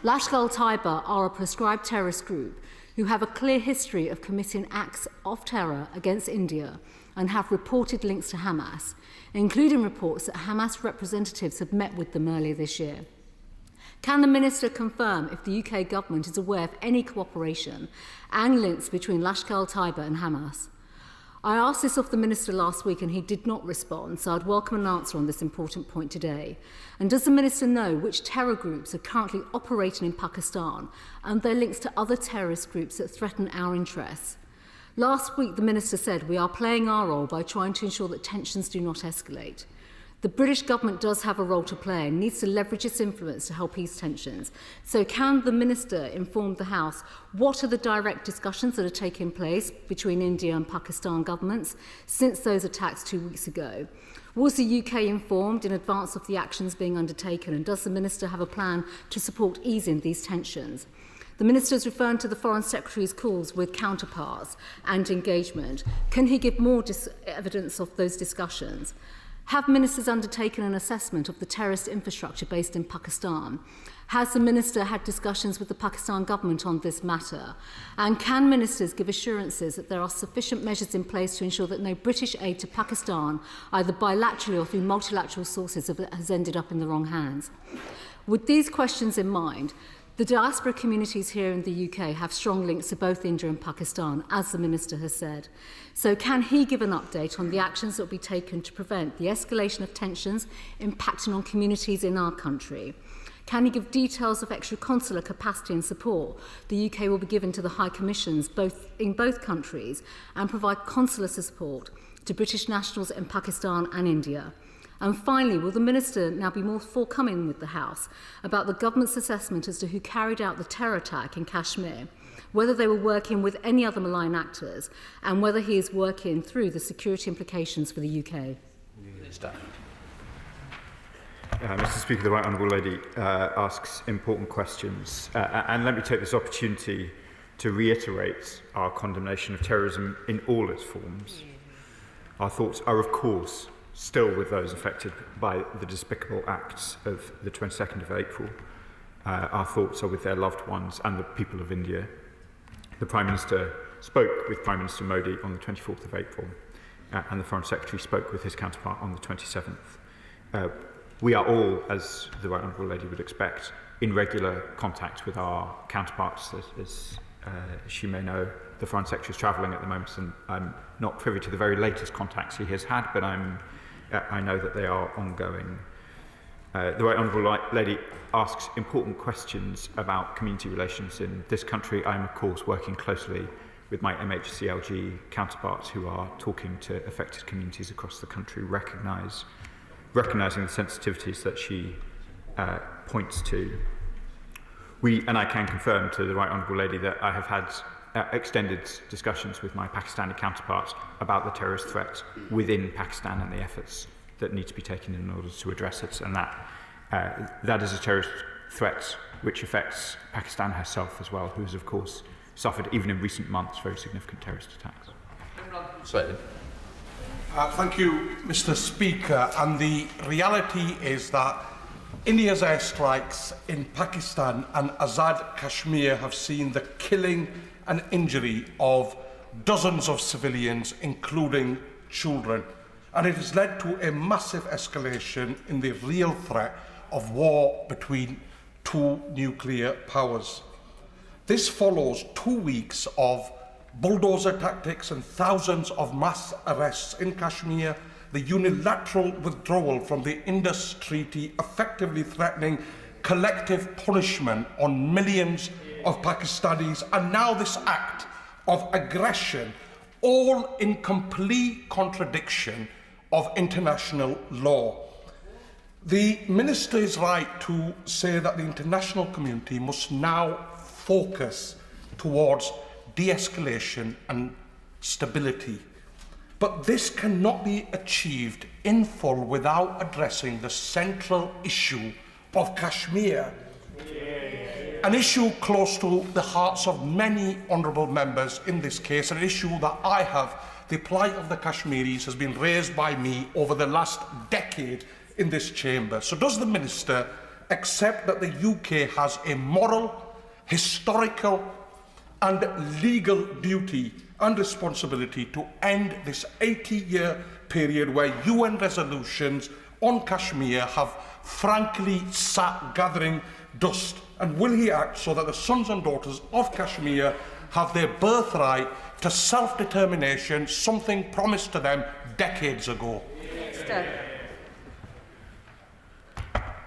Speaker 8: Lashkar-e-Taiba are a proscribed terrorist group who have a clear history of committing acts of terror against India and have reported links to Hamas, including reports that Hamas representatives have met with them earlier this year. Can the Minister confirm if the UK government is aware of any cooperation and links between Lashkar-e-Taiba and Hamas? I asked this of the Minister last week and he did not respond, so I'd welcome an answer on this important point today. And does the Minister know which terror groups are currently operating in Pakistan and their links to other terrorist groups that threaten our interests? Last week, the Minister said we are playing our role by trying to ensure that tensions do not escalate. The British government does have a role to play and needs to leverage its influence to help ease tensions. So can the Minister inform the House what are the direct discussions that are taking place between India and Pakistan governments since those attacks 2 weeks ago? Was the UK informed in advance of the actions being undertaken, and does the Minister have a plan to support easing these tensions? The Minister is referring to the Foreign Secretary's calls with counterparts and engagement. Can he give more evidence of those discussions? Have ministers undertaken an assessment of the terrorist infrastructure based in Pakistan? Has the Minister had discussions with the Pakistan government on this matter? And can ministers give assurances that there are sufficient measures in place to ensure that no British aid to Pakistan, either bilaterally or through multilateral sources, has ended up in the wrong hands? With these questions in mind, the diaspora communities here in the UK have strong links to both India and Pakistan, as the Minister has said. So can he give an update on the actions that will be taken to prevent the escalation of tensions impacting on communities in our country? Can he give details of extra consular capacity and support the UK will be given to the High Commissions in both countries and provide consular support to British nationals in Pakistan and India? And finally, will the Minister now be more forthcoming with the House about the government's assessment as to who carried out the terror attack in Kashmir, whether they were working with any other malign actors, and whether he is working through the security implications for the UK?
Speaker 19: Mr. Speaker, the Right Honourable Lady asks important questions. And let me take this opportunity to reiterate our condemnation of terrorism in all its forms. Our thoughts are, of course, still with those affected by the despicable acts of the 22nd of April. Our thoughts are with their loved ones and the people of India. The Prime Minister spoke with Prime Minister Modi on the 24th of April, and the Foreign Secretary spoke with his counterpart on the 27th. We are all, as the Right Honourable Lady would expect, in regular contact with our counterparts. As she may know, the Foreign Secretary is travelling at the moment, and I'm not privy to the very latest contacts he has had, but I know that they are ongoing. The Right Honourable Lady asks important questions about community relations in this country. I am, of course, working closely with my MHCLG counterparts who are talking to affected communities across the country, recognising the sensitivities that she points to. And I can confirm to the Right Honourable Lady that I have had extended discussions with my Pakistani counterparts about the terrorist threat within Pakistan and the efforts that need to be taken in order to address it. And that is a terrorist threat which affects Pakistan herself as well, who has, of course, suffered, even in recent months, very significant terrorist attacks.
Speaker 9: Thank you, Mr. Speaker. And the reality is that India's airstrikes in Pakistan and Azad Kashmir have seen the killing and injury of dozens of civilians, including children. And it has led to a massive escalation in the real threat of war between two nuclear powers. This follows 2 weeks of bulldozer tactics and thousands of mass arrests in Kashmir, the unilateral withdrawal from the Indus Treaty, effectively threatening collective punishment on millions of Pakistanis, and now this act of aggression, all in complete contradiction of international law. The Minister is right to say that the international community must now focus towards de-escalation and stability. But this cannot be achieved in full without addressing the central issue of Kashmir, an issue close to the hearts of many honourable members in this case, an issue that I have. The plight of the Kashmiris has been raised by me over the last decade in this chamber. So does the Minister accept that the UK has a moral, historical and legal duty and responsibility to end this 80-year period where UN resolutions on Kashmir have frankly sat gathering dust? And will he act so that the sons and daughters of Kashmir have their birthright to self-determination, something promised to them decades ago?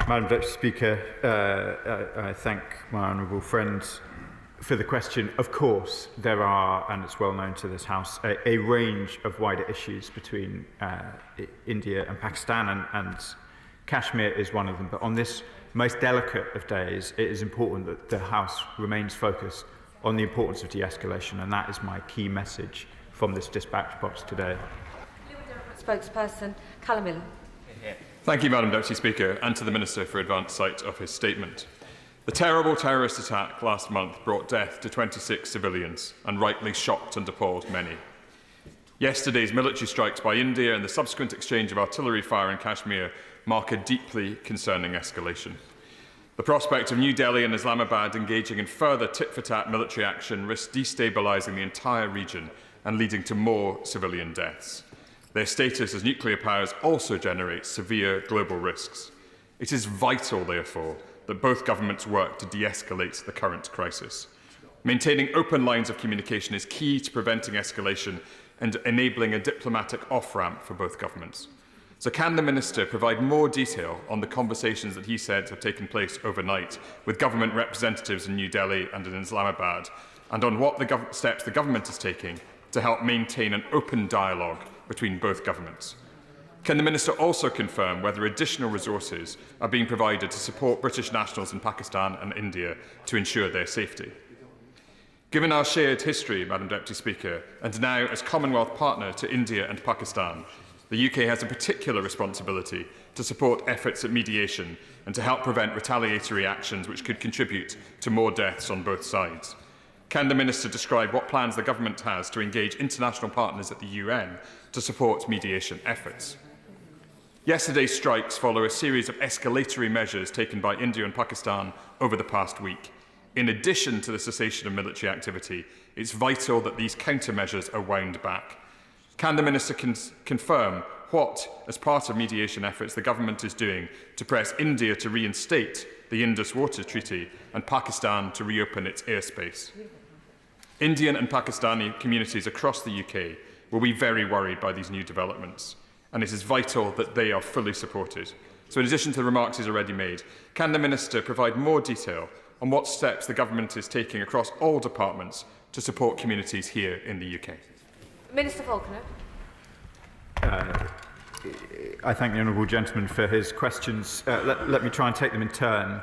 Speaker 19: Madam Deputy Speaker, I thank my honourable friend for the question. Of course, there are, and it's well known to this House, a range of wider issues between India and Pakistan, and Kashmir is one of them. But on this most delicate of days, it is important that the House remains focused on the importance of de-escalation, and that is my key message from this dispatch box today.
Speaker 11: Spokesperson, Callum Millen.
Speaker 16: Thank you, Madam Deputy Speaker, and to the Minister for advance sight of his statement. The terrible terrorist attack last month brought death to 26 civilians and rightly shocked and appalled many. Yesterday's military strikes by India and the subsequent exchange of artillery fire in Kashmir mark a deeply concerning escalation. The prospect of New Delhi and Islamabad engaging in further tit-for-tat military action risks destabilising the entire region and leading to more civilian deaths. Their status as nuclear powers also generates severe global risks. It is vital, therefore, that both governments work to de-escalate the current crisis. Maintaining open lines of communication is key to preventing escalation and enabling a diplomatic off-ramp for both governments. So can the Minister provide more detail on the conversations that he said have taken place overnight with government representatives in New Delhi and in Islamabad, and on what steps the government is taking to help maintain an open dialogue between both governments? Can the Minister also confirm whether additional resources are being provided to support British nationals in Pakistan and India to ensure their safety? Given our shared history, Madam Deputy Speaker, and now as Commonwealth partner to India and Pakistan, the UK has a particular responsibility to support efforts at mediation and to help prevent retaliatory actions which could contribute to more deaths on both sides. Can the Minister describe what plans the government has to engage international partners at the UN to support mediation efforts? Yesterday's strikes follow a series of escalatory measures taken by India and Pakistan over the past week. In addition to the cessation of military activity, it's vital that these countermeasures are wound back. Can the Minister confirm what, as part of mediation efforts, the government is doing to press India to reinstate the Indus Water Treaty and Pakistan to reopen its airspace? Indian and Pakistani communities across the UK will be very worried by these new developments, and it is vital that they are fully supported. So in addition to the remarks he's already made, can the Minister provide more detail on what steps the government is taking across all departments to support communities here in the UK?
Speaker 11: Minister Falconer.
Speaker 19: I thank the honourable gentleman for his questions. Let me try and take them in turn.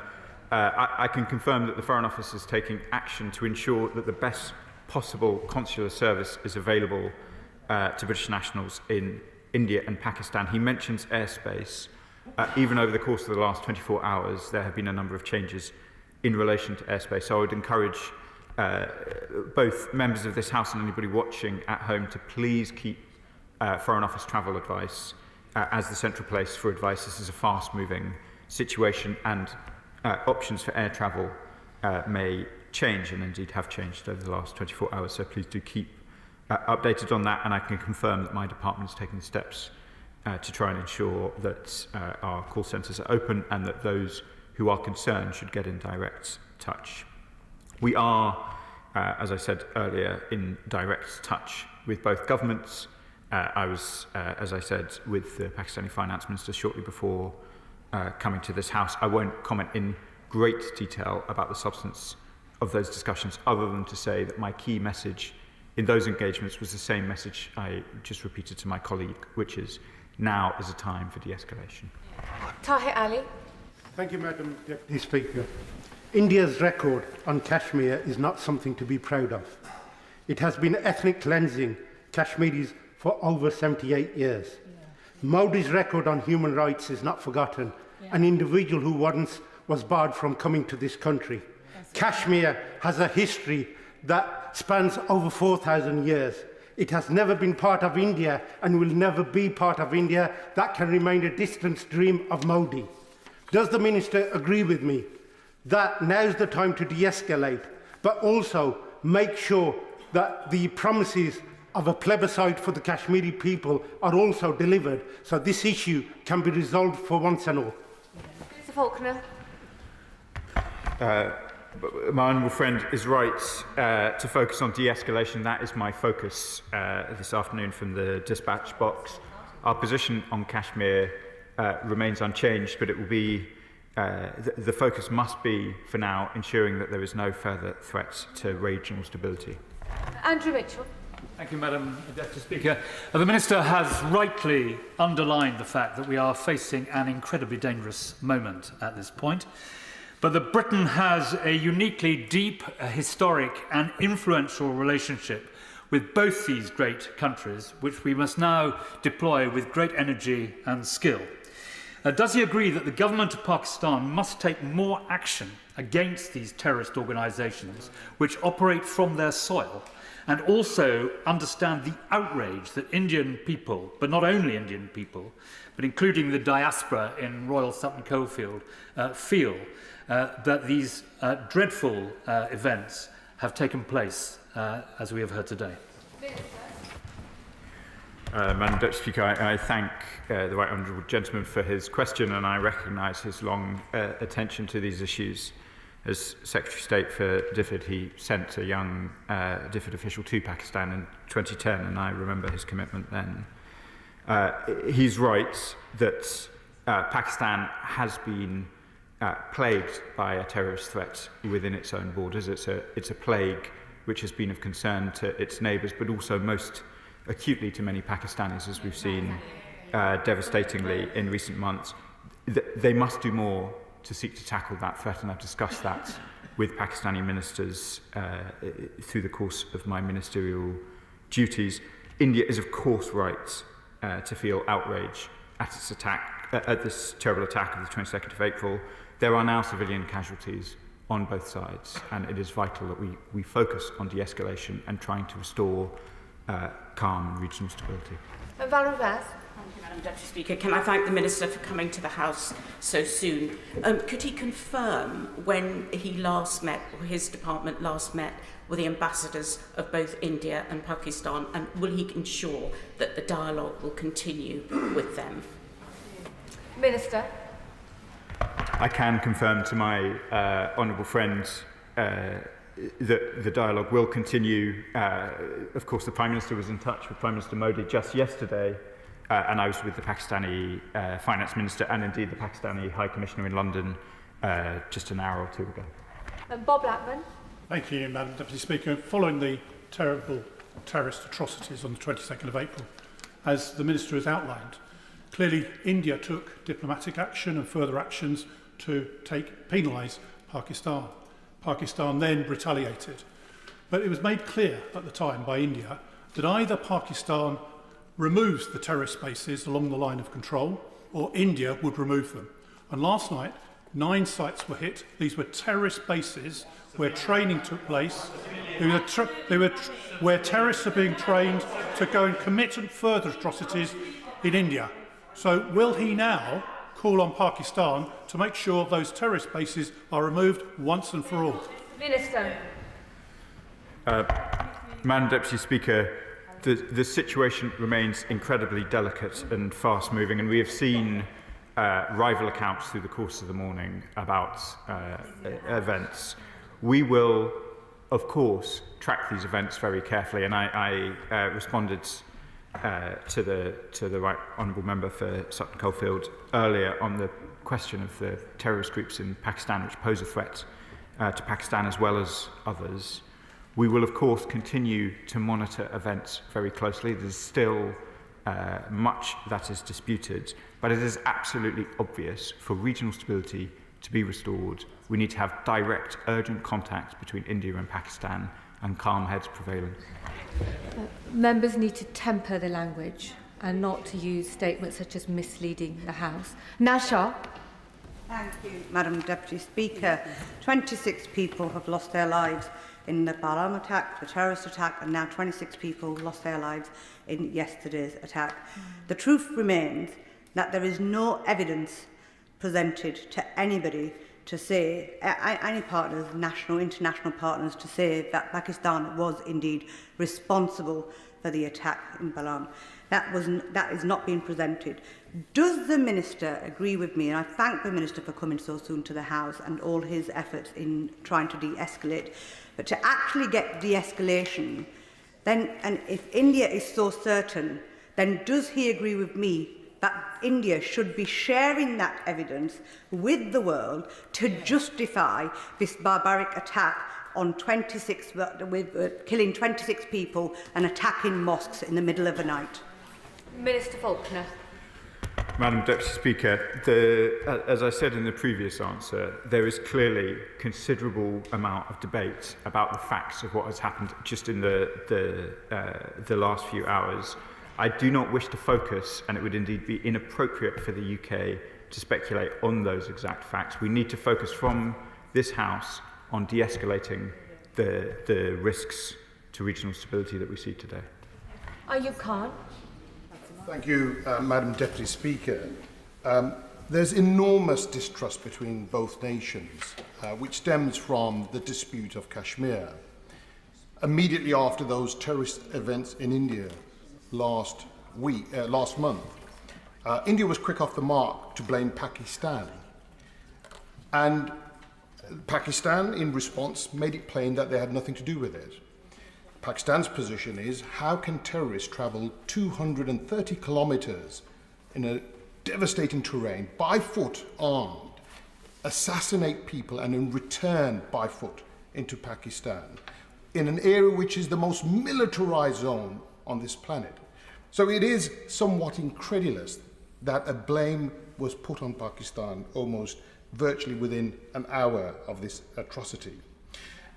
Speaker 19: I can confirm that the Foreign Office is taking action to ensure that the best possible consular service is available to British nationals in India and Pakistan. He mentions airspace. Even over the course of the last 24 hours, there have been a number of changes in relation to airspace. So I would encourage both members of this House and anybody watching at home to please keep Foreign Office travel advice as the central place for advice. This is a fast-moving situation, and options for air travel may change, and indeed have changed over the last 24 hours. So please do keep updated on that, and I can confirm that my department is taking steps to try and ensure that our call centres are open and that those who are concerned should get in direct touch. We are, as I said earlier, in direct touch with both governments. I was, as I said, with the Pakistani Finance Minister shortly before coming to this House. I won't comment in great detail about the substance of those discussions, other than to say that my key message in those engagements was the same message I just repeated to my colleague, which is now is a time for de-escalation.
Speaker 11: Tahir Ali.
Speaker 12: Thank you, Madam Deputy Speaker. India's record on Kashmir is not something to be proud of. It has been ethnic cleansing Kashmiris for over 78 years. Modi's record on human rights is not forgotten. An individual who once was barred from coming to this country. Kashmir has a history that spans over 4,000 years. It has never been part of India and will never be part of India. That can remain a distant dream of Modi. Does the Minister agree with me that now's the time to de-escalate, but also make sure that the promises of a plebiscite for the Kashmiri people are also delivered, so this issue can be resolved for once and all?
Speaker 11: Mr Faulkner.
Speaker 19: My honourable friend is right to focus on de-escalation. That is my focus this afternoon from the dispatch box. Our position on Kashmir remains unchanged, but it will be the focus must be, for now, ensuring that there is no further threat to regional stability.
Speaker 11: Andrew Mitchell.
Speaker 23: Thank you, Madam Deputy Speaker. The Minister has rightly underlined the fact that we are facing an incredibly dangerous moment at this point, but that Britain has a uniquely deep, historic and influential relationship with both these great countries, which we must now deploy with great energy and skill. Does he agree that the government of Pakistan must take more action against these terrorist organisations which operate from their soil, and also understand the outrage that Indian people, but not only Indian people, but including the diaspora in Royal Sutton Coldfield, feel that these dreadful events have taken place, as we have heard today?
Speaker 19: Madam Deputy Speaker, I thank the Right Honourable Gentleman for his question, and I recognise his long attention to these issues. As Secretary of State for DFID, he sent a young DFID official to Pakistan in 2010, and I remember his commitment then. He's right that Pakistan has been plagued by a terrorist threat within its own borders. It's a plague which has been of concern to its neighbours, but also most acutely to many Pakistanis, as we've seen devastatingly in recent months. They must do more to seek to tackle that threat, and I've discussed that with Pakistani ministers through the course of my ministerial duties. India is, of course, right to feel outrage at its attack, at this terrible attack of the 22nd of April. There are now civilian casualties on both sides, and it is vital that we focus on de-escalation and trying to restore calm and regional stability.
Speaker 11: Valerie Vaz.
Speaker 13: Thank you, Madam Deputy Speaker. Can I thank the Minister for coming to the House so soon? Could he confirm when he last met, or his department last met, with the ambassadors of both India and Pakistan, and will he ensure that the dialogue will continue with them?
Speaker 11: Minister.
Speaker 19: I can confirm to my honourable friend that the dialogue will continue. Of course, the Prime Minister was in touch with Prime Minister Modi just yesterday, and I was with the Pakistani Finance Minister and indeed the Pakistani High Commissioner in London just an hour or two ago.
Speaker 11: Bob Blackman.
Speaker 22: Thank you, Madam Deputy Speaker. Following the terrible terrorist atrocities on the 22nd of April, as the Minister has outlined, clearly India took diplomatic action and further actions to penalise Pakistan. Pakistan then retaliated. But it was made clear at the time by India that either Pakistan removes the terrorist bases along the line of control,
Speaker 5: or India would remove them. And last night, 9 sites were hit. These were terrorist bases where training took place. Where terrorists are being trained to go and commit further atrocities in India. So will he now call on Pakistan to make sure those terrorist bases are removed once and for all?
Speaker 11: Minister.
Speaker 19: Madam Deputy Speaker, the situation remains incredibly delicate and fast-moving, and we have seen rival accounts through the course of the morning about events. We will, of course, track these events very carefully, and I responded to the Right Honourable Member for Sutton Coldfield earlier on the question of the terrorist groups in Pakistan, which pose a threat to Pakistan as well as others. We will, of course, continue to monitor events very closely. There's still much that is disputed, but it is absolutely obvious for regional stability to be restored, we need to have direct, urgent contact between India and Pakistan and calm heads prevailing.
Speaker 11: Members need to temper the language and not to use statements such as misleading the House. Nasha.
Speaker 14: Thank you, Madam Deputy Speaker. 26 people have lost their lives in the Balam attack, the terrorist attack, and now 26 people lost their lives in yesterday's attack. The truth remains that there is no evidence presented to anybody to say, any partners, national, international partners, to say that Pakistan was indeed responsible for the attack in Balam. That is not being presented. Does the Minister agree with me, and I thank the Minister for coming so soon to the House and all his efforts in trying to de-escalate, but to actually get de-escalation, then, and if India is so certain, then does he agree with me that India should be sharing that evidence with the world to justify this barbaric attack on killing 26 people and attacking mosques in the middle of the night?
Speaker 11: Minister Faulkner.
Speaker 19: Madam Deputy Speaker, as I said in the previous answer, there is clearly considerable amount of debate about the facts of what has happened just in the last few hours. I do not wish to focus, and it would indeed be inappropriate for the UK to speculate on those exact facts. We need to focus from this House on de-escalating the risks to regional stability that we see today.
Speaker 11: Ayub Khan.
Speaker 17: Thank you, Madam Deputy Speaker. There's enormous distrust between both nations, which stems from the dispute of Kashmir. Immediately after those terrorist events in India last month, India was quick off the mark to blame Pakistan. And Pakistan, in response, made it plain that they had nothing to do with it. Pakistan's position is, how can terrorists travel 230 kilometers in a devastating terrain, by foot, armed, assassinate people, and in return, by foot, into Pakistan, in an area which is the most militarized zone on this planet? So it is somewhat incredulous that a blame was put on Pakistan almost virtually within an hour of this atrocity.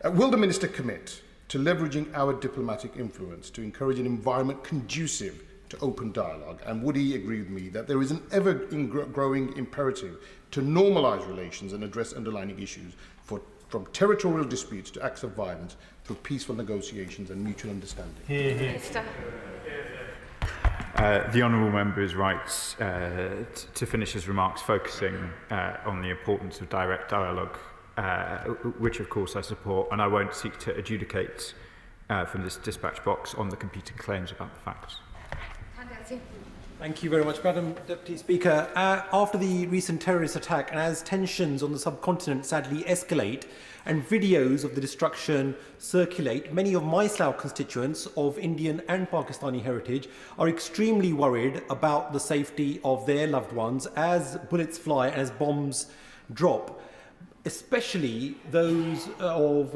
Speaker 17: Will the Minister commit to leveraging our diplomatic influence to encourage an environment conducive to open dialogue? And would he agree with me that there is an ever-growing imperative to normalise relations and address underlying issues from territorial disputes to acts of violence through peaceful negotiations and mutual understanding?
Speaker 19: The Honourable Member is right to finish his remarks focusing on the importance of direct dialogue, which of course I support, and I won't seek to adjudicate from this dispatch box on the competing claims about the facts.
Speaker 21: Thank you very much, Madam Deputy Speaker. After the recent terrorist attack, and as tensions on the subcontinent sadly escalate and videos of the destruction circulate, many of my Slough constituents of Indian and Pakistani heritage are extremely worried about the safety of their loved ones as bullets fly, as bombs drop, especially those of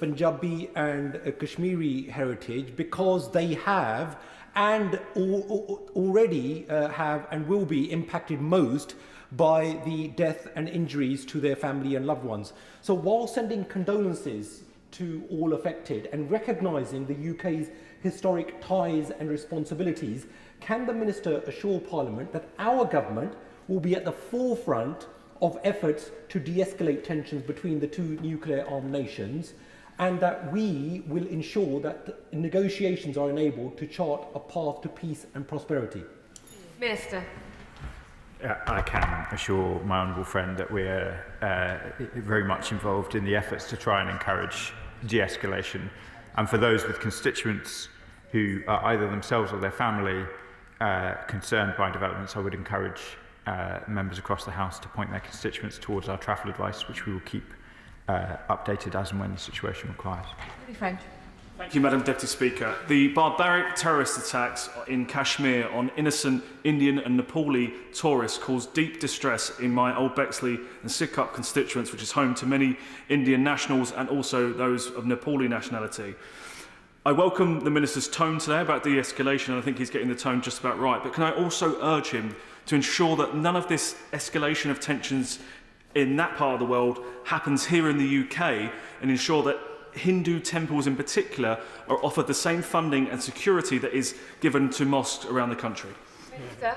Speaker 21: Punjabi and Kashmiri heritage, because they have and already have and will be impacted most by the death and injuries to their family and loved ones. So while sending condolences to all affected and recognising the UK's historic ties and responsibilities, can the Minister assure Parliament that our government will be at the forefront of efforts to de-escalate tensions between the two nuclear-armed nations, and that we will ensure that negotiations are enabled to chart a path to peace and prosperity.
Speaker 11: Minister.
Speaker 19: I can assure my honourable friend that we are very much involved in the efforts to try and encourage de-escalation. And for those with constituents who are either themselves or their family concerned by developments, I would encourage members across the House to point their constituents towards our travel advice, which we will keep updated as and when the situation requires.
Speaker 11: French.
Speaker 2: Thank you, Madam Deputy Speaker. The barbaric terrorist attacks in Kashmir on innocent Indian and Nepali tourists caused deep distress in my Old Bexley and Sidcup constituents, which is home to many Indian nationals and also those of Nepali nationality. I welcome the Minister's tone today about de-escalation, and I think he's getting the tone just about right. But can I also urge him to ensure that none of this escalation of tensions in that part of the world happens here in the UK, and ensure that Hindu temples in particular are offered the same funding and security that is given to mosques around the country?
Speaker 11: Minister.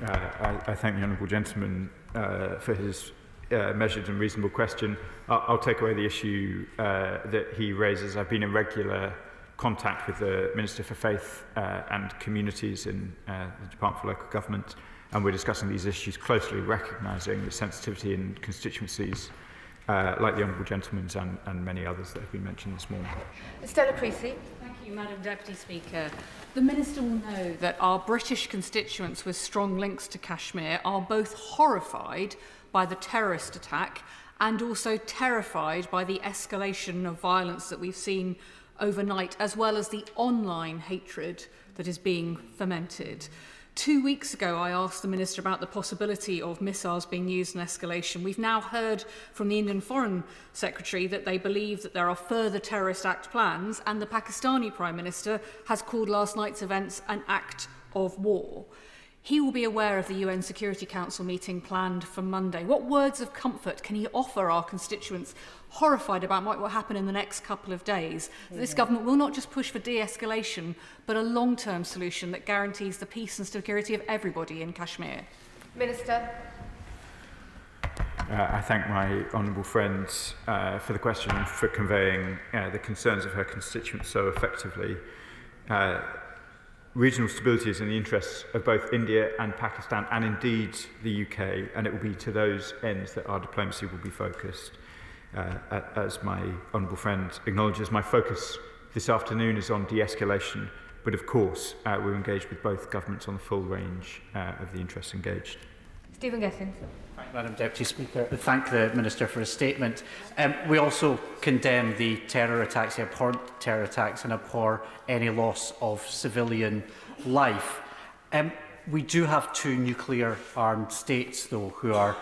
Speaker 19: I thank the honourable gentleman for his measured and reasonable question. I'll take away the issue that he raises. I've been in regular contact with the Minister for Faith and Communities in the Department for Local Government, and we're discussing these issues closely, recognising the sensitivity in constituencies like the honourable gentleman's and many others that have been mentioned this morning.
Speaker 11: Stella Creasy.
Speaker 4: Thank you, Madam Deputy Speaker. The Minister will know that our British constituents with strong links to Kashmir are both horrified by the terrorist attack and also terrified by the escalation of violence that we've seen overnight, as well as the online hatred that is being fomented. 2 weeks ago, I asked the Minister about the possibility of missiles being used in escalation. We've now heard from the Indian Foreign Secretary that they believe that there are further terrorist act plans, and the Pakistani Prime Minister has called last night's events an act of war. He will be aware of the UN Security Council meeting planned for Monday. What words of comfort can he offer our constituents horrified about what will happen in the next couple of days? This government will not just push for de-escalation, but a long-term solution that guarantees the peace and security of everybody in Kashmir.
Speaker 11: Minister.
Speaker 19: I thank my honourable friends for the question and for conveying the concerns of her constituents so effectively. Regional stability is in the interests of both India and Pakistan, and indeed the UK, and it will be to those ends that our diplomacy will be focused. As my honourable friend acknowledges, my focus this afternoon is on de-escalation, but of course we're engaged with both governments on the full range of the interests engaged.
Speaker 11: Stephen Gethin.
Speaker 18: Madam Deputy Speaker, I thank the Minister for his statement. We also condemn the terror attacks, the abhorrent terror attacks, and abhor any loss of civilian life. We do have two nuclear-armed states, though, who are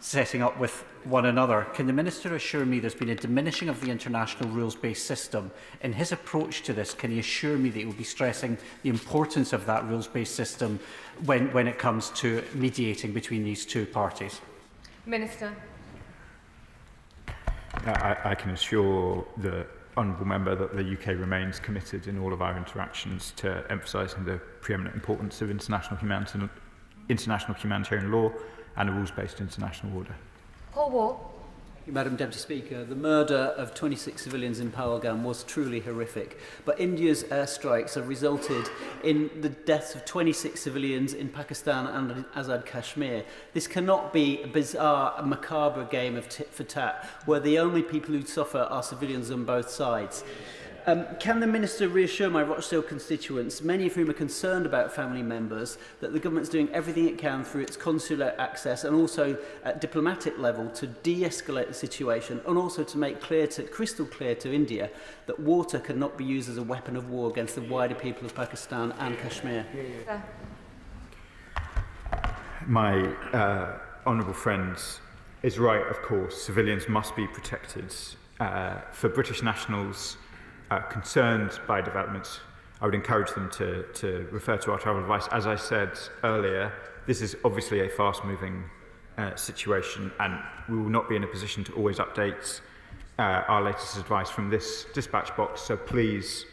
Speaker 18: setting up with one another. Can the Minister assure me there's been a diminishing of the international rules-based system? In his approach to this, can he assure me that he will be stressing the importance of that rules-based system when it comes to mediating between these two parties?
Speaker 11: Minister.
Speaker 19: I can assure the honourable member that the UK remains committed in all of our interactions to emphasising the preeminent importance of international humanitarian law and a rules-based international order.
Speaker 11: Paul Wall.
Speaker 24: Madam Deputy Speaker, the murder of 26 civilians in Pahalgam was truly horrific, but India's airstrikes have resulted in the deaths of 26 civilians in Pakistan and Azad Kashmir. This cannot be a bizarre, macabre game of tit for tat, where the only people who suffer are civilians on both sides. Can the Minister reassure my Rochdale constituents, many of whom are concerned about family members, that the government is doing everything it can through its consular access and also at diplomatic level to de-escalate the situation, and also to make crystal clear to India that water cannot be used as a weapon of war against the wider people of Pakistan and Kashmir?
Speaker 19: My honourable friend is right, of course. Civilians must be protected. For British nationals concerned by developments, I would encourage them to refer to our travel advice. As I said earlier, this is obviously a fast-moving situation, and we will not be in a position to always update our latest advice from this dispatch box. So please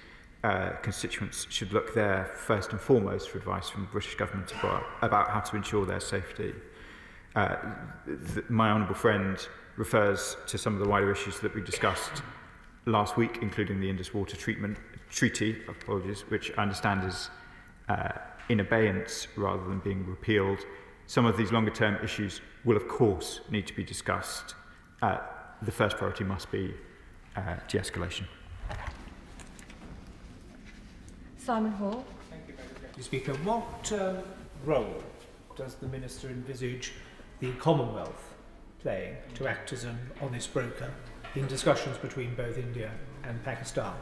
Speaker 19: constituents should look there first and foremost for advice from the British government about how to ensure their safety. My honourable friend refers to some of the wider issues that we discussed last week, including the Indus Water Treatment Treaty, which I understand is in abeyance rather than being repealed. Some of these longer term issues will of course need to be discussed. The first priority must be de-escalation.
Speaker 11: Simon Hall.
Speaker 3: Thank you, Madam Deputy Speaker. What role does the Minister envisage the Commonwealth playing to act as an honest broker in discussions between both India and Pakistan?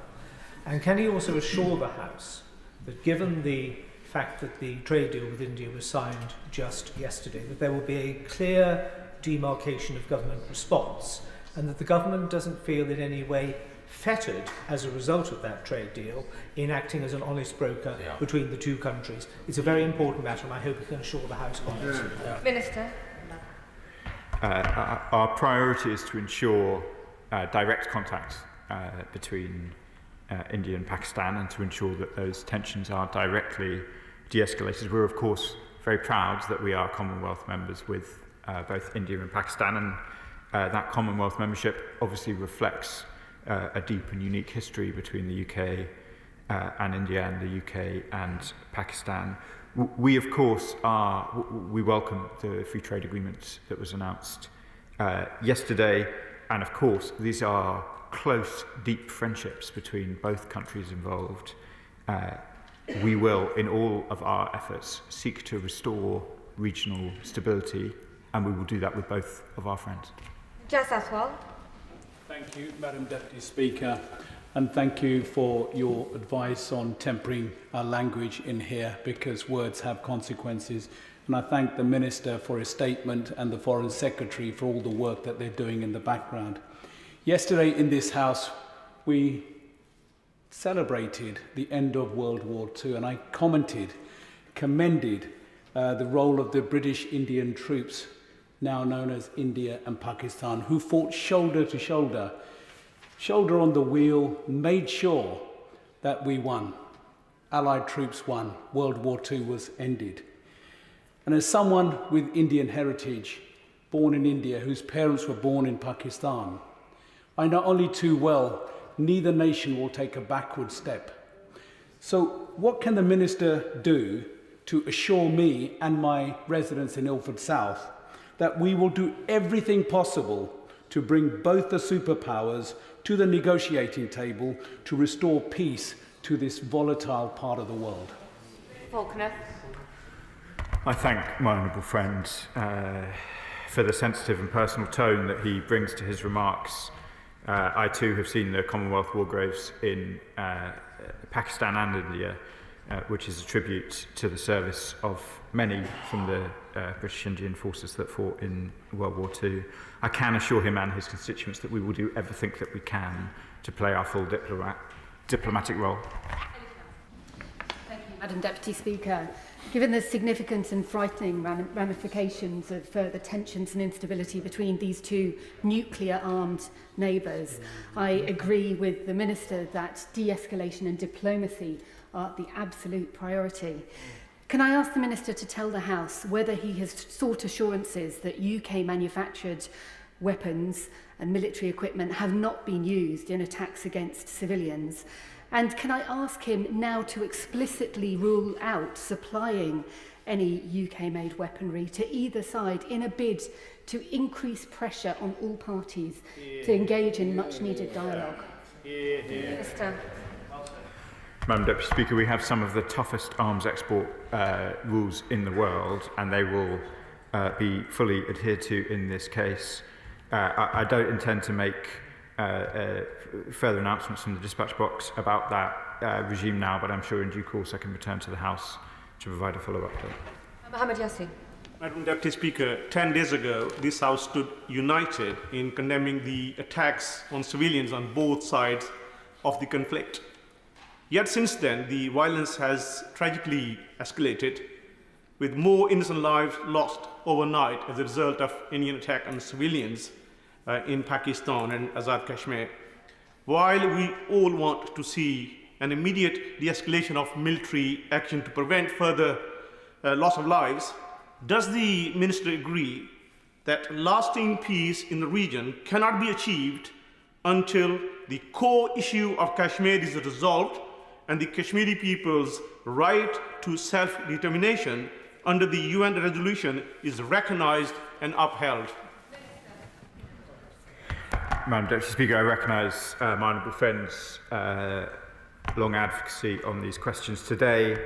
Speaker 3: And can he also assure the House that, given the fact that the trade deal with India was signed just yesterday, that there will be a clear demarcation of government response, and that the government doesn't feel in any way fettered as a result of that trade deal in acting as an honest broker between the two countries? It's a very important matter, and I hope he can assure the House on it.
Speaker 11: Minister.
Speaker 19: Our priority is to ensure direct contact between India and Pakistan, and to ensure that those tensions are directly de-escalated. We're of course very proud that we are Commonwealth members with both India and Pakistan, and that Commonwealth membership obviously reflects a deep and unique history between the UK and India, and the UK and Pakistan. We of course we welcome the free trade agreement that was announced yesterday, and of course these are close, deep friendships between both countries involved. We will, in all of our efforts, seek to restore regional stability, and we will do that with both of our friends.
Speaker 11: Jess Aswell.
Speaker 6: Thank you, Madam Deputy Speaker, and thank you for your advice on tempering our language in here, because words have consequences. And I thank the Minister for his statement and the Foreign Secretary for all the work that they're doing in the background. Yesterday in this House, we celebrated the end of World War II, and I commended the role of the British Indian troops, now known as India and Pakistan, who fought shoulder to shoulder, shoulder on the wheel, made sure that we won. Allied troops won. World War II was ended. And as someone with Indian heritage, born in India, whose parents were born in Pakistan, I know only too well neither nation will take a backward step. So what can the Minister do to assure me and my residents in Ilford South that we will do everything possible to bring both the superpowers to the negotiating table to restore peace to this volatile part of the world?
Speaker 11: Faulkner.
Speaker 19: I thank my honourable friend for the sensitive and personal tone that he brings to his remarks. I too have seen the Commonwealth war graves in Pakistan and India, which is a tribute to the service of many from the British Indian forces that fought in World War II. I can assure him and his constituents that we will do everything that we can to play our full diplomatic role.
Speaker 8: Thank you, Madam Deputy Speaker. Given the significant and frightening ramifications of further tensions and instability between these two nuclear-armed neighbours, I agree with the Minister that de-escalation and diplomacy are the absolute priority. Can I ask the Minister to tell the House whether he has sought assurances that UK-manufactured weapons and military equipment have not been used in attacks against civilians? And can I ask him now to explicitly rule out supplying any UK-made weaponry to either side in a bid to increase pressure on all parties to engage in much-needed dialogue?
Speaker 11: Minister.
Speaker 19: Madam Deputy Speaker, we have some of the toughest arms export rules in the world, and they will be fully adhered to in this case. I don't intend to make further announcements from the dispatch box about that regime now, but I'm sure in due course I can return to the House to provide a follow-up update.
Speaker 11: Mohammed Yassin.
Speaker 22: Madam Deputy Speaker, 10 days ago, this House stood united in condemning the attacks on civilians on both sides of the conflict. Yet since then, the violence has tragically escalated, with more innocent lives lost overnight as a result of Indian attack on civilians in Pakistan and Azad Kashmir. While we all want to see
Speaker 7: an immediate de-escalation of military action to prevent further loss of lives, does the Minister agree that lasting peace in the region cannot be achieved until the core issue of Kashmir is resolved and the Kashmiri people's right to self-determination under the UN resolution is recognized and upheld?
Speaker 19: Madam Deputy Speaker, I recognise my honourable friend's long advocacy on these questions. Today,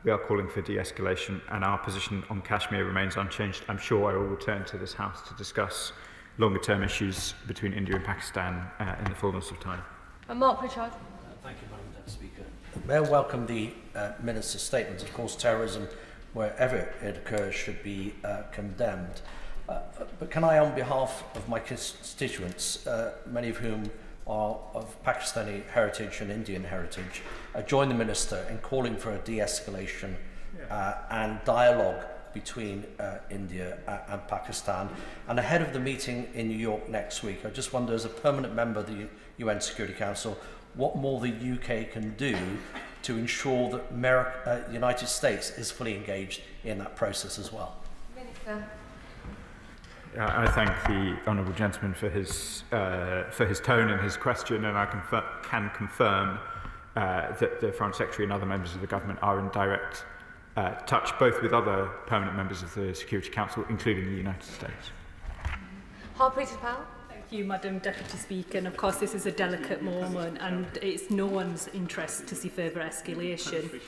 Speaker 19: we are calling for de-escalation, and our position on Kashmir remains unchanged. I'm sure I will return to this House to discuss longer-term issues between India and Pakistan in the fullness of time.
Speaker 11: Mark Pritchard.
Speaker 10: Thank you, Madam Deputy Speaker. May I welcome the Minister's statement. Of course, terrorism, wherever it occurs, should be condemned. But can I, on behalf of my constituents, many of whom are of Pakistani heritage and Indian heritage, join the Minister in calling for a de-escalation and dialogue between India and Pakistan. And ahead of the meeting in New York next week, I just wonder, as a permanent member of the UN Security Council, what more the UK can do to ensure that the United States is fully engaged in that process as well.
Speaker 11: Minister.
Speaker 19: I thank the honourable gentleman for his tone in his question, and I can confirm that the Foreign Secretary and other members of the government are in direct touch both with other permanent members of the Security Council, including the United States.
Speaker 11: Harpreet Powell.
Speaker 15: Thank you, Madam Deputy Speaker. And of course, this is a delicate moment, and it's no one's interest to see further escalation.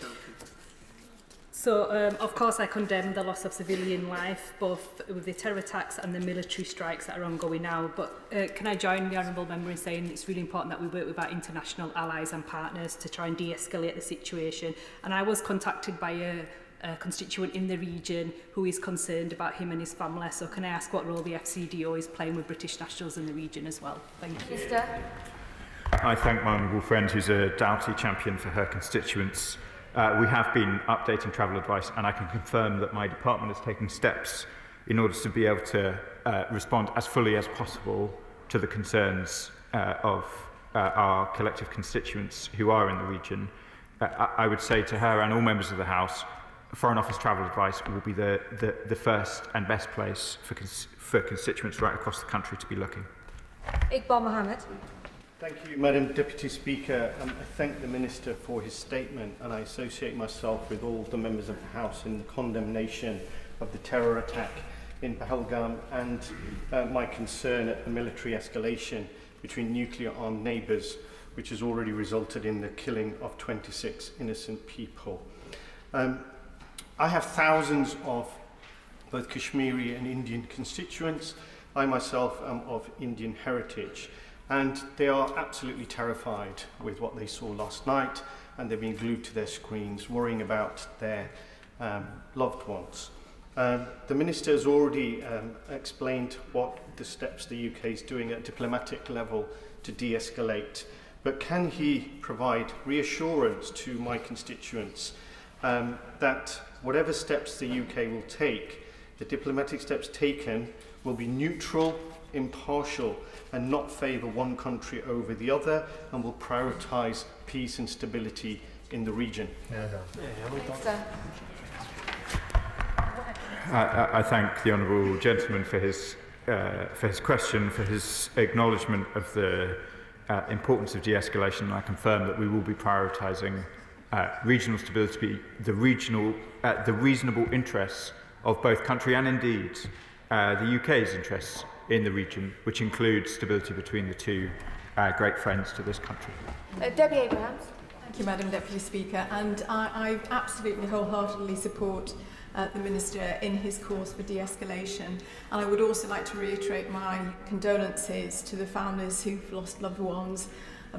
Speaker 15: So, of course, I condemn the loss of civilian life, both with the terror attacks and the military strikes that are ongoing now. But can I join the honourable member in saying it's really important that we work with our international allies and partners to try and de-escalate the situation. And I was contacted by a constituent in the region who is concerned about him and his family. So can I ask what role the FCDO is playing with British nationals in the region as well? Thank you.
Speaker 11: Minister.
Speaker 19: I thank my honourable friend, who's a doughty champion for her constituents. We have been updating travel advice, and I can confirm that my department is taking steps in order to be able to respond as fully as possible to the concerns of our collective constituents who are in the region. I would say to her and all members of the House, Foreign Office travel advice will be the first and best place for constituents right across the country to be looking.
Speaker 11: Iqbal Mohammed.
Speaker 22: Thank you, Madam Deputy Speaker. I thank the Minister for his statement, and I associate myself with all the members of the House in the condemnation of the terror attack in Pahalgam and my concern at the military escalation between nuclear-armed neighbours, which has already resulted in the killing of 26 innocent people. I have thousands of both Kashmiri and Indian constituents. I myself am of Indian heritage. And they are absolutely terrified with what they saw last night, and they've been glued to their screens, worrying about their loved ones. The Minister has already explained what the steps the UK is doing at diplomatic level to de-escalate, but can he provide reassurance to my constituents that whatever steps the UK will take, the diplomatic steps taken will be neutral, impartial, and not favour one country over the other, and will prioritise peace and stability in the region?
Speaker 19: I thank the honourable gentleman for his question, for his acknowledgement of the importance of de-escalation, and I confirm that we will be prioritising regional stability, the reasonable interests of both country and indeed the UK's interests in the region, which includes stability between the two great friends to this country.
Speaker 11: Debbie Abrahams.
Speaker 20: Thank you, Madam Deputy Speaker. And I absolutely wholeheartedly support the Minister in his calls for de-escalation. And I would also like to reiterate my condolences to the families who've lost loved ones,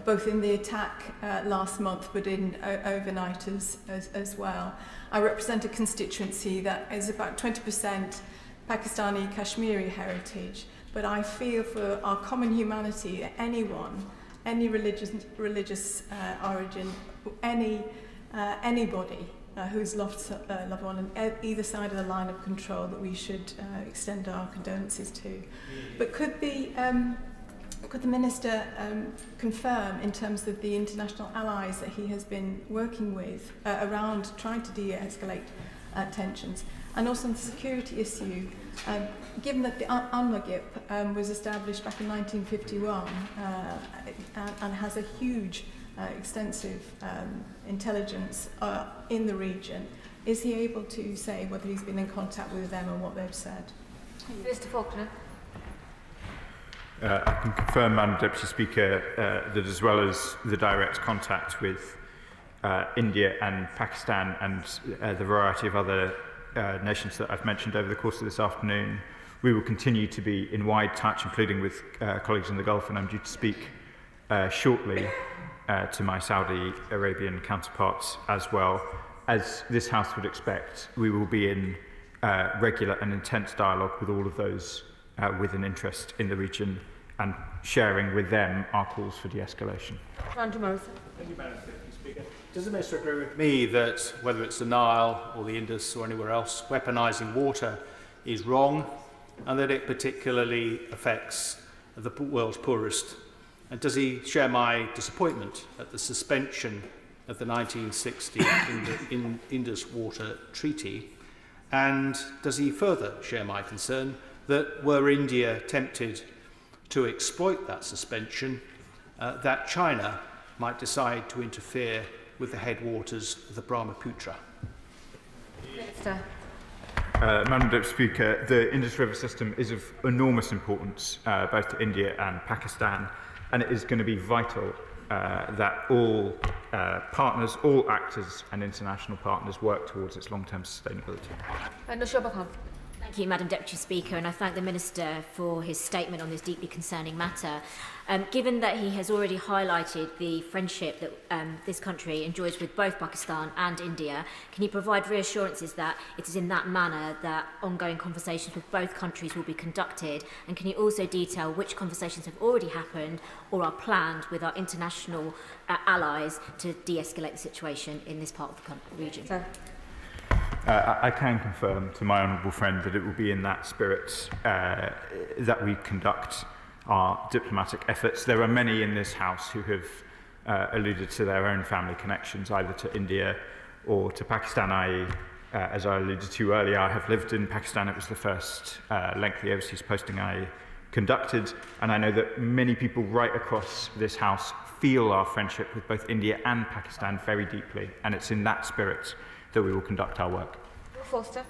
Speaker 20: both in the attack last month, but in overnight as well. I represent a constituency that is about 20% Pakistani Kashmiri heritage, but I feel for our common humanity, anyone, any religious origin, anybody who's lost a loved one on either side of the line of control, that we should extend our condolences to. But could the could the Minister confirm, in terms of the international allies that he has been working with around trying to de-escalate tensions, and also on the security issue, given that the UNMAGIP was established back in 1951 and has a huge, extensive intelligence in the region, is he able to say whether he's been in contact with them and what they've said?
Speaker 11: Mr Faulkner.
Speaker 19: I can confirm, Madam Deputy Speaker, that as well as the direct contact with India and Pakistan and the variety of other nations that I've mentioned over the course of this afternoon, we will continue to be in wide touch, including with colleagues in the Gulf, and I'm due to speak shortly to my Saudi Arabian counterparts as well. As this House would expect, we will be in regular and intense dialogue with all of those with an interest in the region and sharing with them our calls for de-escalation.
Speaker 11: Andrew Morrison.
Speaker 22: Thank you, Madam Deputy Speaker. Does the Minister agree with me that whether it's the Nile or the Indus or anywhere else, weaponising water is wrong, and that it particularly affects the world's poorest? And does he share my disappointment at the suspension of the 1960 Indus Water Treaty? And does he further share my concern that were India tempted to exploit that suspension, that China might decide to interfere with the headwaters of the Brahmaputra?
Speaker 11: Minister.
Speaker 19: Madam Deputy Speaker, the Indus River system is of enormous importance both to India and Pakistan, and it is going to be vital that all partners, all actors and international partners work towards its long-term sustainability.
Speaker 1: Thank you, Madam Deputy Speaker, and I thank the Minister for his statement on this deeply concerning matter. Given that he has already highlighted the friendship that this country enjoys with both Pakistan and India, can he provide reassurances that it is in that manner that ongoing conversations with both countries will be conducted? And can he also detail which conversations have already happened or are planned with our international allies to de-escalate the situation in this part of the region?
Speaker 19: I can confirm to my honourable friend that it will be in that spirit that we conduct our diplomatic efforts. There are many in this House who have alluded to their own family connections, either to India or to Pakistan. As I alluded to earlier, I have lived in Pakistan. It was the first lengthy overseas posting I conducted, and I know that many people right across this House feel our friendship with both India and Pakistan very deeply, and it's in that spirit that we will conduct our work.
Speaker 11: Foster.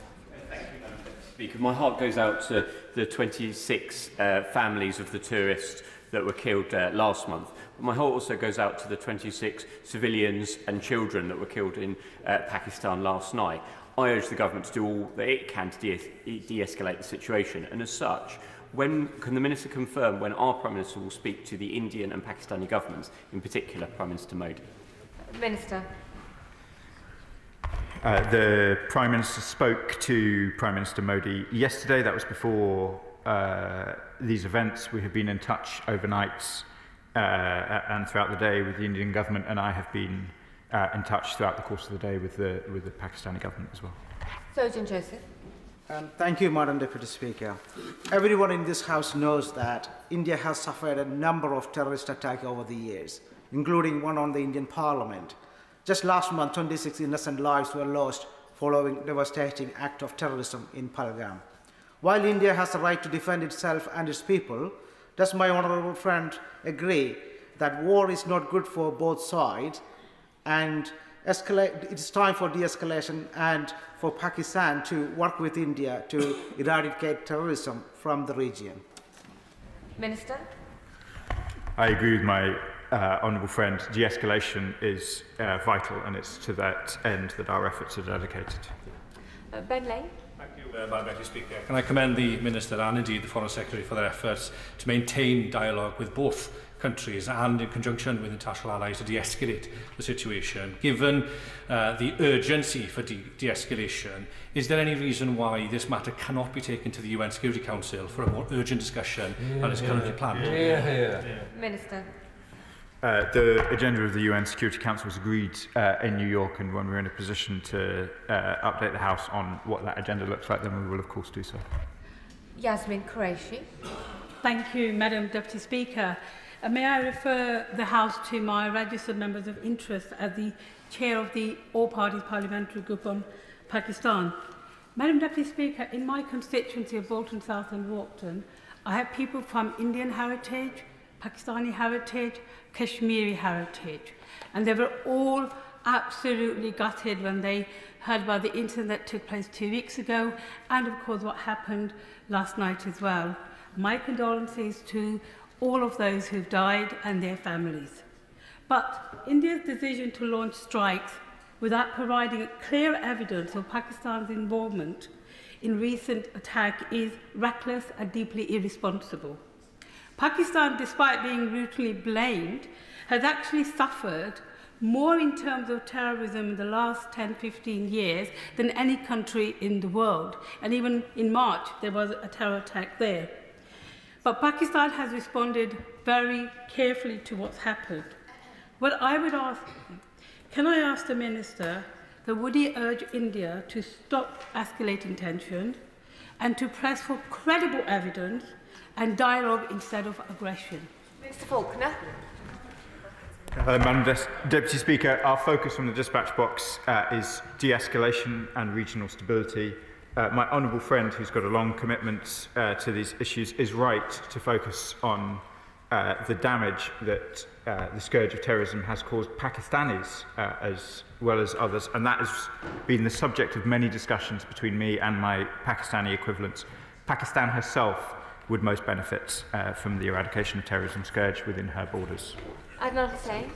Speaker 9: Thank you, Madam Speaker. My heart goes out to the 26 families of the tourists that were killed last month. But my heart also goes out to the 26 civilians and children that were killed in Pakistan last night. I urge the government to do all that it can to de-escalate the situation. And as such, when can the Minister confirm when our Prime Minister will speak to the Indian and Pakistani governments, in particular Prime Minister Modi?
Speaker 11: Minister.
Speaker 19: The Prime Minister spoke to Prime Minister Modi yesterday. That was before these events. We have been in touch overnight and throughout the day with the Indian government, and I have been in touch throughout the course of the day with the Pakistani government as well.
Speaker 11: Surgeon Joseph.
Speaker 12: Thank you, Madam Deputy Speaker. Everyone in this House knows that India has suffered a number of terrorist attacks over the years, including one on the Indian Parliament. Just last month, 26 innocent lives were lost following a devastating act of terrorism in Pahalgam. While India has the right to defend itself and its people, does my honourable friend agree that war is not good for both sides and it's time for de-escalation and for Pakistan to work with India to eradicate terrorism from the region?
Speaker 11: Minister.
Speaker 19: I agree with my honourable friend. De-escalation is vital, and it's to that end that our efforts are dedicated.
Speaker 11: Ben Lane.
Speaker 23: Thank you, Madam Deputy Speaker. Can I commend the Minister and indeed the Foreign Secretary for their efforts to maintain dialogue with both countries and in conjunction with international allies to de-escalate the situation. Given the urgency for de-escalation, is there any reason why this matter cannot be taken to the UN Security Council for a more urgent discussion than is currently planned?
Speaker 11: Minister.
Speaker 19: The agenda of the UN Security Council was agreed in New York, and when we're in a position to update the House on what that agenda looks like, then we will of course do so.
Speaker 11: Yasmin Qureshi.
Speaker 5: Thank you, Madam Deputy Speaker. May I refer the House to my registered members of interest as the chair of the All Parties Parliamentary Group on Pakistan. Madam Deputy Speaker, in my constituency of Bolton South and Walkden, I have people from Indian heritage, Pakistani heritage, Kashmiri heritage, and they were all absolutely gutted when they heard about the incident that took place 2 weeks ago, and of course what happened last night as well. My condolences to all of those who've died and their families. But India's decision to launch strikes without providing clear evidence of Pakistan's involvement in recent attack is reckless and deeply irresponsible. Pakistan, despite being brutally blamed, has actually suffered more in terms of terrorism in the last 10-15 years than any country in the world. And even in March, there was a terror attack there. But Pakistan has responded very carefully to what's happened. What I would ask, can I ask the Minister that would he urge India to stop escalating tension and to press for credible evidence and dialogue instead of aggression?
Speaker 11: Mr Faulkner.
Speaker 19: Madam Deputy Speaker, our focus from the dispatch box is de-escalation and regional stability. My honourable friend, who's got a long commitment to these issues, is right to focus on the damage that the scourge of terrorism has caused Pakistanis as well as others, and that has been the subject of many discussions between me and my Pakistani equivalents. Pakistan herself would most benefit from the eradication of terrorism scourge within her borders.
Speaker 11: Adnan Hussain.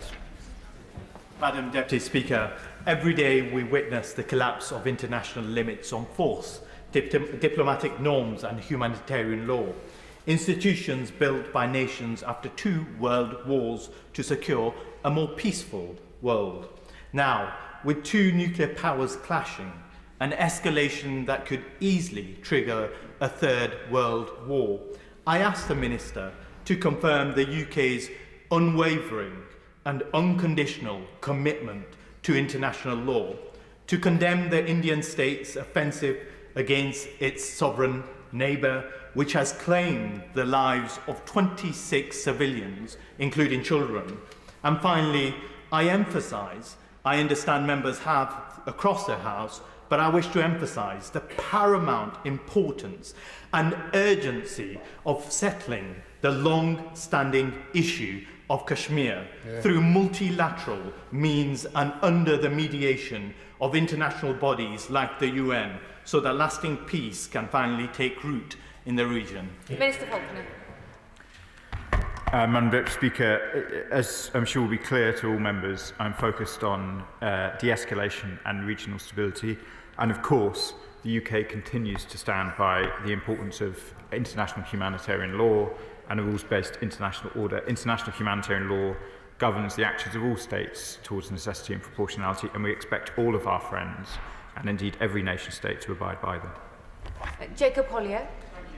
Speaker 22: Madam Deputy Speaker, every day we witness the collapse of international limits on force, diplomatic norms and humanitarian law. Institutions built by nations after 2 world wars to secure a more peaceful world. Now, with 2 nuclear powers clashing, an escalation that could easily trigger a 3rd world war, I ask the Minister to confirm the UK's unwavering and unconditional commitment to international law, to condemn the Indian state's offensive against its sovereign neighbour, which has claimed the lives of 26 civilians, including children. And finally, I understand members have across the House, but I wish to emphasise the paramount importance and urgency of settling the long-standing issue of Kashmir through multilateral means and under the mediation of international bodies like the UN, so that lasting peace can finally take root in the region.
Speaker 11: Minister Faulkner.
Speaker 19: Madam Deputy Speaker, as I'm sure will be clear to all members, I'm focused on de-escalation and regional stability, and of course the UK continues to stand by the importance of international humanitarian law and a rules-based international order. International humanitarian law governs the actions of all states towards necessity and proportionality, and we expect all of our friends, and indeed every nation-state, to abide by them.
Speaker 11: Jacob Hollier.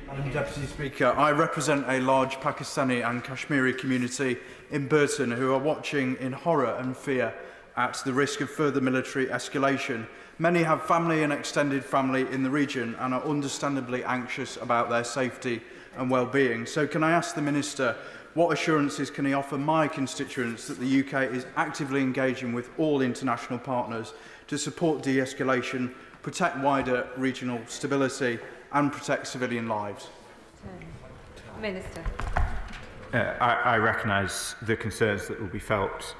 Speaker 13: Madam Deputy Speaker, I represent a large Pakistani and Kashmiri community in Burton who are watching in horror and fear at the risk of further military escalation. Many have family and extended family in the region and are understandably anxious about their safety and well-being. So can I ask the Minister, what assurances can he offer my constituents that the UK is actively engaging with all international partners to support de-escalation, protect wider regional stability and protect civilian lives?
Speaker 11: Minister.
Speaker 19: I recognise the concerns that will be felt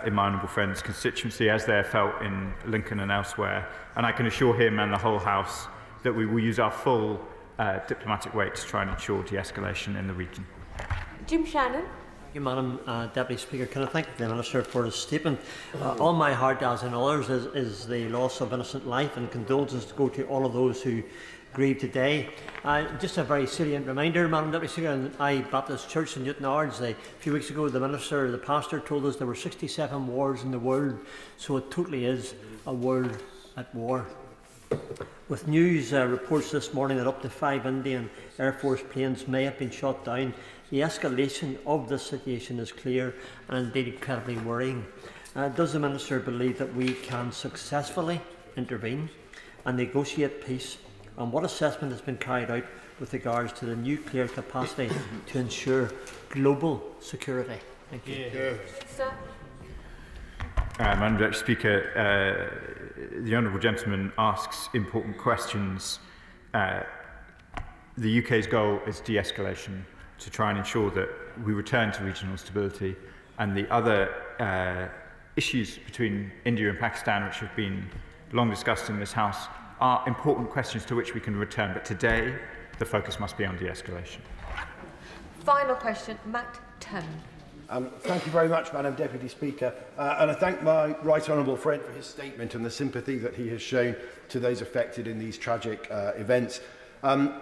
Speaker 19: in my honourable friend's constituency as they are felt in Lincoln and elsewhere, and I can assure him and the whole House that we will use our full diplomatic weight to try and ensure de-escalation in the region.
Speaker 11: Jim Shannon.
Speaker 14: Thank you, Madam Deputy Speaker. Can I thank the Minister for his statement? On my heart, as in others, is the loss of innocent life, and condolences to go to all of those who grieve today. Just a very salient reminder, Madam Deputy Speaker, in I Baptist Church in Newton Ards, a few weeks ago the pastor told us there were 67 wars in the world, so it totally is a world at war. With news reports this morning that up to 5 Indian Air Force planes may have been shot down, the escalation of this situation is clear and indeed incredibly worrying. Does the Minister believe that we can successfully intervene and negotiate peace And what assessment has been carried out with regards to the nuclear capacity to ensure global security? Thank you.
Speaker 1: Sir?
Speaker 19: Madam Deputy Speaker, the Honourable Gentleman asks important questions. The UK's goal is de-escalation, to try and ensure that we return to regional stability, and the other issues between India and Pakistan, which have been long discussed in this House, are important questions to which we can return. But today, the focus must be on de-escalation.
Speaker 11: Final question, Matt Turn.
Speaker 2: Thank you very much, Madam Deputy Speaker, and I thank my right honourable friend for his statement and the sympathy that he has shown to those affected in these tragic events.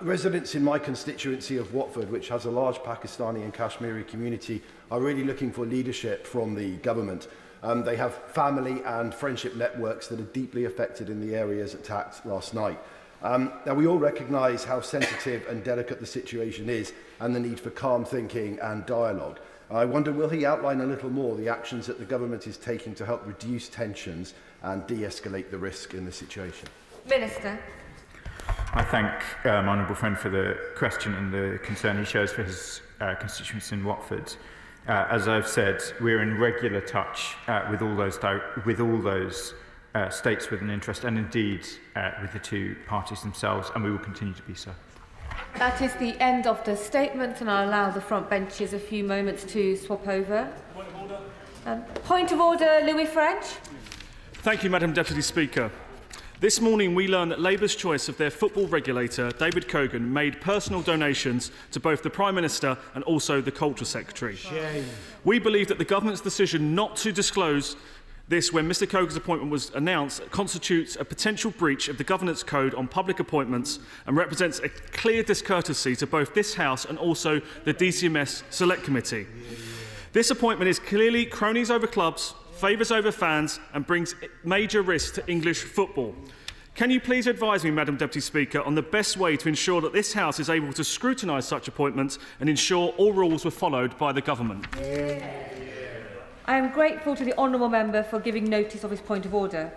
Speaker 2: Residents in my constituency of Watford, which has a large Pakistani and Kashmiri community, are really looking for leadership from the government. They have family and friendship networks that are deeply affected in the areas attacked last night. Now, we all recognise how sensitive and delicate the situation is and the need for calm thinking and dialogue. I wonder, will he outline a little more the actions that the government is taking to help reduce tensions and de-escalate the risk in the situation?
Speaker 11: Minister.
Speaker 19: I thank my honourable friend for the question and the concern he shows for his constituents in Watford. As I've said, we're in regular touch with all those states with an interest, and indeed with the two parties themselves, and we will continue to be so.
Speaker 11: That is the end of the statement, and I'll allow the front benches a few moments to swap over. Point of order, Louis French.
Speaker 16: Thank you, Madam Deputy Speaker. This morning we learned that Labour's choice of their football regulator, David Cogan, made personal donations to both the Prime Minister and also the Culture Secretary. Shame. We believe that the government's decision not to disclose this when Mr Cogan's appointment was announced constitutes a potential breach of the Governance Code on public appointments and represents a clear discourtesy to both this House and also the DCMS Select Committee. This appointment is clearly cronies over clubs, favours over fans, and brings major risk to English football. Can you please advise me, Madam Deputy Speaker, on the best way to ensure that this House is able to scrutinise such appointments and ensure all rules were followed by the government?
Speaker 11: I am grateful to the honourable member for giving notice of his point of order.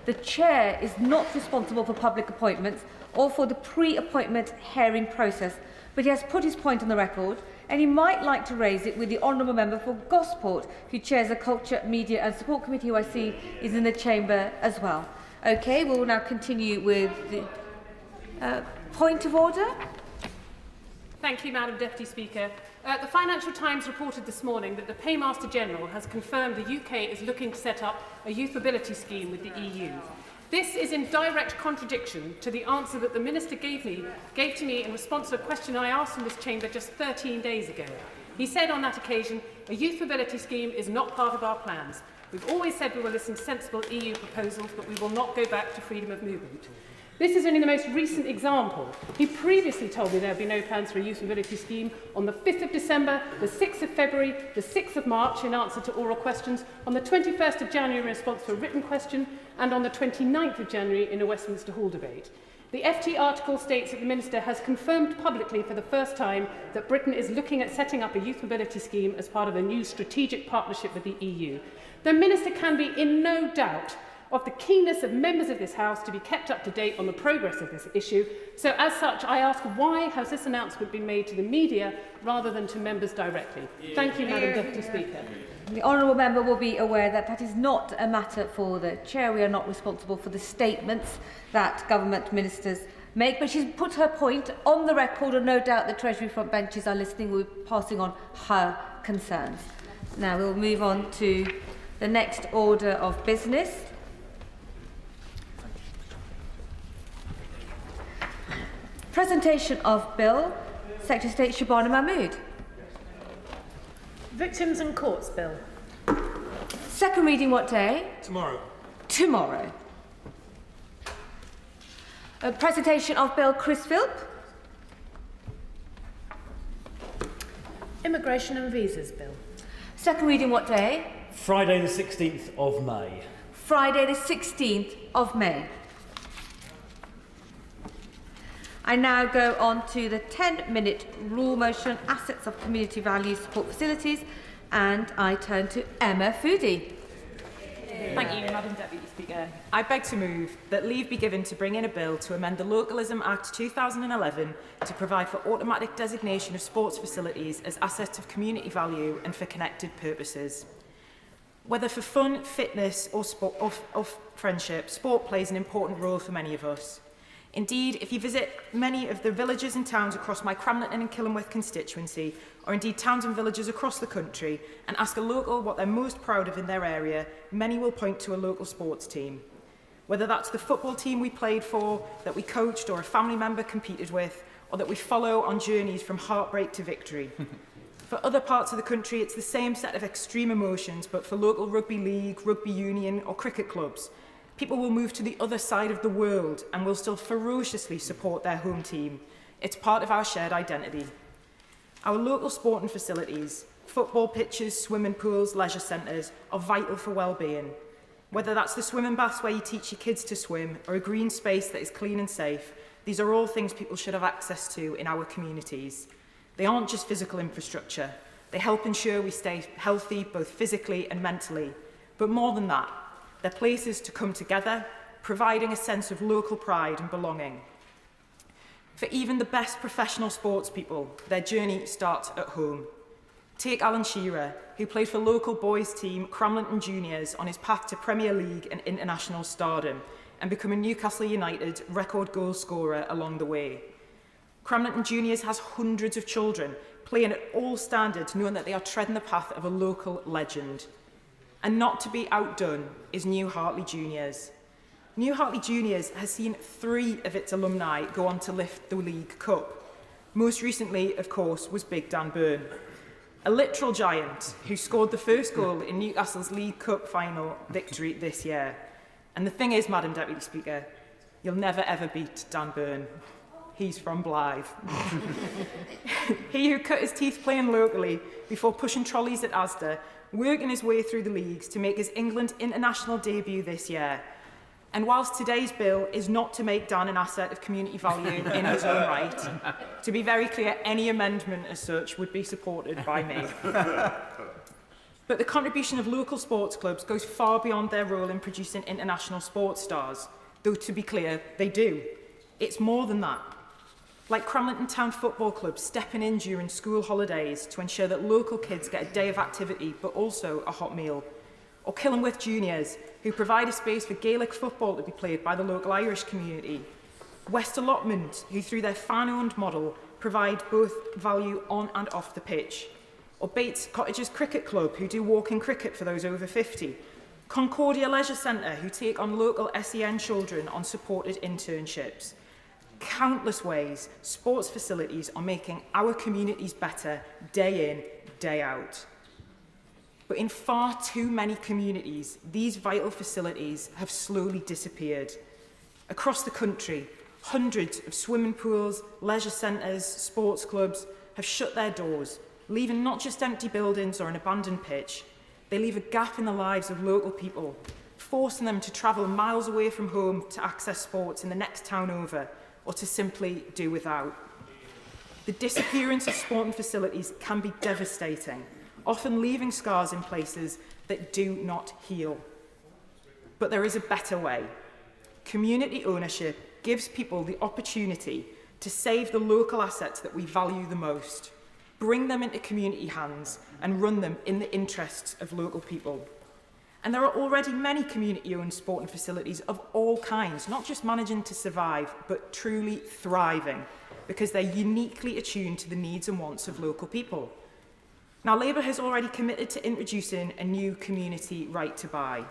Speaker 11: The Chair is not responsible for public appointments or for the pre-appointment hearing process, but he has put his point on the record, and he might like to raise it with the honourable member for Gosport, who chairs the Culture, Media and Support Committee, who I see is in the chamber as well. OK, we will now continue with the point of order.
Speaker 15: Thank you, Madam Deputy Speaker. The Financial Times reported this morning that the Paymaster General has confirmed the UK is looking to set up a youth mobility scheme with the EU. This is in direct contradiction to the answer that the Minister gave to me in response to a question I asked in this chamber just 13 days ago. He said on that occasion, a youth mobility scheme is not part of our plans. We've always said we will listen to sensible EU proposals, but we will not go back to freedom of movement. This is only the most recent example. He previously told me there would be no plans for a youth mobility scheme on the 5th of December, the 6th of February, the 6th of March in answer to oral questions, on the 21st of January in response to a written question, and on the 29th of January in a Westminster Hall debate. The FT article states that the Minister has confirmed publicly for the first time that Britain is looking at setting up a youth mobility scheme as part of a new strategic partnership with the EU. The Minister can be in no doubt of the keenness of members of this House to be kept up to date on the progress of this issue. So as such, I ask, why has this announcement been made to the media rather than to members directly? Thank you, Madam Deputy Speaker.
Speaker 11: The honourable member will be aware that that is not a matter for the Chair. We are not responsible for the statements that government ministers make, but she's put her point on the record, and no doubt the Treasury front benches are listening. We're passing on her concerns. Now we'll move on to the next order of business. Presentation of Bill, Secretary of State Shabana Mahmood.
Speaker 15: Victims and Courts Bill.
Speaker 11: Second reading what day?
Speaker 3: Tomorrow.
Speaker 11: Tomorrow. Presentation of Bill, Chris Philp.
Speaker 15: Immigration and Visas Bill.
Speaker 11: Second reading what day?
Speaker 17: Friday the 16th of May.
Speaker 11: Friday the 16th of May. I now go on to the 10-minute rule motion, Assets of Community Value Support Facilities, and I turn to Emma Foodie.
Speaker 15: Thank you, Madam Deputy Speaker.
Speaker 4: Speaker. I beg to move that leave be given to bring in a bill to amend the Localism Act 2011 to provide for automatic designation of sports facilities as assets of community value and for connected purposes. Whether for fun, fitness or friendship, sport plays an important role for many of us. Indeed, if you visit many of the villages and towns across my Cramlington and Killingworth constituency, or indeed towns and villages across the country, and ask a local what they're most proud of in their area, many will point to a local sports team. Whether that's the football team we played for, that we coached or a family member competed with, or that we follow on journeys from heartbreak to victory. For other parts of the country, it's the same set of extreme emotions, but for local rugby league, rugby union or cricket clubs, people will move to the other side of the world and will still ferociously support their home team. It's part of our shared identity. Our local sporting facilities, football pitches, swimming pools, leisure centres, are vital for well-being. Whether that's the swimming baths where you teach your kids to swim or a green space that is clean and safe, these are all things people should have access to in our communities. They aren't just physical infrastructure. They help ensure we stay healthy both physically and mentally. But more than that, they're places to come together, providing a sense of local pride and belonging. For even the best professional sports people, their journey starts at home. Take Alan Shearer, who played for local boys team Cramlington Juniors on his path to Premier League and international stardom, and become a Newcastle United record goal scorer along the way. Cramlington Juniors has hundreds of children playing at all standards, knowing that they are treading the path of a local legend. And not to be outdone is New Hartley Juniors. New Hartley Juniors has seen 3 of its alumni go on to lift the League Cup. Most recently, of course, was Big Dan Byrne, a literal giant who scored the first goal in Newcastle's League Cup final victory this year. And the thing is, Madam Deputy Speaker, you'll never ever beat Dan Byrne. He's from Blythe. He who cut his teeth playing locally before pushing trolleys at Asda, working his way through the leagues to make his England international debut this year. And whilst today's bill is not to make Dan an asset of community value in his own right, to be very clear, any amendment as such would be supported by me. But the contribution of local sports clubs goes far beyond their role in producing international sports stars, though to be clear, they do. It's more than that. Like Cramlington Town Football Club stepping in during school holidays to ensure that local kids get a day of activity, but also a hot meal. Or Killingworth Juniors, who provide a space for Gaelic football to be played by the local Irish community. West Allotment, who through their fan-owned model provide both value on and off the pitch. Or Bates Cottages Cricket Club, who do walking cricket for those over 50. Concordia Leisure Centre, who take on local SEN children on supported internships. Countless ways sports facilities are making our communities better day in, day out. But in far too many communities, these vital facilities have slowly disappeared. Across the country, hundreds of swimming pools, leisure centres, sports clubs have shut their doors, leaving not just empty buildings or an abandoned pitch. They leave a gap in the lives of local people, forcing them to travel miles away from home to access sports in the next town over, or to simply do without. The disappearance of sporting facilities can be devastating, often leaving scars in places that do not heal. But there is a better way. Community ownership gives people the opportunity to save the local assets that we value the most, bring them into community hands, and run them in the interests of local people. And there are already many community-owned sporting facilities of all kinds, not just managing to survive, but truly thriving, because they're uniquely attuned to the needs and wants of local people. Now, Labour has already committed to introducing a new community right to buy,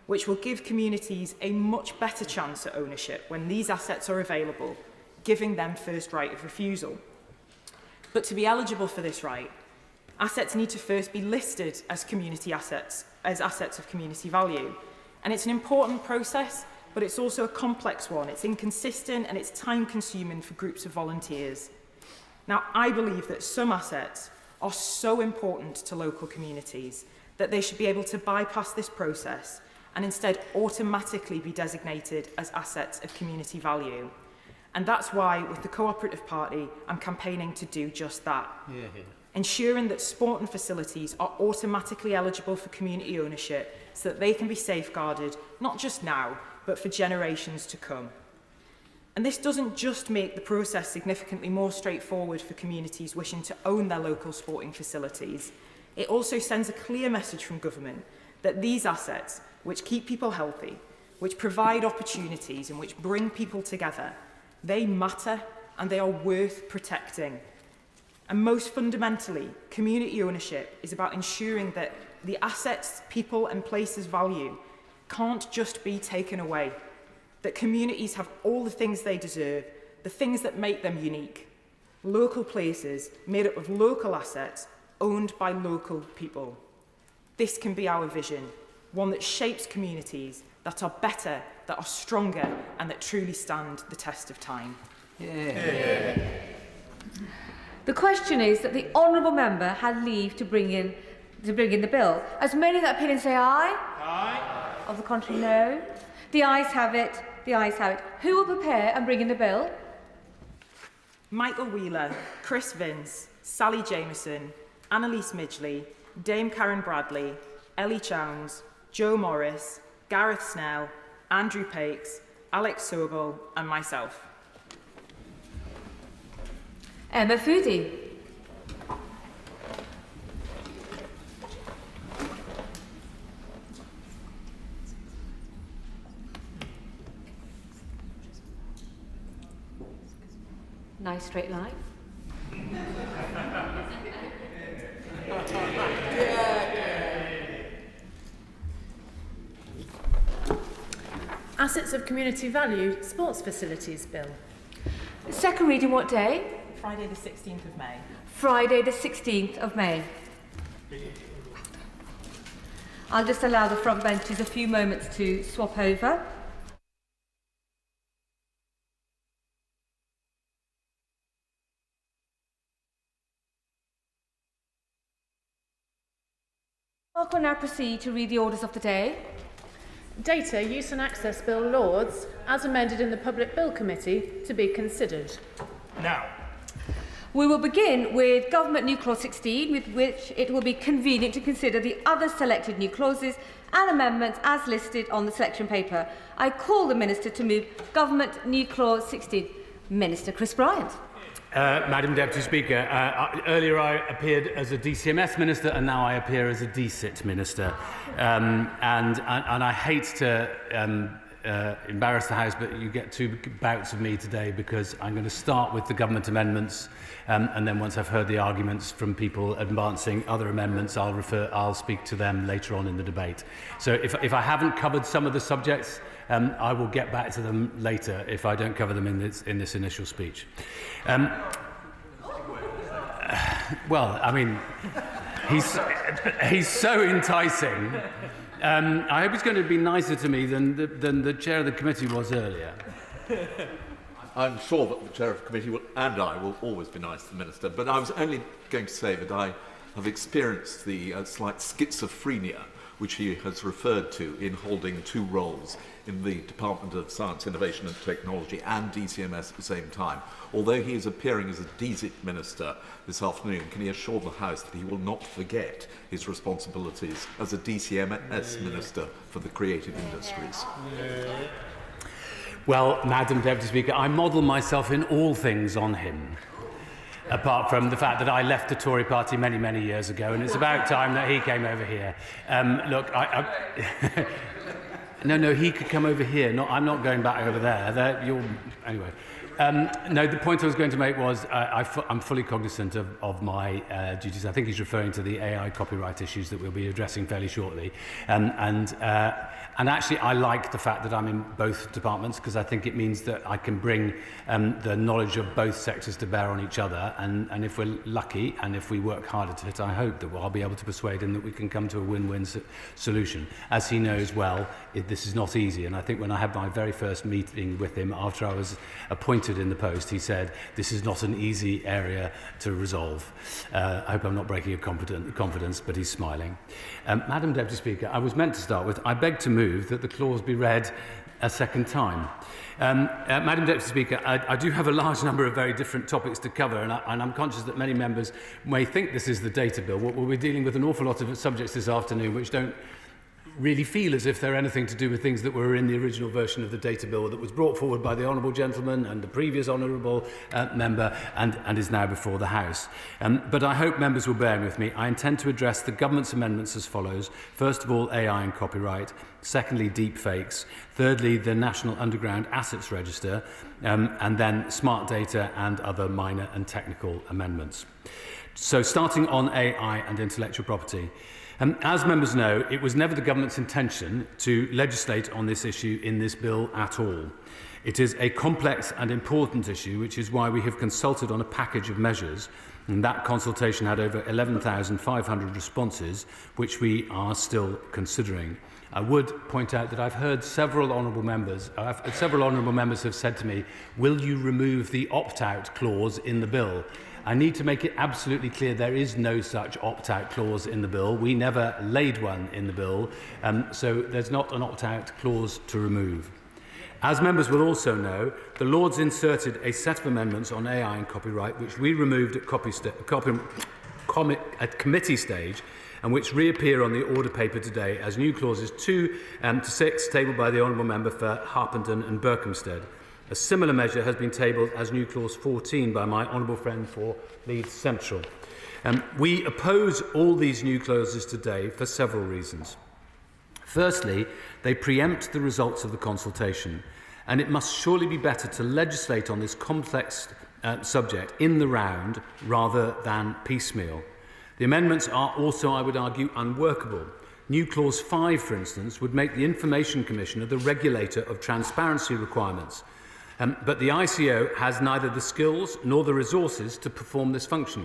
Speaker 4: which will give communities a much better chance at ownership when these assets are available, giving them first right of refusal. But to be eligible for this right, assets need to first be listed as community assets, as assets of community value. And it's an important process, but it's also a complex one. It's inconsistent and it's time-consuming for groups of volunteers. Now, I believe that some assets are so important to local communities that they should be able to bypass this process and instead automatically be designated as assets of community value. And that's why, with the Cooperative Party, I'm campaigning to do just that. ensuring that sporting facilities are automatically eligible for community ownership so that they can be safeguarded, not just now, but for generations to come. And this doesn't just make the process significantly more straightforward for communities wishing to own their local sporting facilities. It also sends a clear message from government that these assets, which keep people healthy, which provide opportunities and which bring people together, they matter and they are worth protecting. And most fundamentally, community ownership is about ensuring that the assets people and places value can't just be taken away, that communities have all the things they deserve, the things that make them unique. Local places made up of local assets owned by local people. This can be our vision, one that shapes communities that are better, that are stronger, and that truly stand the test of time.
Speaker 11: Yeah. The question is that the honourable member had leave to bring in the bill. As many that opinion say aye? Aye. Of the contrary, no. The ayes have it. The ayes have it. Who will prepare and bring in the bill?
Speaker 4: Michael Wheeler, Chris Vince, Sally Jameson, Annalise Midgley, Dame Karen Bradley, Ellie Chowns, Joe Morris, Gareth Snell, Andrew Pakes, Alex Sobel, and myself.
Speaker 11: Emma Foodie. Nice straight line.
Speaker 6: Assets of Community Value Sports Facilities Bill.
Speaker 11: Second reading what day?
Speaker 4: Friday the 16th of May.
Speaker 11: Friday the 16th of May. I'll just allow the front benches a few moments to swap over. Mark will now proceed to read the orders of the day.
Speaker 6: Data Use and Access Bill Lords, as amended in the Public Bill Committee, to be considered.
Speaker 3: Now.
Speaker 11: We will begin with Government New Clause 16, with which it will be convenient to consider the other selected new clauses and amendments as listed on the selection paper. I call the Minister to move Government New Clause 16. Minister Chris Bryant.
Speaker 18: Madam Deputy Speaker, earlier I appeared as a DCMS Minister and now I appear as a DCIT Minister. And I hate to embarrass the House, but you get two bouts of me today because I'm going to start with the government amendments and then once I've heard the arguments from people advancing other amendments, I'll speak to them later on in the debate. So if I haven't covered some of the subjects, I will get back to them later if I don't cover them in this initial speech. Well, I mean, he's so enticing. I hope he's going to be nicer to me than the chair of the committee was earlier.
Speaker 21: I'm sure that the chair of the committee and I will always be nice to the Minister, but I was only going to say that I have experienced the slight schizophrenia which he has referred to in holding two roles in the Department of Science, Innovation and Technology and DCMS at the same time. Although he is appearing as a DCIT Minister this afternoon, can he assure the House that he will not forget his responsibilities as a DCMS Minister for the creative industries?
Speaker 18: Well, Madam Deputy Speaker, I model myself in all things on him, apart from the fact that I left the Tory party many, many years ago, and it's about time that he came over here. Look, No, he could come over here. I'm not going back over there. Anyway. No, the point I was going to make was I'm fully cognizant of my duties. I think he's referring to the AI copyright issues that we'll be addressing fairly shortly. And actually, I like the fact that I'm in both departments because I think it means that I can bring the knowledge of both sectors to bear on each other. And if we're lucky and if we work hard at it, I hope that I'll be able to persuade him that we can come to a win-win solution. As he knows well, this is not easy. And I think when I had my very first meeting with him after I was appointed in the post, he said, this is not an easy area to resolve. I hope I'm not breaking a confidence, but he's smiling. Madam Deputy Speaker, I was meant to start with, I beg to move that the clause be read a second time. Madam Deputy Speaker, I do have a large number of very different topics to cover, and I'm conscious that many members may think this is the data bill. We're dealing with an awful lot of subjects this afternoon which don't really feel as if they're anything to do with things that were in the original version of the data bill that was brought forward by the honourable gentleman and the previous honourable member and is now before the House. But I hope members will bear with me. I intend to address the government's amendments as follows. First of all, AI and copyright. Secondly, deepfakes. Thirdly, the National Underground Assets Register. And then smart data and other minor and technical amendments. So starting on AI and intellectual property. As members know, it was never the government's intention to legislate on this issue in this bill at all. It is a complex and important issue, which is why we have consulted on a package of measures, and that consultation had over 11,500 responses, which we are still considering. I would point out that I've heard several honourable members have said to me, will you remove the opt-out clause in the bill? I need to make it absolutely clear there is no such opt-out clause in the bill. We never laid one in the bill, so there's not an opt-out clause to remove. As members will also know, the Lords inserted a set of amendments on AI and copyright, which we removed at committee stage, and which reappear on the order paper today as new clauses 2 to 6, tabled by the honourable member for Harpenden and Berkhamsted. A similar measure has been tabled as new clause 14 by my honourable friend for Leeds Central. We oppose all these new clauses today for several reasons. Firstly, they preempt the results of the consultation, and it must surely be better to legislate on this complex subject in the round rather than piecemeal. The amendments are also, I would argue, unworkable. New clause 5, for instance, would make the Information Commissioner the regulator of transparency requirements. But the ICO has neither the skills nor the resources to perform this function.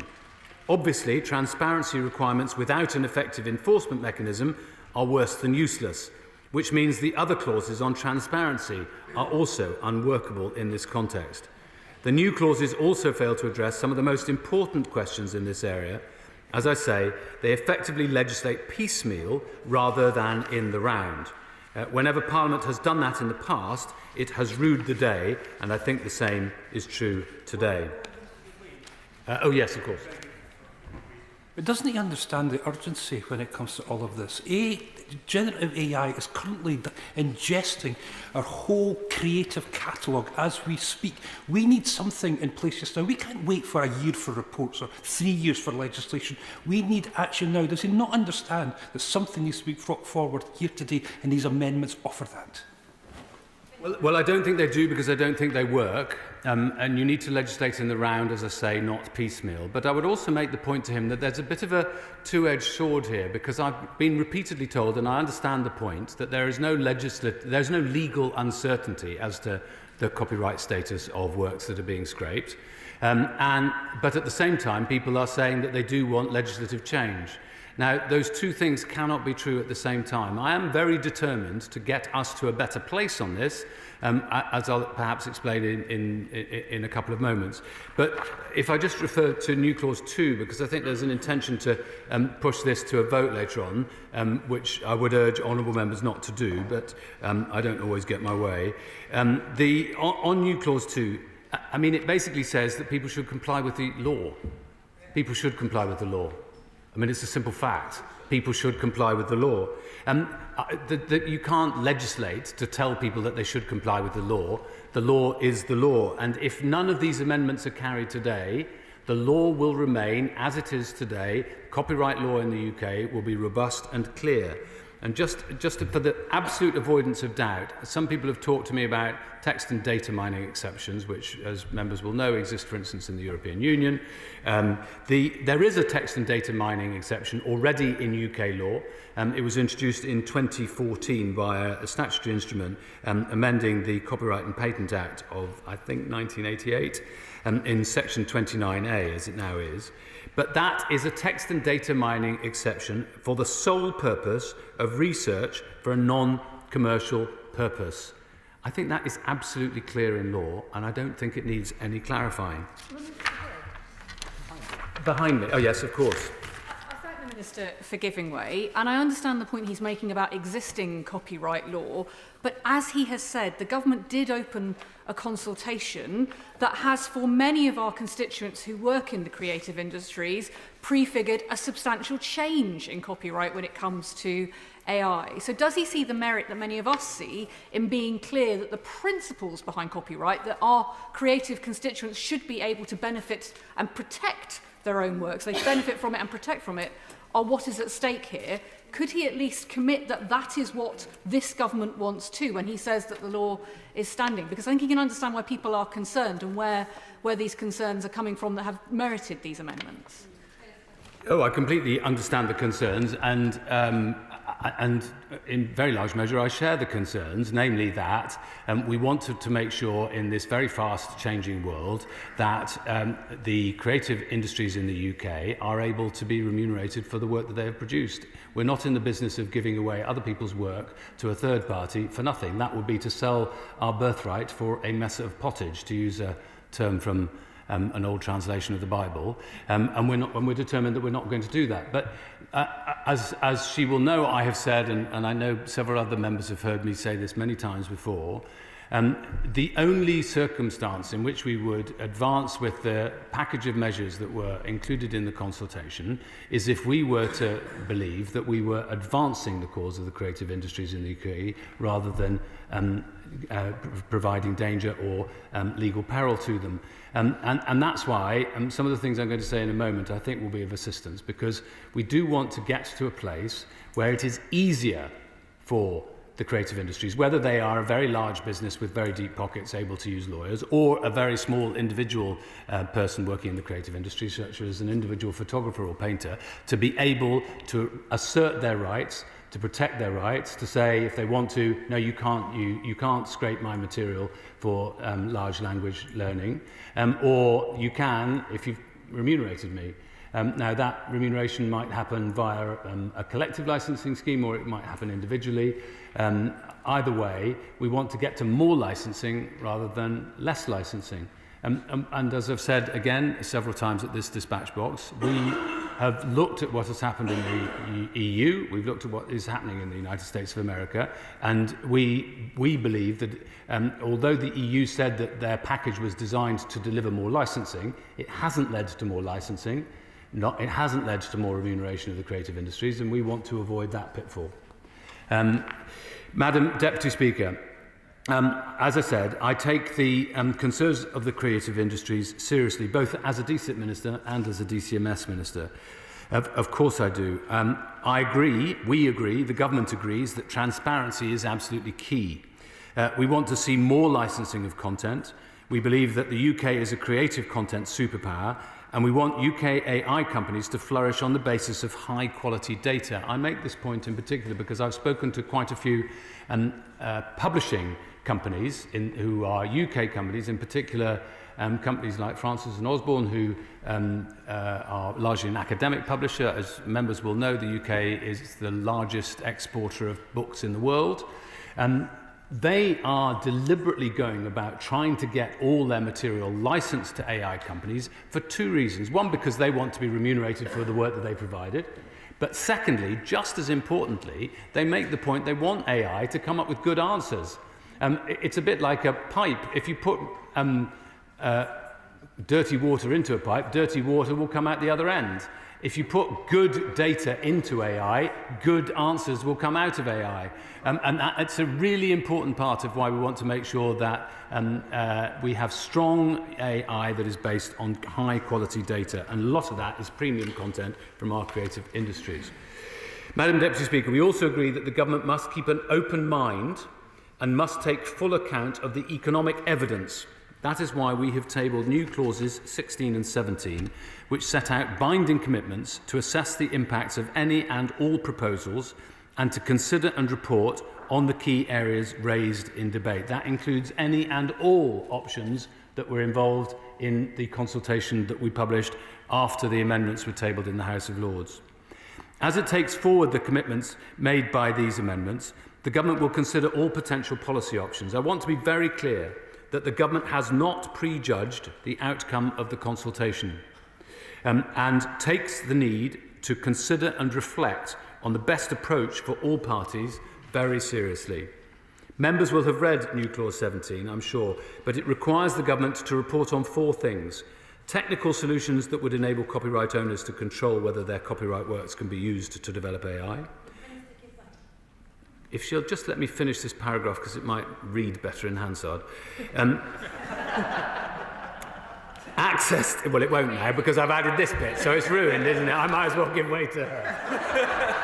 Speaker 18: Obviously, transparency requirements without an effective enforcement mechanism are worse than useless, which means the other clauses on transparency are also unworkable in this context. The new clauses also fail to address some of the most important questions in this area. As I say, they effectively legislate piecemeal rather than in the round. Whenever Parliament has done that in the past, it has rued the day, and I think the same is true today. Oh yes, of course.
Speaker 23: But doesn't he understand the urgency when it comes to all of this? Generative AI is currently ingesting our whole creative catalogue as we speak. We need something in place just now. We can't wait for a year for reports or 3 years for legislation. We need action now. Does he not understand that something needs to be brought forward here today and these amendments offer that?
Speaker 18: Well, I don't think they do because I don't think they work. And you need to legislate in the round, as I say, not piecemeal. But I would also make the point to him that there's a bit of a two-edged sword here, because I've been repeatedly told, and I understand the point, that there is no legal uncertainty as to the copyright status of works that are being scraped. But at the same time, people are saying that they do want legislative change. Now, those two things cannot be true at the same time. I am very determined to get us to a better place on this, as I'll perhaps explain in a couple of moments. But if I just refer to new clause 2, because I think there's an intention to push this to a vote later on, which I would urge honourable members not to do, but I don't always get my way. On new clause 2, I mean, it basically says that people should comply with the law. People should comply with the law. I mean, it's a simple fact. People should comply with the law. You can't legislate to tell people that they should comply with the law. The law is the law. And if none of these amendments are carried today, the law will remain as it is today. Copyright law in the UK will be robust and clear. And just for the absolute avoidance of doubt, some people have talked to me about text and data mining exceptions, which, as members will know, exist, for instance, in the European Union. There is a text and data mining exception already in UK law. It was introduced in 2014 via a statutory instrument amending the Copyright and Patent Act of, I think, 1988, in section 29A, as it now is. But that is a text and data mining exception for the sole purpose of research for a non-commercial purpose. I think that is absolutely clear in law, and I don't think it needs any clarifying. Behind me. Oh, yes, of course.
Speaker 6: I thank the
Speaker 7: Minister for giving way, and I understand the point he's making about existing copyright law, but as he has said, the government did open a consultation that has, for many of our constituents who work in the creative industries, prefigured a substantial change in copyright when it comes to AI. So does he see the merit that many of us see in being clear that the principles behind copyright, that our creative constituents should be able to benefit and protect their own works, they benefit from it and protect from it, are what is at stake here? Could he at least commit that that is what this government wants too when he says that the law is standing? Because I think he can understand why people are concerned and where these concerns are coming from that have merited these amendments.
Speaker 18: Oh, I completely understand the concerns, and in very large measure I share the concerns, namely that we want to make sure in this very fast changing world that the creative industries in the UK are able to be remunerated for the work that they have produced. We're not in the business of giving away other people's work to a third party for nothing. That would be to sell our birthright for a mess of pottage, to use a term from an old translation of the Bible, and we're determined that we're not going to do that. But as she will know, I have said, and I know several other members have heard me say this many times before, the only circumstance in which we would advance with the package of measures that were included in the consultation is if we were to believe that we were advancing the cause of the creative industries in the UK rather than providing danger or legal peril to them. And that's why some of the things I'm going to say in a moment I think will be of assistance, because we do want to get to a place where it is easier for the creative industries, whether they are a very large business with very deep pockets able to use lawyers, or a very small individual person working in the creative industry, such as an individual photographer or painter, to be able to assert their rights, to protect their rights, to say if they want to, no, you can't scrape my material for large language learning, or you can if you've remunerated me. Now that remuneration might happen via a collective licensing scheme, or it might happen individually. Either way, we want to get to more licensing rather than less licensing. And as I've said again several times at this dispatch box, we have looked at what has happened in the EU, we've looked at what is happening in the United States of America, and we believe that although the EU said that their package was designed to deliver more licensing, it hasn't led to more licensing, it hasn't led to more remuneration of the creative industries, and we want to avoid that pitfall. Madam Deputy Speaker, as I said, I take the concerns of the creative industries seriously, both as a DCIP Minister and as a DCMS Minister. Of course I do. I agree, we agree, the government agrees that transparency is absolutely key. We want to see more licensing of content. We believe that the UK is a creative content superpower, and we want UK AI companies to flourish on the basis of high-quality data. I make this point in particular because I've spoken to quite a few publishing companies who are UK companies, in particular companies like Francis and Osborne, who are largely an academic publisher. As members will know, the UK is the largest exporter of books in the world. They are deliberately going about trying to get all their material licensed to AI companies for two reasons. One, because they want to be remunerated for the work that they provided. But secondly, just as importantly, they make the point they want AI to come up with good answers. It's a bit like a pipe. If you put dirty water into a pipe, dirty water will come out the other end. If you put good data into AI, good answers will come out of AI. And it's a really important part of why we want to make sure that we have strong AI that is based on high-quality data. And a lot of that is premium content from our creative industries. Madam Deputy Speaker, we also agree that the government must keep an open mind and must take full account of the economic evidence. That is why we have tabled new clauses 16 and 17, which set out binding commitments to assess the impacts of any and all proposals and to consider and report on the key areas raised in debate. That includes any and all options that were involved in the consultation that we published after the amendments were tabled in the House of Lords. As it takes forward the commitments made by these amendments, the government will consider all potential policy options. I want to be very clear that the government has not prejudged the outcome of the consultation. and takes the need to consider and reflect on the best approach for all parties very seriously. Members will have read New Clause 17, I'm sure, but it requires the government to report on 4 things. Technical solutions that would enable copyright owners to control whether their copyright works can be used to develop AI. If she'll just let me finish this paragraph, because it might read better in Hansard. Access, well, it won't now, because I've added this bit, so it's ruined, isn't it? I might as well give way to her.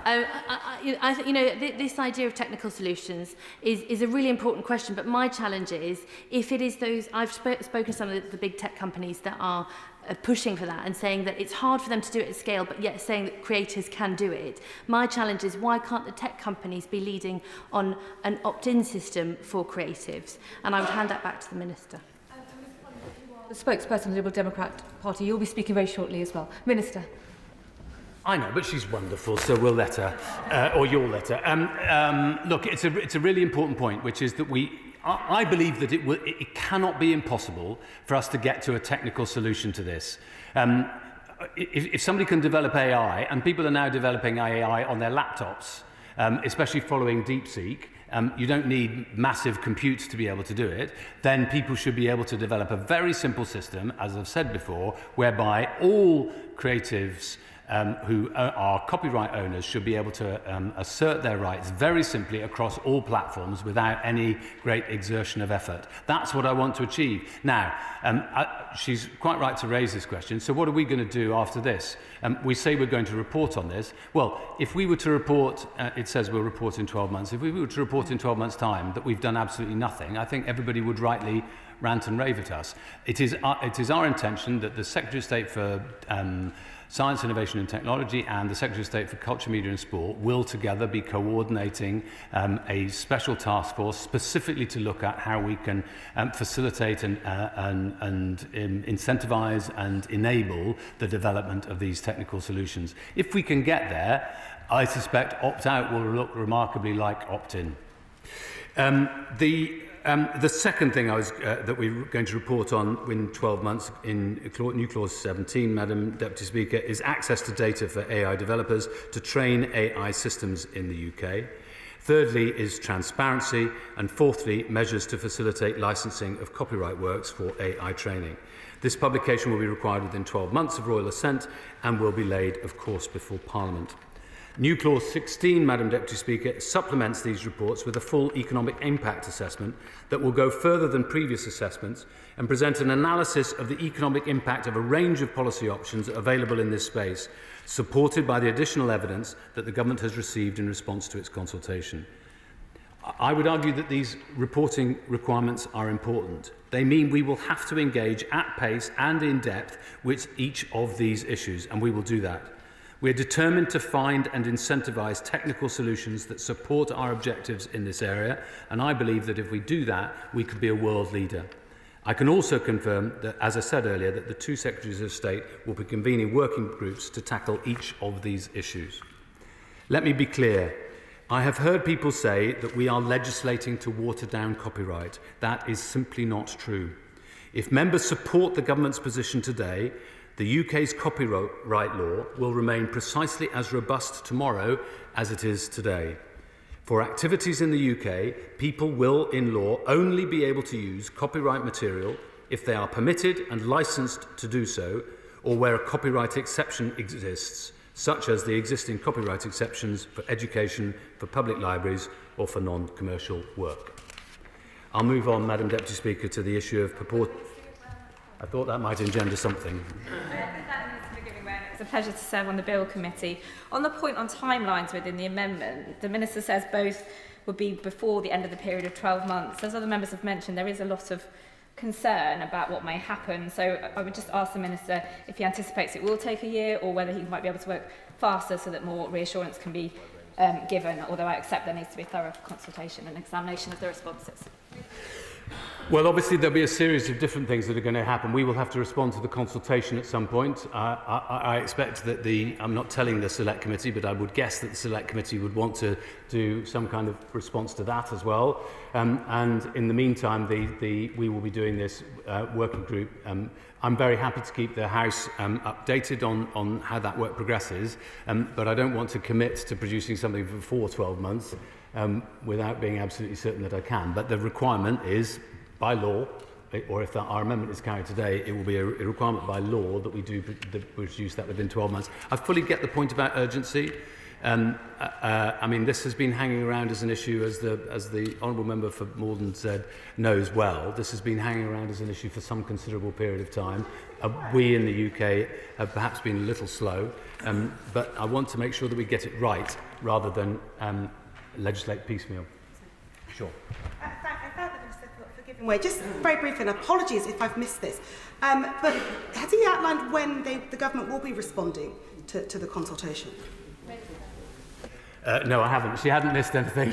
Speaker 11: I think, this idea of technical solutions is a really important question, but my challenge is, if it is those, I've spoken to some of the big tech companies that are pushing for that and saying that it's hard for them to do it at scale, but yet saying that creators can do it. My challenge is, why can't the tech companies be leading on an opt-in system for creatives? And I would hand that back to the Minister. The spokesperson of the Liberal Democrat Party, you'll be speaking very shortly as well. Minister.
Speaker 18: I know, but she's wonderful, so we'll let her, or you'll let her. Look, it's a really important point, which is that I believe that it cannot be impossible for us to get to a technical solution to this. If somebody can develop AI, and people are now developing AI on their laptops, especially following DeepSeek, you don't need massive computes to be able to do it, then people should be able to develop a very simple system, as I've said before, whereby all creatives who are copyright owners should be able to assert their rights very simply across all platforms without any great exertion of effort. That's what I want to achieve. Now, she's quite right to raise this question. So what are we going to do after this? We say we're going to report on this. Well, if we were to report, it says we'll report in 12 months. If we were to report in 12 months' time that we've done absolutely nothing, I think everybody would rightly rant and rave at us. It is our intention that the Secretary of State for Science, Innovation and Technology and the Secretary of State for Culture, Media and Sport will together be coordinating a special task force specifically to look at how we can facilitate and incentivise and enable the development of these technical solutions. If we can get there, I suspect opt-out will look remarkably like opt-in. The second thing that we're going to report on in 12 months in New Clause 17, Madam Deputy Speaker, is access to data for AI developers to train AI systems in the UK. Thirdly is transparency. And fourthly, measures to facilitate licensing of copyright works for AI training. This publication will be required within 12 months of royal assent and will be laid, of course, before Parliament. New Clause 16, Madam Deputy Speaker, supplements these reports with a full economic impact assessment that will go further than previous assessments and present an analysis of the economic impact of a range of policy options available in this space, supported by the additional evidence that the Government has received in response to its consultation. I would argue that these reporting requirements are important. They mean we will have to engage at pace and in depth with each of these issues, and we will do that. We're determined to find and incentivise technical solutions that support our objectives in this area, and I believe that if we do that, we could be a world leader. I can also confirm that, as I said earlier, that the two Secretaries of State will be convening working groups to tackle each of these issues. Let me be clear. I have heard people say that we are legislating to water down copyright. That is simply not true. If members support the Government's position today, the UK's copyright law will remain precisely as robust tomorrow as it is today. For activities in the UK, people will, in law, only be able to use copyright material if they are permitted and licensed to do so, or where a copyright exception exists, such as the existing copyright exceptions for education, for public libraries, or for non-commercial work. I'll move on, Madam Deputy Speaker, to the issue of purport. I thought that might engender something.
Speaker 8: It's a pleasure to serve on the Bill Committee. On the point on timelines within the amendment, the Minister says both would be before the end of the period of 12 months. As other members have mentioned, there is a lot of concern about what may happen. So I would just ask the Minister if he anticipates it will take a year or whether he might be able to work faster so that more reassurance can be given, although I accept there needs to be a thorough consultation and examination of the responses.
Speaker 18: Well, obviously there'll be a series of different things that are going to happen. We will have to respond to the consultation at some point. I expect that I'm not telling the Select Committee, but I would guess that the Select Committee would want to do some kind of response to that as well. And in the meantime, we will be doing this working group. I'm very happy to keep the House updated on how that work progresses, but I don't want to commit to producing something before 12 months without being absolutely certain that I can. But the requirement is, by law, or if our amendment is carried today, it will be a requirement by law that we do produce that within 12 months. I fully get the point about urgency. I mean, this has been hanging around as an issue, as the Honourable Member for Morden said, knows well. This has been hanging around as an issue for some considerable period of time. We in the UK have perhaps been a little slow, but I want to make sure that we get it right rather than legislate piecemeal. Sure.
Speaker 9: Way. Just very briefly, and apologies if I've missed this, but has he outlined when the government will be responding to the consultation?
Speaker 18: No, I haven't. She hadn't missed anything.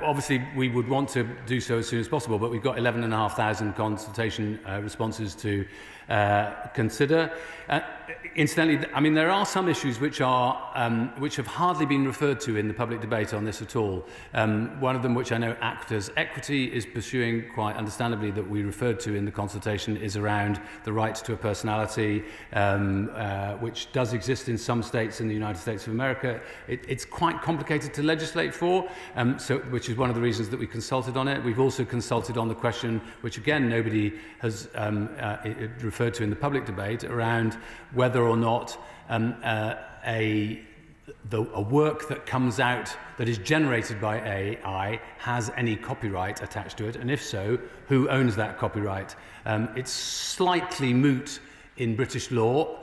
Speaker 18: Obviously, we would want to do so as soon as possible, but we've got 11,500 consultation responses to consider. Incidentally, I mean, there are some issues which have hardly been referred to in the public debate on this at all. One of them, which I know Actors Equity is pursuing quite understandably, that we referred to in the consultation, is around the right to a personality, which does exist in some states in the United States of America. It's quite complicated to legislate for, which is one of the reasons that we consulted on it. We've also consulted on the question, which again nobody has referred to in the public debate, around whether or not a work that comes out that is generated by AI has any copyright attached to it, and if so, who owns that copyright? It's slightly moot in British law.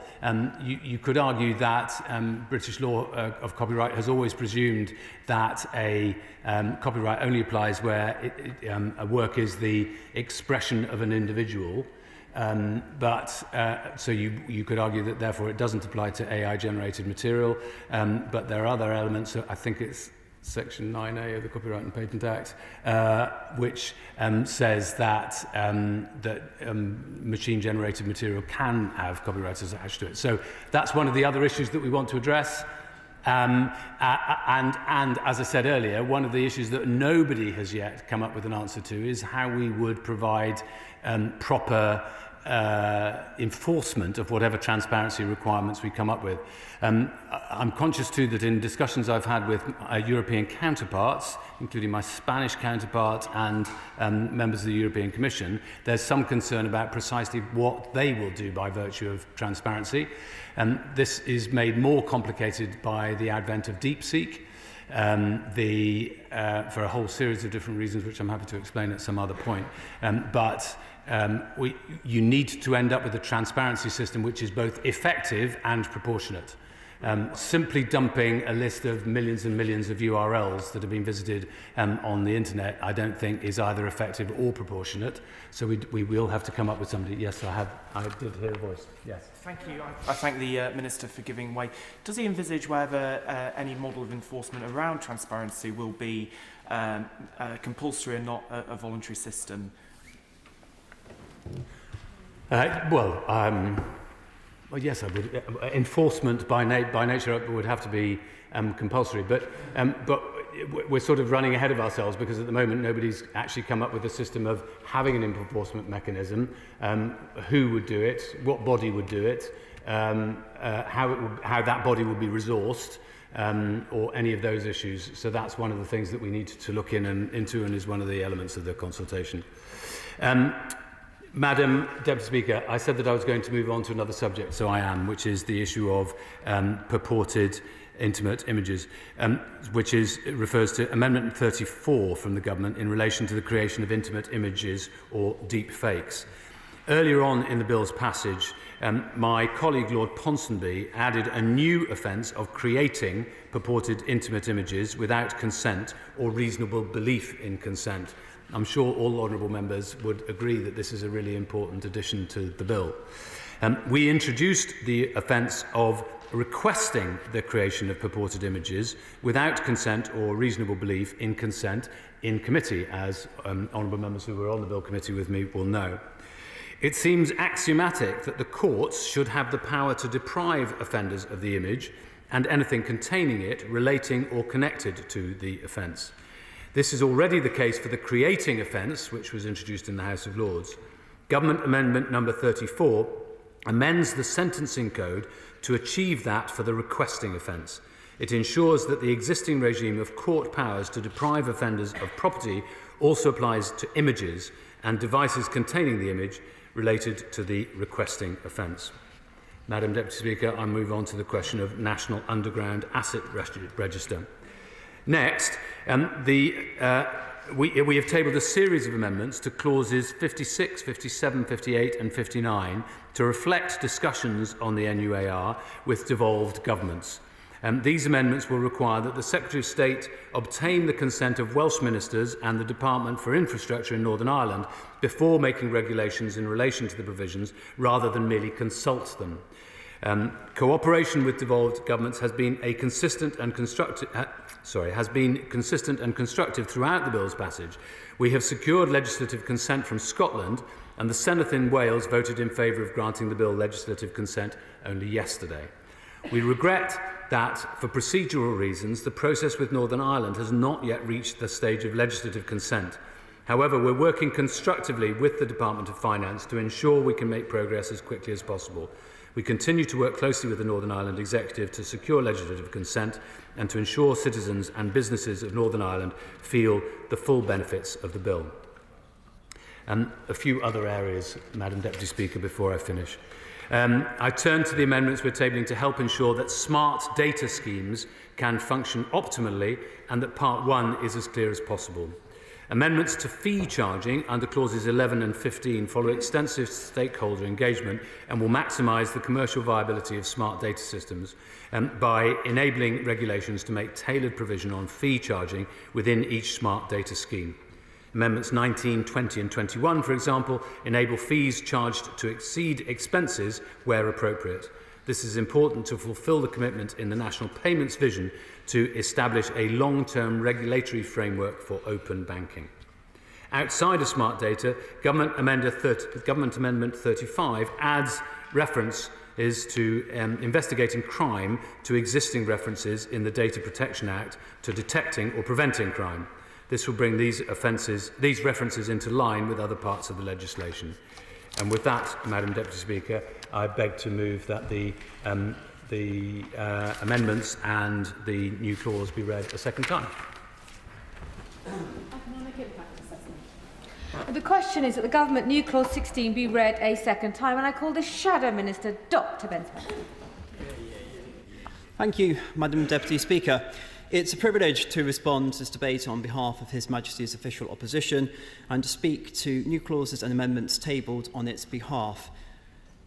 Speaker 18: You could argue that British law of copyright has always presumed that a copyright only applies where a work is the expression of an individual. So you could argue that therefore it doesn't apply to AI generated material, but there are other elements. I think it's Section 9A of the Copyright and Patent Act, which says that machine generated material can have copyrights attached to it. So that's one of the other issues that we want to address. And as I said earlier, one of the issues that nobody has yet come up with an answer to is how we would provide proper enforcement of whatever transparency requirements we come up with. I'm conscious too that in discussions I've had with European counterparts, including my Spanish counterpart and members of the European Commission, there's some concern about precisely what they will do by virtue of transparency. This is made more complicated by the advent of DeepSeek, for a whole series of different reasons, which I'm happy to explain at some other point. You need to end up with a transparency system which is both effective and proportionate. Simply dumping a list of millions and millions of URLs that have been visited on the internet, I don't think is either effective or proportionate. So we will have to come up with somebody. Yes, I did hear a voice. Yes.
Speaker 10: Thank you. I thank the Minister for giving way. Does he envisage whether any model of enforcement around transparency will be compulsory and not a voluntary system?
Speaker 18: Well, yes, I would. Enforcement by nature would have to be compulsory, but we're sort of running ahead of ourselves because at the moment nobody's actually come up with a system of having an enforcement mechanism. Who would do it? What body would do it? How that body would be resourced, or any of those issues. So that's one of the things that we need to look into, and is one of the elements of the consultation. Madam Deputy Speaker, I said that I was going to move on to another subject, so I am, which is the issue of purported intimate images, which refers to Amendment 34 from the Government in relation to the creation of intimate images or deep fakes. Earlier on in the bill's passage, my colleague Lord Ponsonby added a new offence of creating purported intimate images without consent or reasonable belief in consent. I'm sure all honourable members would agree that this is a really important addition to the bill. We introduced the offence of requesting the creation of purported images without consent or reasonable belief in consent in committee, as honourable members who were on the bill committee with me will know. It seems axiomatic that the courts should have the power to deprive offenders of the image and anything containing it relating or connected to the offence. This is already the case for the creating offence, which was introduced in the House of Lords. Government Amendment number 34 amends the sentencing code to achieve that for the requesting offence. It ensures that the existing regime of court powers to deprive offenders of property also applies to images and devices containing the image related to the requesting offence. Madam Deputy Speaker, I move on to the question of National Underground Asset Register. Next, we have tabled a series of amendments to clauses 56, 57, 58 and 59 to reflect discussions on the NUAR with devolved governments. These amendments will require that the Secretary of State obtain the consent of Welsh ministers and the Department for Infrastructure in Northern Ireland before making regulations in relation to the provisions, rather than merely consult them. Cooperation with devolved governments has been consistent and constructive throughout the bill's passage. We have secured legislative consent from Scotland, and the Senedd in Wales voted in favour of granting the bill legislative consent only yesterday. We regret that, for procedural reasons, the process with Northern Ireland has not yet reached the stage of legislative consent. However, we're working constructively with the Department of Finance to ensure we can make progress as quickly as possible. We continue to work closely with the Northern Ireland Executive to secure legislative consent and to ensure citizens and businesses of Northern Ireland feel the full benefits of the bill. A few other areas, Madam Deputy Speaker, before I finish. I turn to the amendments we're tabling to help ensure that smart data schemes can function optimally and that Part 1 is as clear as possible. Amendments to fee charging under clauses 11 and 15 follow extensive stakeholder engagement and will maximise the commercial viability of smart data systems by enabling regulations to make tailored provision on fee charging within each smart data scheme. Amendments 19, 20 and 21, for example, enable fees charged to exceed expenses where appropriate. This is important to fulfil the commitment in the National Payments Vision to establish a long-term regulatory framework for open banking. Outside of smart data, Government Amendment 35 adds references to investigating crime to existing references in the Data Protection Act to detecting or preventing crime. This will bring these references into line with other parts of the legislation. And with that, Madam Deputy Speaker, I beg to move that the amendments and the new clause be read a second time.
Speaker 11: The question is that the Government new clause 16 be read a second time, and I call the Shadow Minister, Dr. Ben Smith.
Speaker 5: Thank you, Madam Deputy Speaker. It's a privilege to respond to this debate on behalf of His Majesty's official opposition and to speak to new clauses and amendments tabled on its behalf.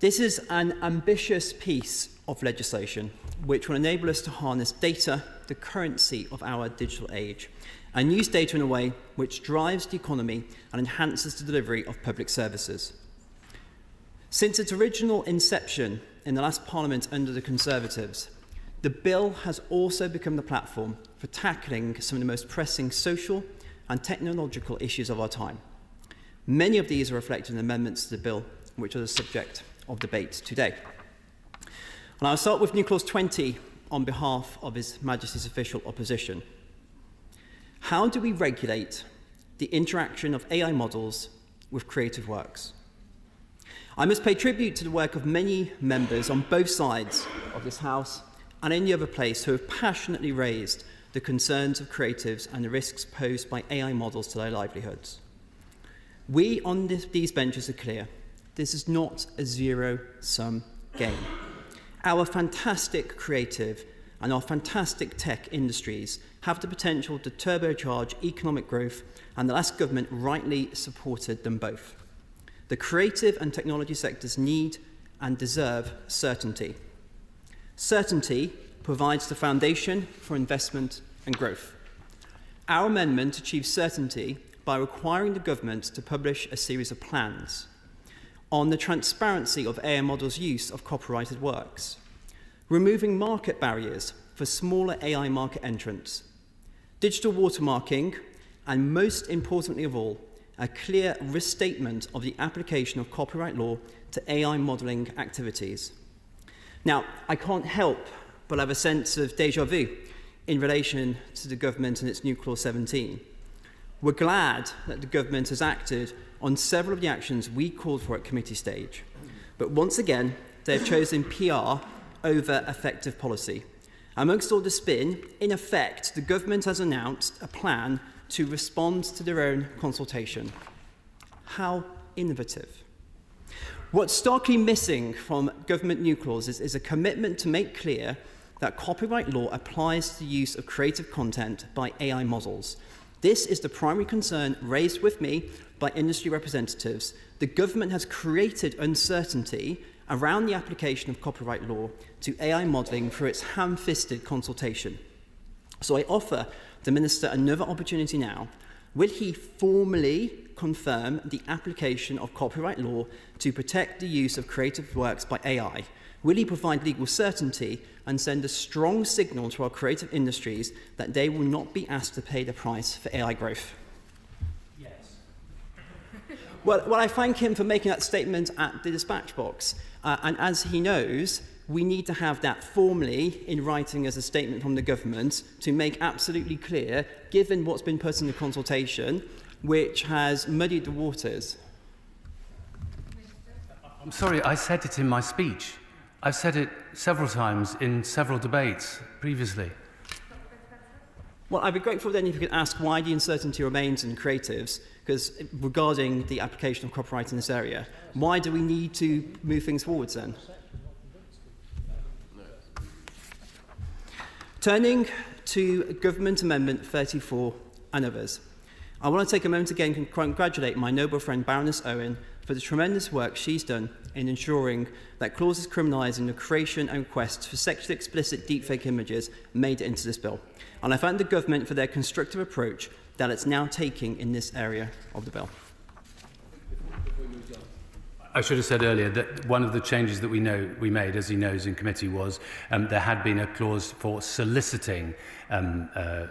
Speaker 5: This is an ambitious piece of legislation which will enable us to harness data, the currency of our digital age, and use data in a way which drives the economy and enhances the delivery of public services. Since its original inception in the last Parliament under the Conservatives, the bill has also become the platform for tackling some of the most pressing social and technological issues of our time. Many of these are reflected in amendments to the bill, which are the subject of debate today. And I'll start with new clause 20 on behalf of His Majesty's official opposition. How do we regulate the interaction of AI models with creative works? I must pay tribute to the work of many members on both sides of this House and any other place who have passionately raised the concerns of creatives and the risks posed by AI models to their livelihoods. We on these benches are clear. This is not a zero-sum game. Our fantastic creative and our fantastic tech industries have the potential to turbocharge economic growth, and the last government rightly supported them both. The creative and technology sectors need and deserve certainty. Certainty provides the foundation for investment and growth. Our amendment achieves certainty by requiring the government to publish a series of plans. on the transparency of AI models' use of copyrighted works, removing market barriers for smaller AI market entrants, digital watermarking, and most importantly of all, a clear risk statement of the application of copyright law to AI modelling activities. Now, I can't help but have a sense of déjà vu in relation to the government and its new Clause 17. We're glad that the government has acted on several of the actions we called for at committee stage. But once again, they've chosen PR over effective policy. Amongst all the spin, in effect, the government has announced a plan to respond to their own consultation. How innovative. What's starkly missing from government new clauses is a commitment to make clear that copyright law applies to the use of creative content by AI models. This is the primary concern raised with me by industry representatives. The government has created uncertainty around the application of copyright law to AI modelling through its ham-fisted consultation. So I offer the Minister another opportunity now. Will he formally confirm the application of copyright law to protect the use of creative works by AI? Will he provide legal certainty and send a strong signal to our creative industries that they will not be asked to pay the price for AI growth?
Speaker 3: Yes.
Speaker 5: Well, I thank him for making that statement at the dispatch box. And as he knows, we need to have that formally in writing as a statement from the government to make absolutely clear, given what's been put in the consultation, which has muddied the waters.
Speaker 18: I'm sorry, I said it in my speech. I've said it several times in several debates previously.
Speaker 5: Well, I'd be grateful then if you could ask why the uncertainty remains in creatives, because regarding the application of copyright in this area, why do we need to move things forwards then? Turning to Government Amendment 34 and others, I want to take a moment again to congratulate my noble friend Baroness Owen for the tremendous work she's done in ensuring that clauses criminalising the creation and request for sexually explicit deepfake images made it into this bill. And I thank the government for their constructive approach that it's now taking in this area of the bill.
Speaker 18: I should have said earlier that one of the changes that we made, as he knows, in committee was there had been a clause for soliciting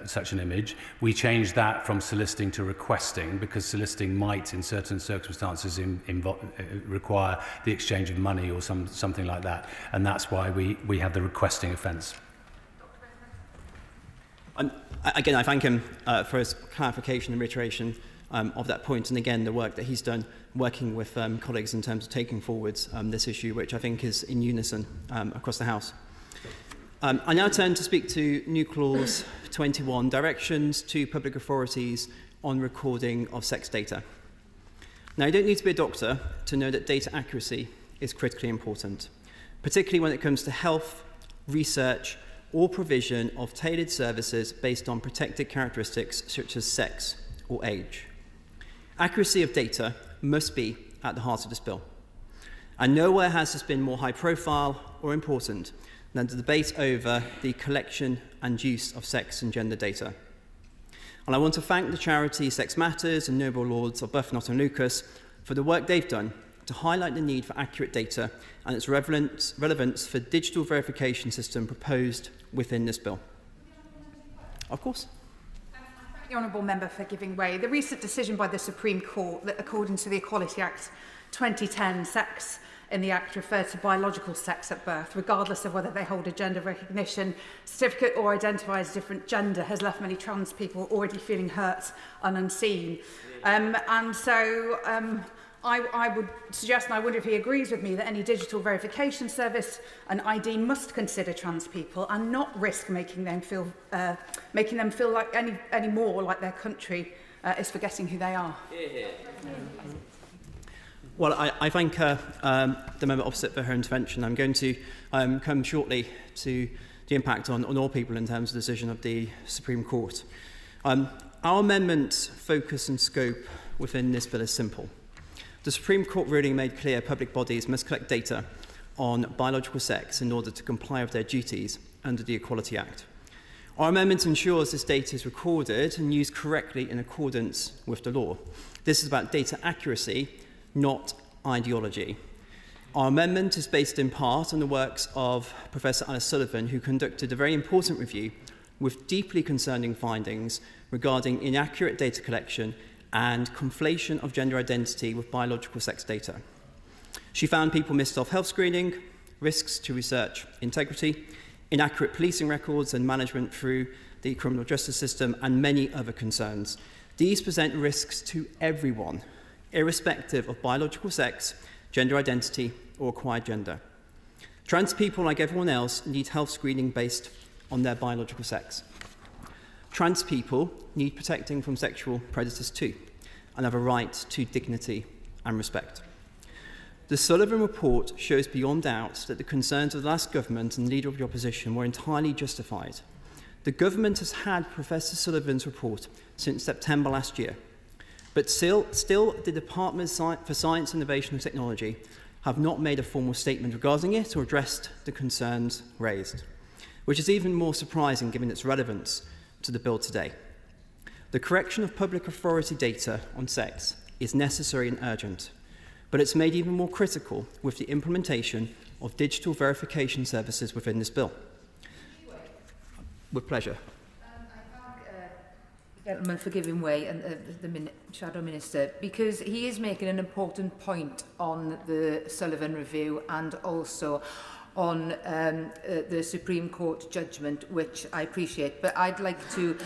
Speaker 18: such an image. We changed that from soliciting to requesting, because soliciting might, in certain circumstances, require the exchange of money or something like that. And that's why we have the requesting offence.
Speaker 5: Again, I thank him for his clarification and reiteration of that point, and again, the work that he's done working with colleagues in terms of taking forwards this issue, which I think is in unison across the House. I now turn to speak to New Clause 21, Directions to Public Authorities on Recording of Sex Data. Now, you don't need to be a doctor to know that data accuracy is critically important, particularly when it comes to health, research, or provision of tailored services based on protected characteristics such as sex or age. Accuracy of data must be at the heart of this bill. And nowhere has this been more high profile or important than the debate over the collection and use of sex and gender data. And I want to thank the charity Sex Matters and Noble Lords of Buffnott and Lucas for the work they've done to highlight the need for accurate data and its relevance for digital verification system proposed within this bill. Of course.
Speaker 12: The honourable member for giving way. The recent decision by the Supreme Court that, according to the Equality Act 2010, sex in the Act referred to biological sex at birth, regardless of whether they hold a gender recognition certificate or identify as a different gender, has left many trans people already feeling hurt and unseen. I would suggest, and I wonder if he agrees with me, that any digital verification service and ID must consider trans people and not risk making them feel like any more like their country is forgetting who they are.
Speaker 5: Well, I thank the member opposite for her intervention. I'm going to come shortly to the impact on all people in terms of the decision of the Supreme Court. Our amendment's focus and scope within this bill is simple. The Supreme Court ruling made clear public bodies must collect data on biological sex in order to comply with their duties under the Equality Act. Our amendment ensures this data is recorded and used correctly in accordance with the law. This is about data accuracy, not ideology. Our amendment is based in part on the works of Professor Alice Sullivan, who conducted a very important review with deeply concerning findings regarding inaccurate data collection and conflation of gender identity with biological sex data. She found people missed off health screening, risks to research integrity, inaccurate policing records and management through the criminal justice system, and many other concerns. These present risks to everyone, irrespective of biological sex, gender identity, or acquired gender. Trans people, like everyone else, need health screening based on their biological sex. Trans people need protecting from sexual predators too, and have a right to dignity and respect. The Sullivan report shows beyond doubt that the concerns of the last government and leader of the opposition were entirely justified. The government has had Professor Sullivan's report since September last year, but still the Department for Science, Innovation and Technology have not made a formal statement regarding it or addressed the concerns raised, which is even more surprising given its relevance to the bill today. The correction of public authority data on sex is necessary and urgent, but it's made even more critical with the implementation of digital verification services within this bill. With pleasure.
Speaker 11: Gentleman for giving way and the Shadow Minister, because he is making an important point on the Sullivan review and also on the Supreme Court judgment, which I appreciate. But I'd like to